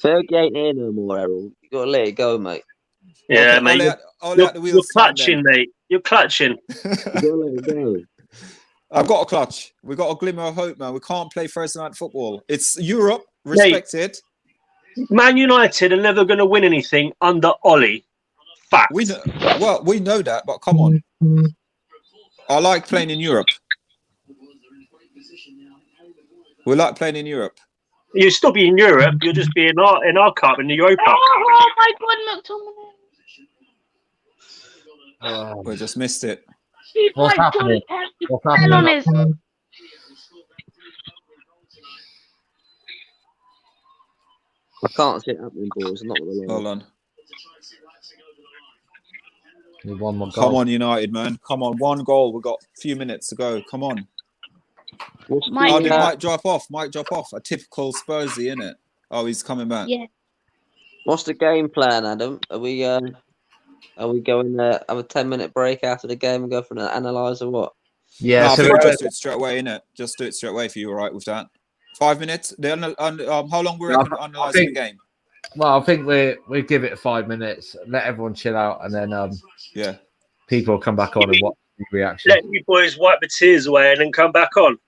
Fergie ain't here no more, Errol. You got to let it go, mate. Yeah, Okay, mate. I'll let the You're wheels turn clutching, mate. You're clutching. You got to let it go. I've got a clutch. We've got a glimmer of hope, man. We can't play Thursday night football. It's Europe. Respect it. Man United are never going to win anything under Ollie. Fact. We know that, but come on. I like playing in Europe. We like playing in Europe. You'll still be in Europe. You'll just be in our cup, in the Europa. Oh my God, McTominay. We just missed it. What's happening? What's Fell on happening? his. I can't see it happening, boys. Not with the Hold on. Need one more goal. Come on, United, man. Come on. 1 goal. We've got a few minutes to go. Come on. Mike, Oh, did Mike drop off? A typical Spursy, isn't it? Oh, he's coming back. yeah. What's the game plan, Adam? Are we going to have a 10-minute break after the game and go for an analyse or what? Yeah, No, I so think we'll just do it straight away, innit? Just do it straight away if you're all right with that. 5 minutes. How long we reckon analysing the game? well, I think we give it 5 minutes, let everyone chill out, and then Yeah. people will come back on and watch the reaction. Let you boys wipe the tears away and then come back on.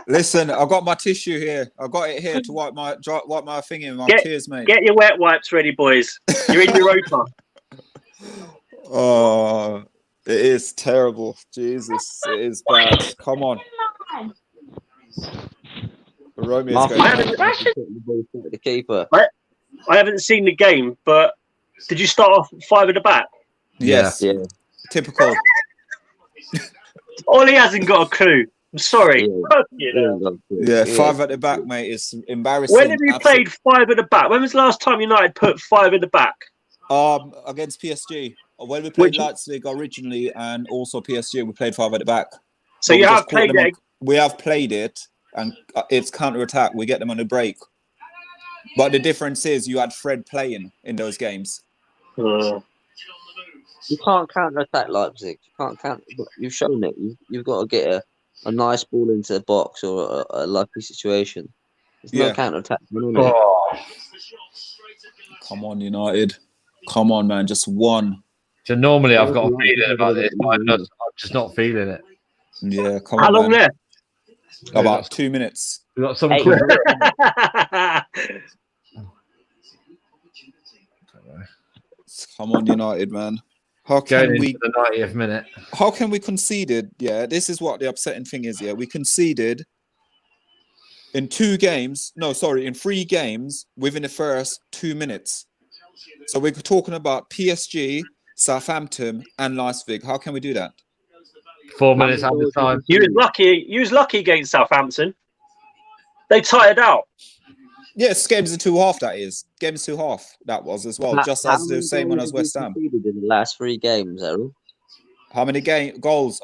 Listen, I've got my tissue here. I've got it here to wipe my thing in my tears, mate. Get your wet wipes ready, boys. You're in Europa. Oh, It is terrible. Jesus, it is bad. Come on. Romeo's My going. the keeper. I haven't seen the game, but did you start off 5 at the back? Yes. Yeah. Typical. Ollie hasn't got a clue. I'm sorry. Yeah, 5 at the back, mate, is embarrassing. When have you played 5 at the back? When was the last time United put 5 at the back? Against PSG. When we played Leipzig originally and also PSG, we played 5 at the back. So But you we have just caught played them it. on- We have played it, and it's counter-attack. We get them on a break. But the difference is you had Fred playing in those games. You can't counter attack Leipzig. You can't counter. You've shown it. You've got to get a nice ball into the box or a lucky situation. There's no Yeah. counter attack. Come on, United. Come on, man. Just one. So normally I've got a feeling about this, but I'm just not feeling it. Yeah, come How on, long man. left? About 2 minutes. We've got some. Come on, United, man. How Going can into we? the 90th minute. How can we conceded? Yeah, this is what the upsetting thing is. Yeah, we conceded in 2 games. No, sorry, in 3 games within the first 2 minutes. So we're talking about PSG, Southampton, and Leipzig. How can we do that? 4 minutes at the time. You was lucky. You was lucky against Southampton. They tired out. Yes, games in 2 half. That is games 2 half. That was as well, just as the same one as West Ham. In the last 3 games, Errol. How many goals?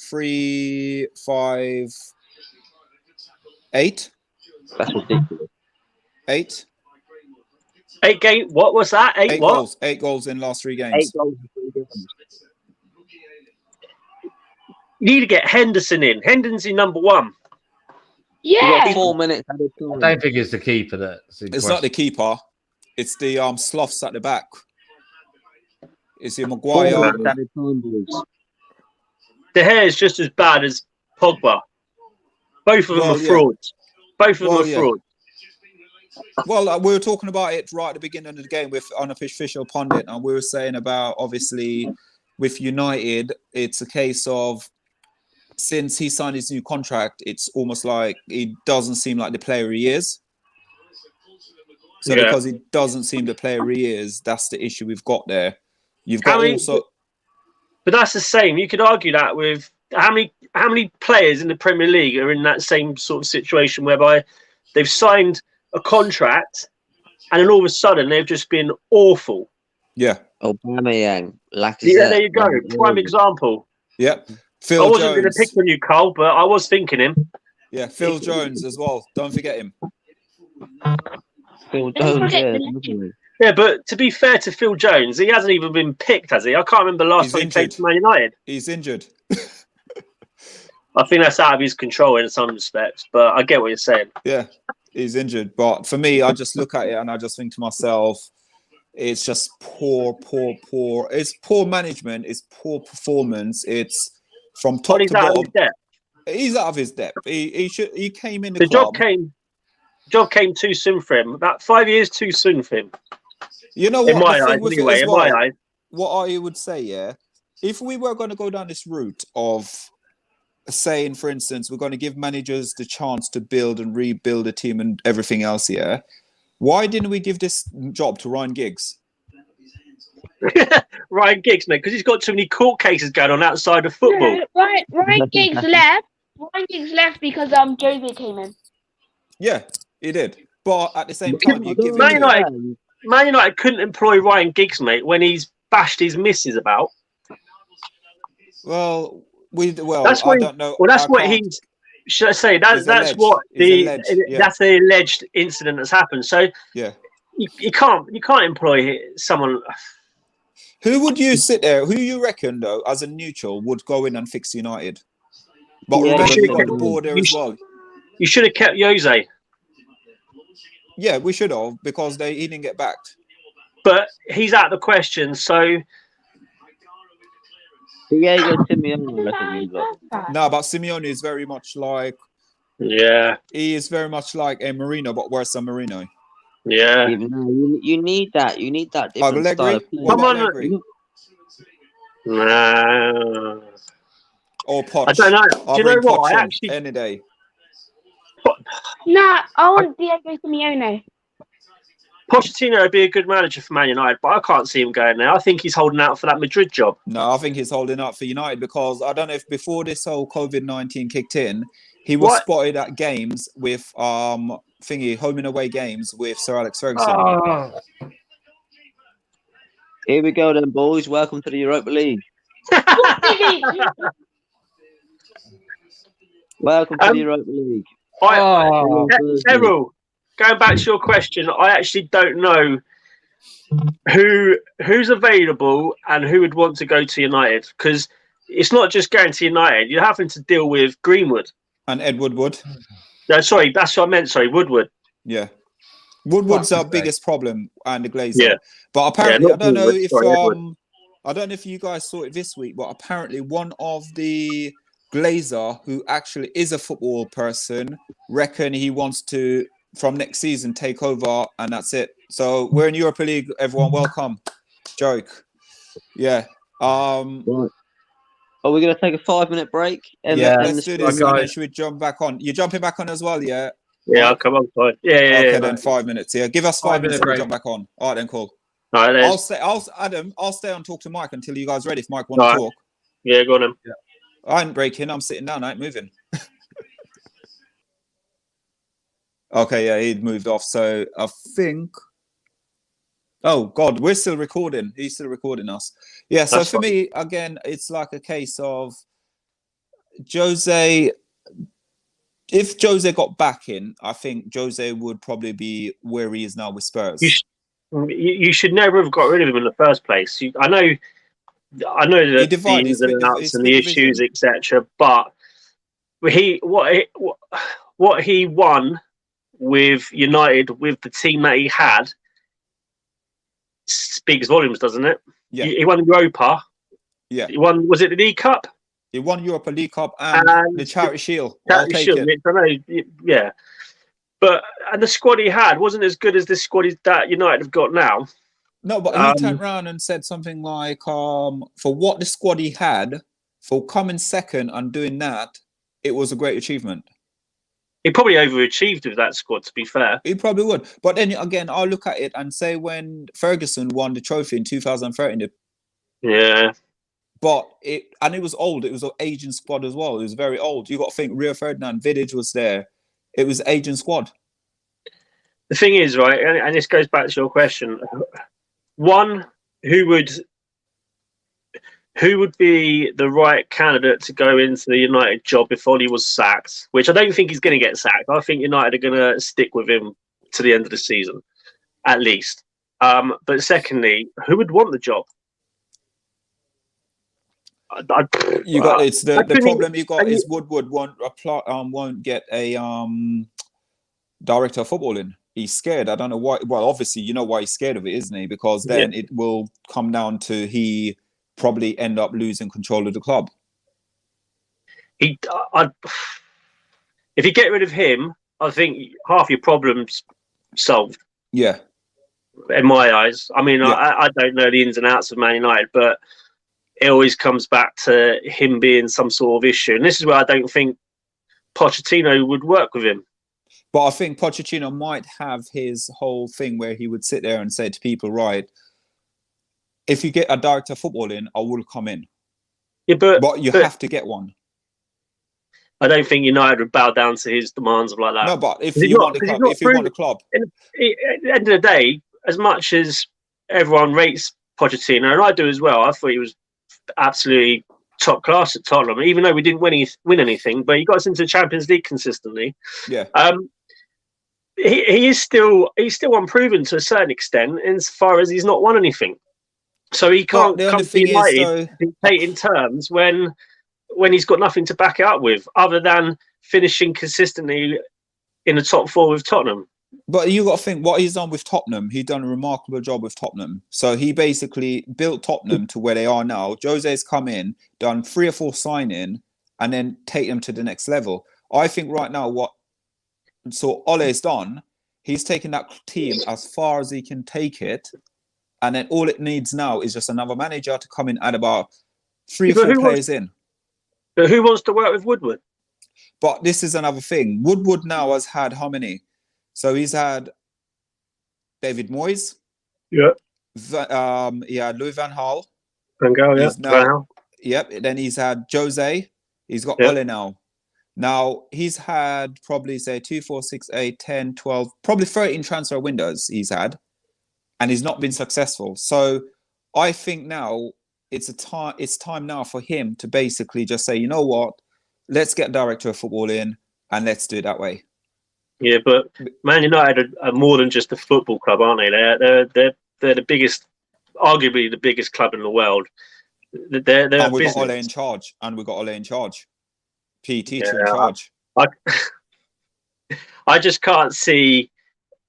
3, 5, 8. That's ridiculous. 8. 8 games. What was that? 8 what? goals. 8 goals in last 3 games. 8 goals in 3 games. You need to get Henderson in. Henderson's number 1. You Yeah. got 4 minutes at a I time. don't think it's the keeper that's in It's question. not the keeper. It's the sloughs at the back. It's the Maguire. 4 minutes at a time, boys. De Gea is just as bad as Pogba. Both of them Well, are yeah. frauds. Both of them Well, are yeah. frauds. Well, we were talking about it right at the beginning of the game with Unofficial Pundit, and we were saying about obviously with United, it's a case of since he signed his new contract, it's almost like he doesn't seem like the player he is. So Yeah. because he doesn't seem the player he is, that's the issue we've got there. You've How got many- also But that's the same. You could argue that with how many players in the Premier League are in that same sort of situation whereby they've signed a contract and then all of a sudden they've just been awful. yeah. Aubameyang, Lacazette. Yeah, there you go. Prime example. Yep. I Phil wasn't going to Jones. pick on you, Carl, but I was thinking him. Yeah, Phil Jones as well. Don't forget him. Phil Don't Jones, forget yeah, the definitely. Yeah, but to be fair to Phil Jones, he hasn't even been picked, has he? I can't remember the last He's time he played injured. for Man United. He's injured. I think that's out of his control in some respects, but I get what you're saying. Yeah, he's injured. But for me, I just look at it and I just think to myself, it's just poor. It's poor management. It's poor performance. It's from top But he's to out of bottom. his depth. He's out of his depth. He came in the The club. job came too soon for him. About 5 years too soon for him. You know In what? my The thing eyes, with it anyway. as In well, my eyes. what I would say, yeah, if we were going to go down this route of saying, for instance, we're going to give managers the chance to build and rebuild a team and everything else, yeah, why didn't we give this job to Ryan Giggs? Ryan Giggs, mate, because he's got too many court cases going on outside of football. No, Ryan Giggs left. Ryan Giggs left because Jose came in. Yeah, he did. But at the same time, you give Man it to United, Man United couldn't employ Ryan Giggs, mate, when he's bashed his misses about. well, That's I what don't know. Well, that's I what can't- he's. Should I say that's He's alleged. what He's the alleged, yeah. that's the alleged incident that's happened. So Yeah. you can't employ someone. Who would you sit there? Who you reckon though, as a neutral, would go in and fix United? But Yeah, remember, you you got should- the board there you as should- well. You should have kept Jose, Yeah, we should have because he didn't get backed. but he's out of the question. So Diego Simeone, I reckon he's got. No, but Simeone is very much like yeah, he is very much like a Marino, but worse than Marino. yeah. No, you need that. You need that different Allegri? style of play. What Come about on, Allegri? Nah. Or Poch. I don't know. I'll Do you know bring what? Poch I in actually any day. Nah, I want Diego Simeone. Pochettino would be a good manager for Man United, but I can't see him going there. I think he's holding out for that Madrid job. No, I think he's holding up for United because I don't know if before this whole COVID-19 kicked in, he was spotted at games with home and away games with Sir Alex Ferguson. Oh. Here we go then, boys. Welcome to the Europa League. Welcome to the Europa League. Errol, going back to your question, I actually don't know who's available and who would want to go to United, because it's not just going to United. You're having to deal with Greenwood and Ed Woodward. No, sorry, that's what I meant. Sorry, Woodward. Yeah, Woodward's our biggest problem, and the Glazer. Yeah, but apparently, yeah, I don't know Woodward, if sorry, I don't know if you guys saw it this week, but apparently one of the Glazer, who actually is a football person, reckon he wants to, from next season, take over, and that's it. So we're in Europa League. Everyone, welcome. Joke. Yeah. Right. Are we going to take a 5-minute break? Let's do this. And then should we jump back on? You're jumping back on as well, yeah? Yeah, I'll come on. Fine. Yeah. Okay, then 5 minutes. Yeah, give us 5 minutes to jump back on. All right, then, cool. All right, then. I'll stay and talk to Mike until you guys ready. If Mike wants to talk. Yeah, go on then. Yeah. I ain't breaking. I'm sitting down. I ain't moving. Okay, yeah, he'd moved off. So I think. Oh God, we're still recording. He's still recording us. Yeah. So for me, again, it's like a case of Jose. If Jose got back in, I think Jose would probably be where he is now with Spurs. You should never have got rid of him in the first place. I know the ins and outs and the issues, etc. But what he won with United, with the team that he had, speaks volumes, doesn't it? Yeah. He won Europa. Yeah. He won. Was it the League Cup? He won Europa League Cup and the Charity Shield. Charity Shield. I know. Yeah. But the squad he had wasn't as good as the squad that United have got now. No, but he turned around and said something like, for what the squad he had, for coming second and doing that, it was a great achievement. He probably overachieved with that squad, to be fair. He probably would. But then again, I'll look at it and say when Ferguson won the trophy in 2013. Yeah. But it was old. It was an aging squad as well. It was very old. You got to think Rio Ferdinand, Vidic was there. It was aging squad. The thing is, right, and this goes back to your question. One, who would be the right candidate to go into the United job if Ollie was sacked? Which I don't think he's going to get sacked. I think United are going to stick with him to the end of the season, at least. But secondly, who would want the job? The problem you got is Woodward won't get a director of football in. He's scared. I don't know why. Well, obviously, you know why he's scared of it, isn't he? Because then it will come down to he probably end up losing control of the club. If you get rid of him, I think half your problems solved. Yeah. In my eyes. I mean, I don't know the ins and outs of Man United, but it always comes back to him being some sort of issue. And this is where I don't think Pochettino would work with him. But I think Pochettino might have his whole thing where he would sit there and say to people, right, if you get a director of football in, I will come in. Yeah, but you have to get one. I don't think United would bow down to his demands like that. No, but if you want the club. At the end of the day, as much as everyone rates Pochettino, and I do as well, I thought he was absolutely top class at Tottenham, even though we didn't win anything, but he got us into the Champions League consistently. Yeah. He's still unproven to a certain extent, as far as he's not won anything. So he can't come to United dictating terms when he's got nothing to back it up with, other than finishing consistently in the top four with Tottenham. But you got to think what he's done with Tottenham. He's done a remarkable job with Tottenham. So he basically built Tottenham to where they are now. Jose's come in, done 3 or 4 signing, and then take them to the next level. I think right now Ole's done, he's taken that team as far as he can take it. And then all it needs now is just another manager to come in, add about 3 or But 4 players in. But who wants to work with Woodward? But this is another thing. Woodward now has had how many? So he's had David Moyes. Yeah. He had Louis van Gaal. Van Gaal, yeah. He's now, Van Gaal. Yep. Then he's had Jose. He's got Yep. Ole now. Now he's had probably say 2, 4, 6, 8, 10, 12, probably 13 transfer windows he's had, and he's not been successful. So I think now it's time now for him to basically just say, you know what, let's get director of football in and let's do it that way. Yeah, but Man United are more than just a football club, aren't they? They're the biggest, arguably the biggest club in the world. They're And we've got business. Ole in charge, and we've got Ole in charge. PE teacher Yeah, in charge. I just can't see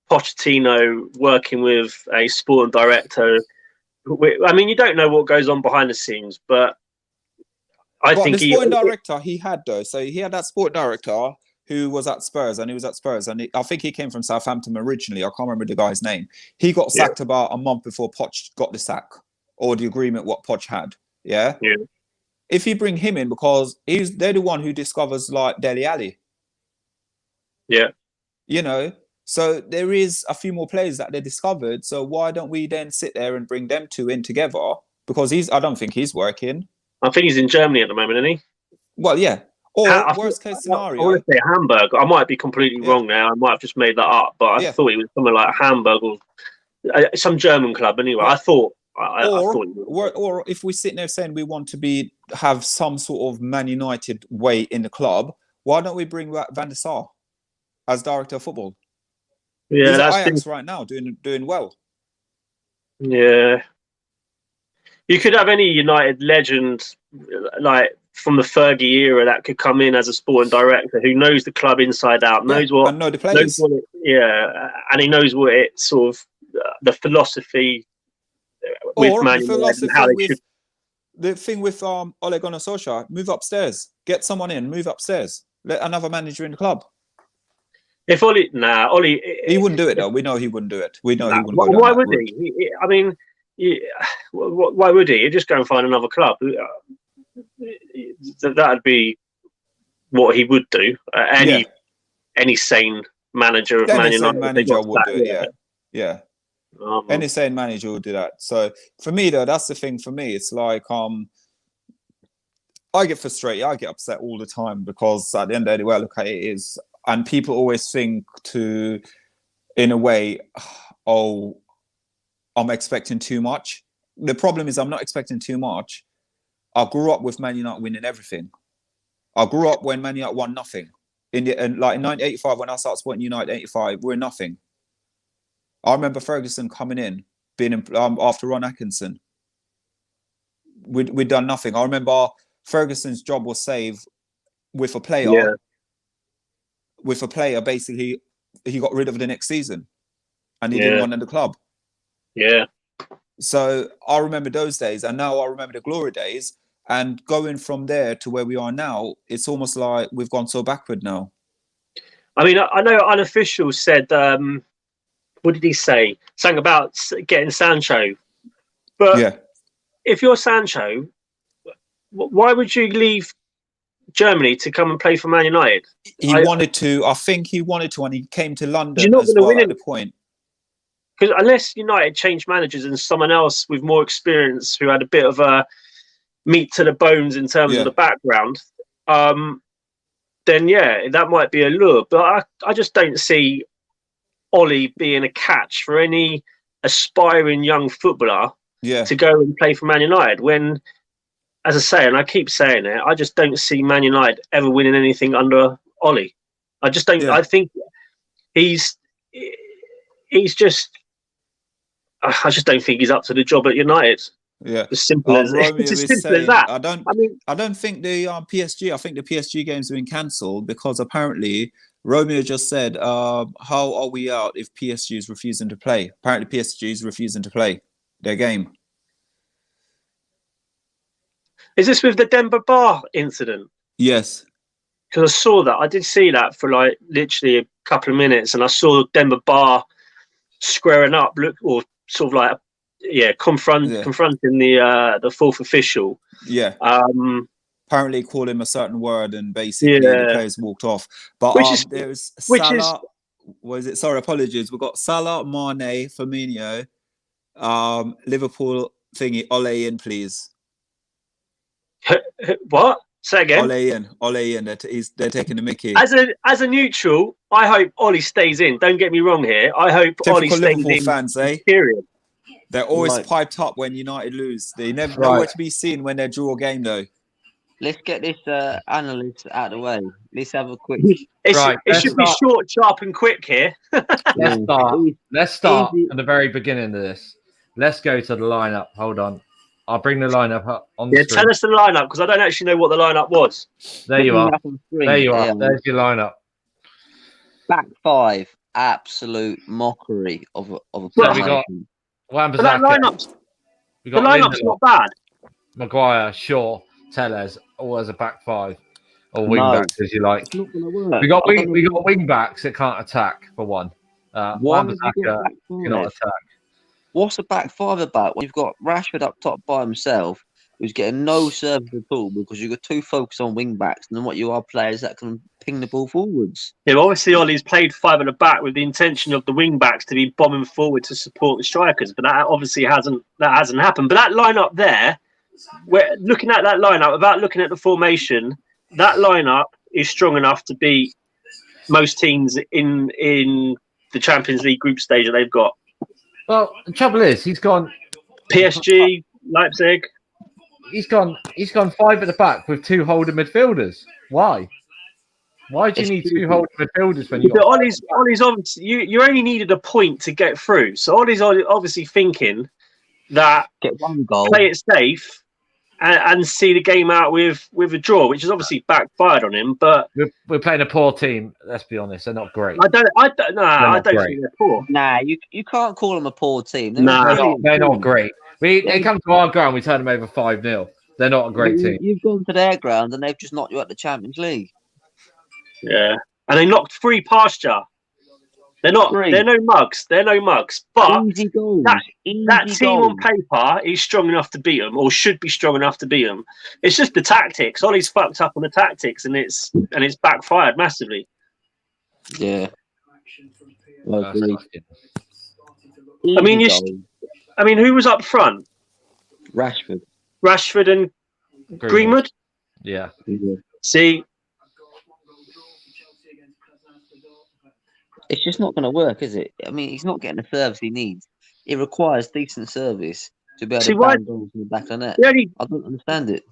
Pochettino working with a sporting director. I mean, you don't know what goes on behind the scenes, but I But think the sporting director he had though, so he had that sport director who was at Spurs, and I think he came from Southampton originally. I can't remember the guy's name. He got sacked about a month before Poch got the sack, or the agreement what Poch had. Yeah. Yeah. If you bring him in, because they're the one who discovers like Dele Alli. Yeah. You know, so there is a few more players that they discovered. So why don't we then sit there and bring them two in together? Because I don't think he's working. I think he's in Germany at the moment, isn't he? Well, yeah. Or I worst case scenario. I want to say Hamburg. I might be completely wrong now. I might have just made that up, but I thought he was somewhere like Hamburg or some German club. Anyway, I thought. I thought. Or if we're sitting there saying we want to have some sort of Man United way in the club, why don't we bring back Van der Sar as director of football? Yeah, he's that's at Ajax right now, doing well. Yeah, you could have any United legend like from the Fergie era that could come in as a sporting director who knows the club inside out, knows what, and know the players. And he knows what it sort of the philosophy with Man United and how they should. The thing with Ole Gunnar Solskjaer, move upstairs, get someone in, move upstairs, let another manager in the club. If Ole, he wouldn't do it though. We know he wouldn't do it. We know he wouldn't. Why would he? I mean, why would he? He'd just go and find another club. That'd be what he would do. Any sane manager of Man United would do it. Yeah. Any sane manager would do that. So for me though, that's the thing. For me, it's like I get frustrated. I get upset all the time because at the end of the day, well, look, it is, and people always think in a way, oh, I'm expecting too much. The problem is I'm not expecting too much. I grew up with Man United winning everything. I grew up when Man United won nothing. In 1985, when I started supporting United, 85, we're nothing. I remember Ferguson coming in, being after Ron Atkinson. We'd done nothing. I remember Ferguson's job was saved with a player. Yeah. With a player, basically, he got rid of the next season, and he didn't want in the club. Yeah. So I remember those days, and now I remember the glory days. And going from there to where we are now, it's almost like we've gone so backward now. I mean, I know Unofficial said, what did he say? Something about getting Sancho. But if you're Sancho, why would you leave Germany to come and play for Man United? He wanted to. I think he wanted to, and he came to London you're not as well at the point. Because unless United changed managers and someone else with more experience who had a bit of a meat to the bones in terms of the background, then that might be a lure. But I just don't see Ole being a catch for any aspiring young footballer to go and play for Man United. When, as I say, and I keep saying it, I just don't see Man United ever winning anything under Ole. I just don't. I think he's just. I just don't think he's up to the job at United. Yeah, as simple as that. I don't think the PSG. I think the PSG games have been cancelled because apparently Romeo just said, "How are we out if PSG is refusing to play?" Apparently, PSG is refusing to play their game. Is this with the Demba Ba incident? Yes. Because I saw that. I did see that for like literally a couple of minutes, and I saw Demba Ba squaring up, or sort of like confronting the fourth official. Yeah. Um, Apparently called him a certain word and basically the players walked off. But there's Salah. Was it? Sorry, apologies. We've got Salah, Mane, Firmino, Liverpool thingy. Ole in, please. What? Say again. Ole in. They're taking the mickey. As a neutral, I hope Ollie stays in. Don't get me wrong here. I hope Ollie stays Liverpool in. Fans, eh? Period. They're always piped up when United lose. They never nowhere to be seen when they draw a game, though. Let's get this analyst out of the way. Let's have a quick. It should be short, sharp, and quick here. Let's start at the very beginning of this. Let's go to the lineup. Hold on. I'll bring the lineup up on the screen. Tell us the lineup because I don't actually know what the lineup was. There you are. There you are. There's your lineup. Back five. Absolute mockery of a But that lineup's not bad. Maguire, Shaw, Tellez, all as a back five. Or wing backs, as you like. It's not going to work. We got wing backs that can't attack, for one. Wan-Bissaka cannot attack. What's the back five about when you've got Rashford up top by himself, who's getting no service at all because you've got too focused on wing backs and then what you are players that can ping the ball forwards? Yeah, obviously Ollie's played five at the back with the intention of the wing backs to be bombing forward to support the strikers, but that obviously hasn't happened. But that lineup there, we're looking at that lineup without looking at the formation. That lineup is strong enough to beat most teams in the Champions League group stage that they've got. Well, the trouble is, he's gone PSG, Leipzig. He's gone five at the back with two holding midfielders. Why? Why do you need two holding midfielders when you got Ollie's obviously you only needed a point to get through. So Ollie's obviously thinking that get one goal, play it safe, and see the game out with a draw, which is obviously backfired on him. But we're playing a poor team. Let's be honest, they're not great. I don't think they're poor. Nah, you can't call them a poor team. They're not great. They come to our ground, we turn them over 5-0. They're not a great team. You've gone to their ground and they've just knocked you out the Champions League. Yeah, and they knocked three past you. They're not. They're no mugs. They're no mugs. But that team on paper is strong enough to beat them, or should be strong enough to beat them. It's just the tactics. Ollie's fucked up on the tactics, and it's backfired massively. Yeah. Well, I mean, who was up front? Rashford and Greenwood. Yeah. See. It's just not going to work, is it? I mean, he's not getting the service he needs. It requires decent service to be able to bang goals in the back of the net. I don't understand it.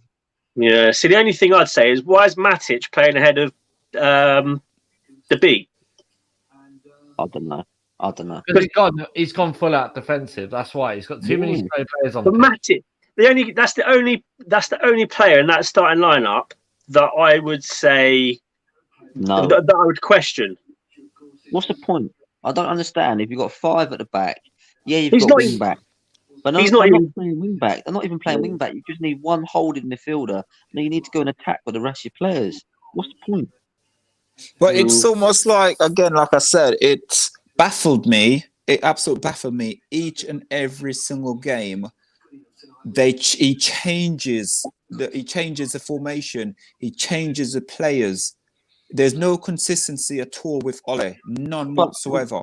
Yeah. See, the only thing I'd say is, why is Matic playing ahead of the B? I don't know. Because he's gone full out defensive. That's why he's got too many players on. But Matic, that's the only player in that starting lineup that I would say that I would question. What's the point? I don't understand. If you've got five at the back, you've got wing back. But they're not playing wing back. They're not even playing wing back. You just need one holding midfielder. And then you need to go and attack with the rest of your players. What's the point? But it's almost like, again, like I said, it's baffled me. It absolutely baffled me. Each and every single game, he changes the formation. He changes the players. There's no consistency at all with Ole. None whatsoever.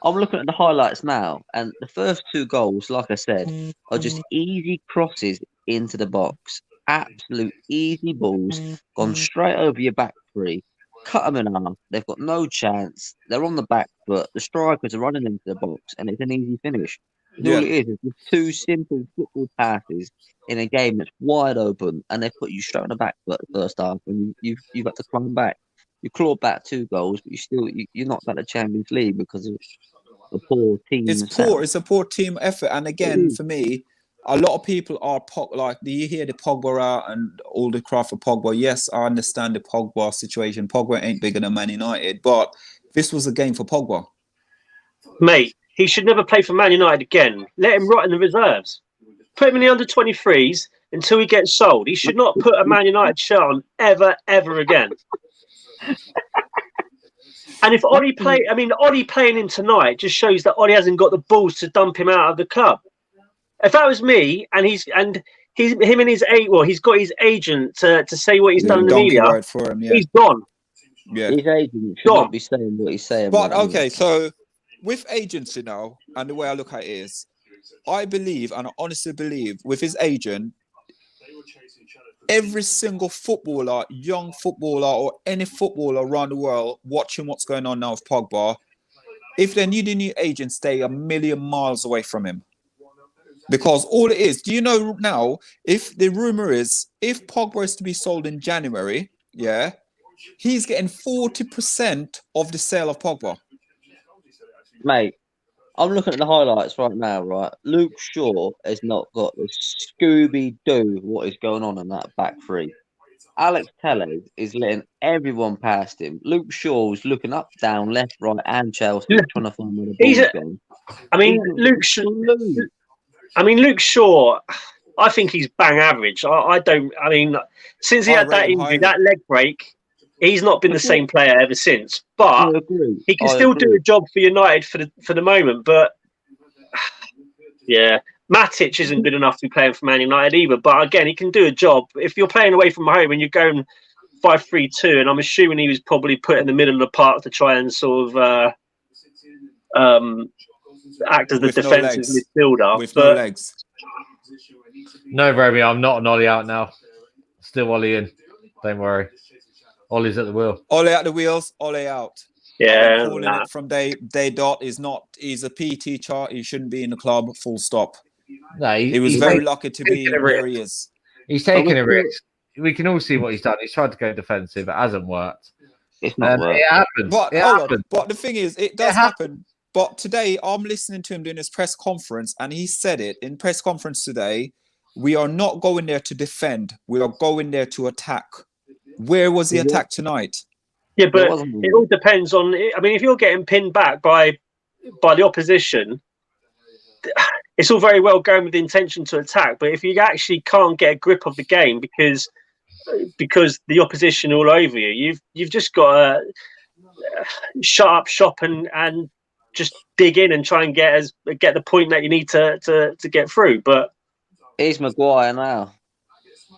I'm looking at the highlights now, and the first two goals, like I said, are just easy crosses into the box. Absolute easy balls, gone straight over your back three. Cut them in half. They've got no chance. They're on the back foot. The strikers are running into the box, and it's an easy finish. All it is just two simple football passes in a game that's wide open, and they put you straight on the back foot the first half, and you've got to climb back. You clawed back 2 goals, but you're not at the Champions League because of a poor team. It's a poor team effort, and again, for me, a lot of people are do you hear the Pogba out and all the cry for Pogba? Yes, I understand the Pogba situation. Pogba ain't bigger than Man United, but this was a game for Pogba. Mate, he should never play for Man United again. Let him rot in the reserves. Put him in the under-23s until he gets sold. He should not put a Man United shirt on ever again. And if Ollie playing him tonight just shows that Ollie hasn't got the balls to dump him out of the club. if that was me, and he's got his agent to say what he's done in the donkey media. word for him, yeah. He's gone. Yeah. His agent should Gone. not be saying what he's saying. But right okay, so with agency now, and the way I look at it is, I believe, and I honestly believe, with his agent, every single footballer, young footballer, or any footballer around the world watching what's going on now with Pogba, if they need a new agent, stay a million miles away from him. Because all it is, do you know now, if the rumor is, if Pogba is to be sold in January, yeah, he's getting 40% of the sale of Pogba. Mate, I'm looking at the highlights right now, right? Luke Shaw has not got the Scooby-Doo what is going on in that back three. Alex Telles is letting everyone past him. Luke Shaw was looking up, down, left, right, and Chelsea trying to find where the ball's going. Luke Shaw, I think he's bang average. Since he had that injury, that leg break, he's not been the same player ever since. But he can still do a job for United for the moment. But yeah, Matic isn't good enough to be playing for Man United either. But again, he can do a job. If you're playing away from home and you're going 5-3-2, and I'm assuming he was probably put in the middle of the park to try and sort of act as the defensive midfielder. With no legs. No, Romy, I'm not an Ollie out now. Still Ollie in. Don't worry. Ollie's at the wheel. Ollie at the wheels, Ollie out. Yeah. Calling it from day dot is not. He's a PE teacher. He shouldn't be in the club. Full stop. No, he was very lucky to be where he is. He's taking a risk. We can all see what he's done. He's tried to go defensive. It hasn't worked. It's not worked. It happens. But the thing is, it does happen. But today, I'm listening to him doing his press conference, and he said it in press conference today. We are not going there to defend. We are going there to attack. Where was the attack tonight? Yeah, but it all depends on. I mean, if you're getting pinned back by the opposition, it's all very well going with the intention to attack. But if you actually can't get a grip of the game because the opposition are all over you, you've just got to shut up shop and just dig in and try and get the point that you need to get through. But here's Maguire now.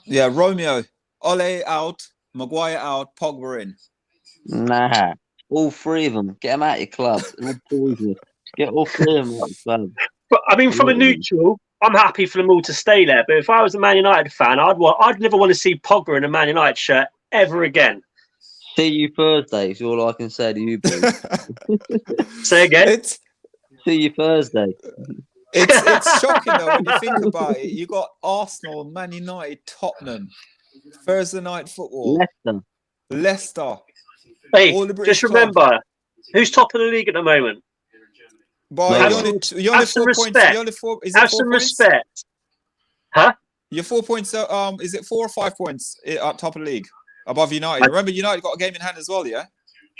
Yeah, Romeo, Ole out, Maguire out, Pogba in. Nah, all three of them. Get them out of your club. Get all three of them out of your club. But I mean, from a neutral, I'm happy for them all to stay there. But if I was a Man United fan, I'd never want to see Pogba in a Man United shirt ever again. See you Thursday is all I can say to you, boys. Say again. See you Thursday. It's shocking though when you think about it. You got Arsenal, Man United, Tottenham, Thursday night football, Leicester. Hey, just remember, who's top of the league at the moment? Have some respect. Huh? You're 4 points. Is it 4 or 5 points at top of the league above United? Remember, United got a game in hand as well, yeah.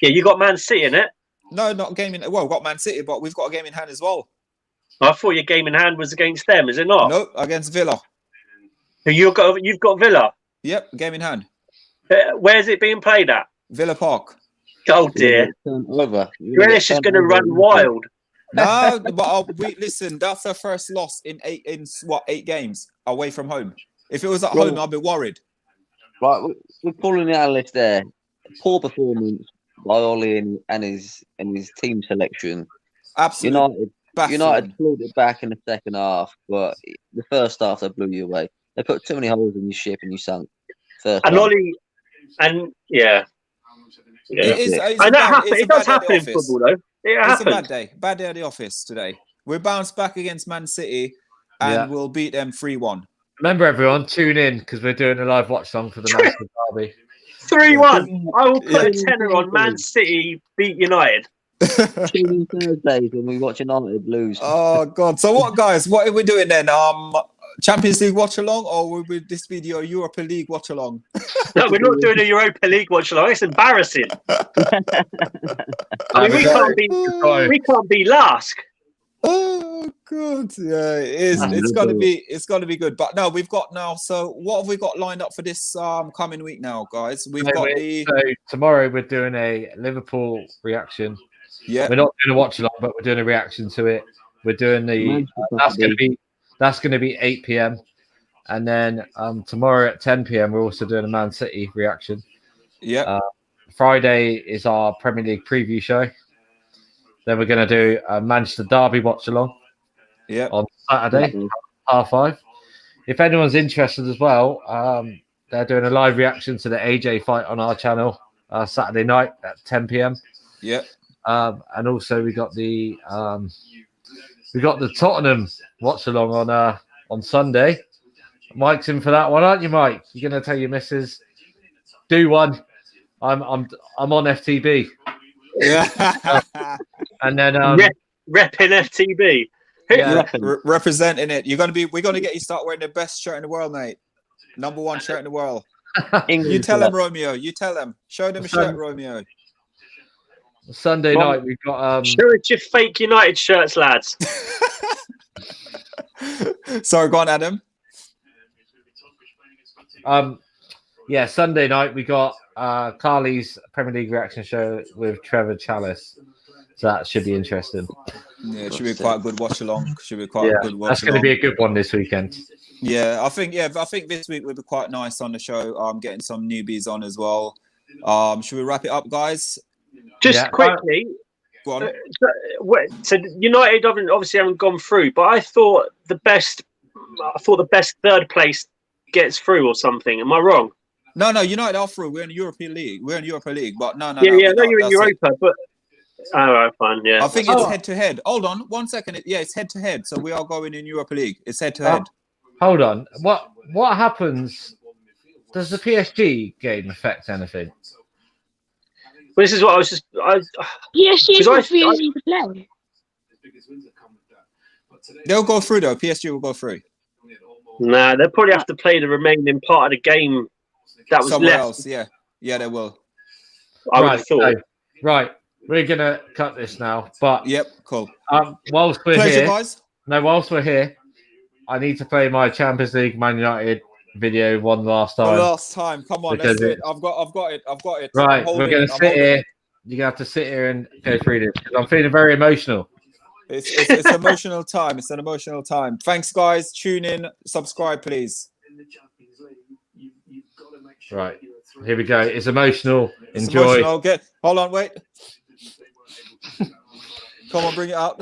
Yeah, you got Man City in it. No, not a game in. Well, we've got Man City, but we've got a game in hand as well. I thought your game in hand was against them. Is it not? No, against Villa. You've got Villa. Yep, game in hand. Where's it being played at? Villa Park. Oh dear. Grealish is going to run wild. No, but listen. That's our first loss in 8 games away from home. If it was at home, I'd be worried. Right, we're calling the analyst there. Poor performance by Ollie and his team selection. Absolutely. United pulled it back in the second half, but the first half they blew you away. They put too many holes in your ship and you sunk. Ollie, yeah. It does happen in football, though. It's a bad day. Bad day at the office today. We're bounced back against Man City, and we'll beat them 3-1. Remember, everyone, tune in because we're doing a live watch song for the Manchester derby. 3-1. I will put a tenner on Man City beat United. Tune in Thursdays when we watch United lose. Oh God! So what, guys? What are we doing then? Champions League watch along, or will this be your Europa League watch along? No, we're not doing a Europa League watch along. It's embarrassing. I mean, we can't be last. Oh God! Yeah, it is. It's gonna be good. But no, we've got now. So what have we got lined up for this coming week now, guys? So tomorrow we're doing a Liverpool reaction. Yeah, we're not doing a watch along, but we're doing a reaction to it. We're doing that's That's going to be 8 p.m. And then tomorrow at 10 p.m. we're also doing a Man City reaction. Yeah. Friday is our Premier League preview show. Then we're going to do a Manchester Derby watch along. Yeah. On Saturday, 5:30. If anyone's interested as well, they're doing a live reaction to the AJ fight on our channel Saturday night at 10 p.m. Yeah. And also we got the Tottenham watch along on Sunday. Mike's in for that one, aren't you, Mike? You're going to tell your missus, do one. I'm on FTB. Yeah. And then repping FTB. Yeah. Representing it. We're gonna get you start wearing the best shirt in the world, mate. Number 1 shirt in the world. You tell them, Romeo. You tell them. Show them a shirt, Romeo. Sunday night we've got show it your fake United shirts, lads. Sorry, go on, Adam. Yeah, Sunday night we got Carly's Premier League reaction show with Trevor Chalice. So that should be interesting. Yeah, it should be quite a good watch along. Should be quite a good watch. That's going to be a good one this weekend. Yeah, I think this week would be quite nice on the show. Getting some newbies on as well. Should we wrap it up, guys? Just quickly. Go on. So United obviously haven't gone through, but I thought the best third place gets through or something. Am I wrong? No, United are through. We're in the European League. We're in Europa League, but no. You're in Europa, but all right, fine, yeah. I think it's head to head. Hold on, 1 second. It's head to head. So we are going in Europa League. It's head to head. Hold on. What happens? Does the PSG game affect anything? Well, this is what I was just. PSG is refusing to play. They'll go through though. PSG will go through. Nah, they'll probably have to play the remaining part of the game that was somewhere left. else. Yeah, they will. I would have thought. Right, we're gonna cut this now. But cool. Whilst we're Pleasure, here, guys. whilst we're here, I need to play my Champions League Man United video one last time. Come on, let's do it. I've got it. Right, we're gonna sit here. You're gonna have to sit here and go through this because I'm feeling very emotional. It's emotional time. It's an emotional time. Thanks, guys. Tune in. Subscribe, please. Right. Here we go. It's emotional. It's Enjoy. Emotional. Hold on. Wait. Come on, bring it out.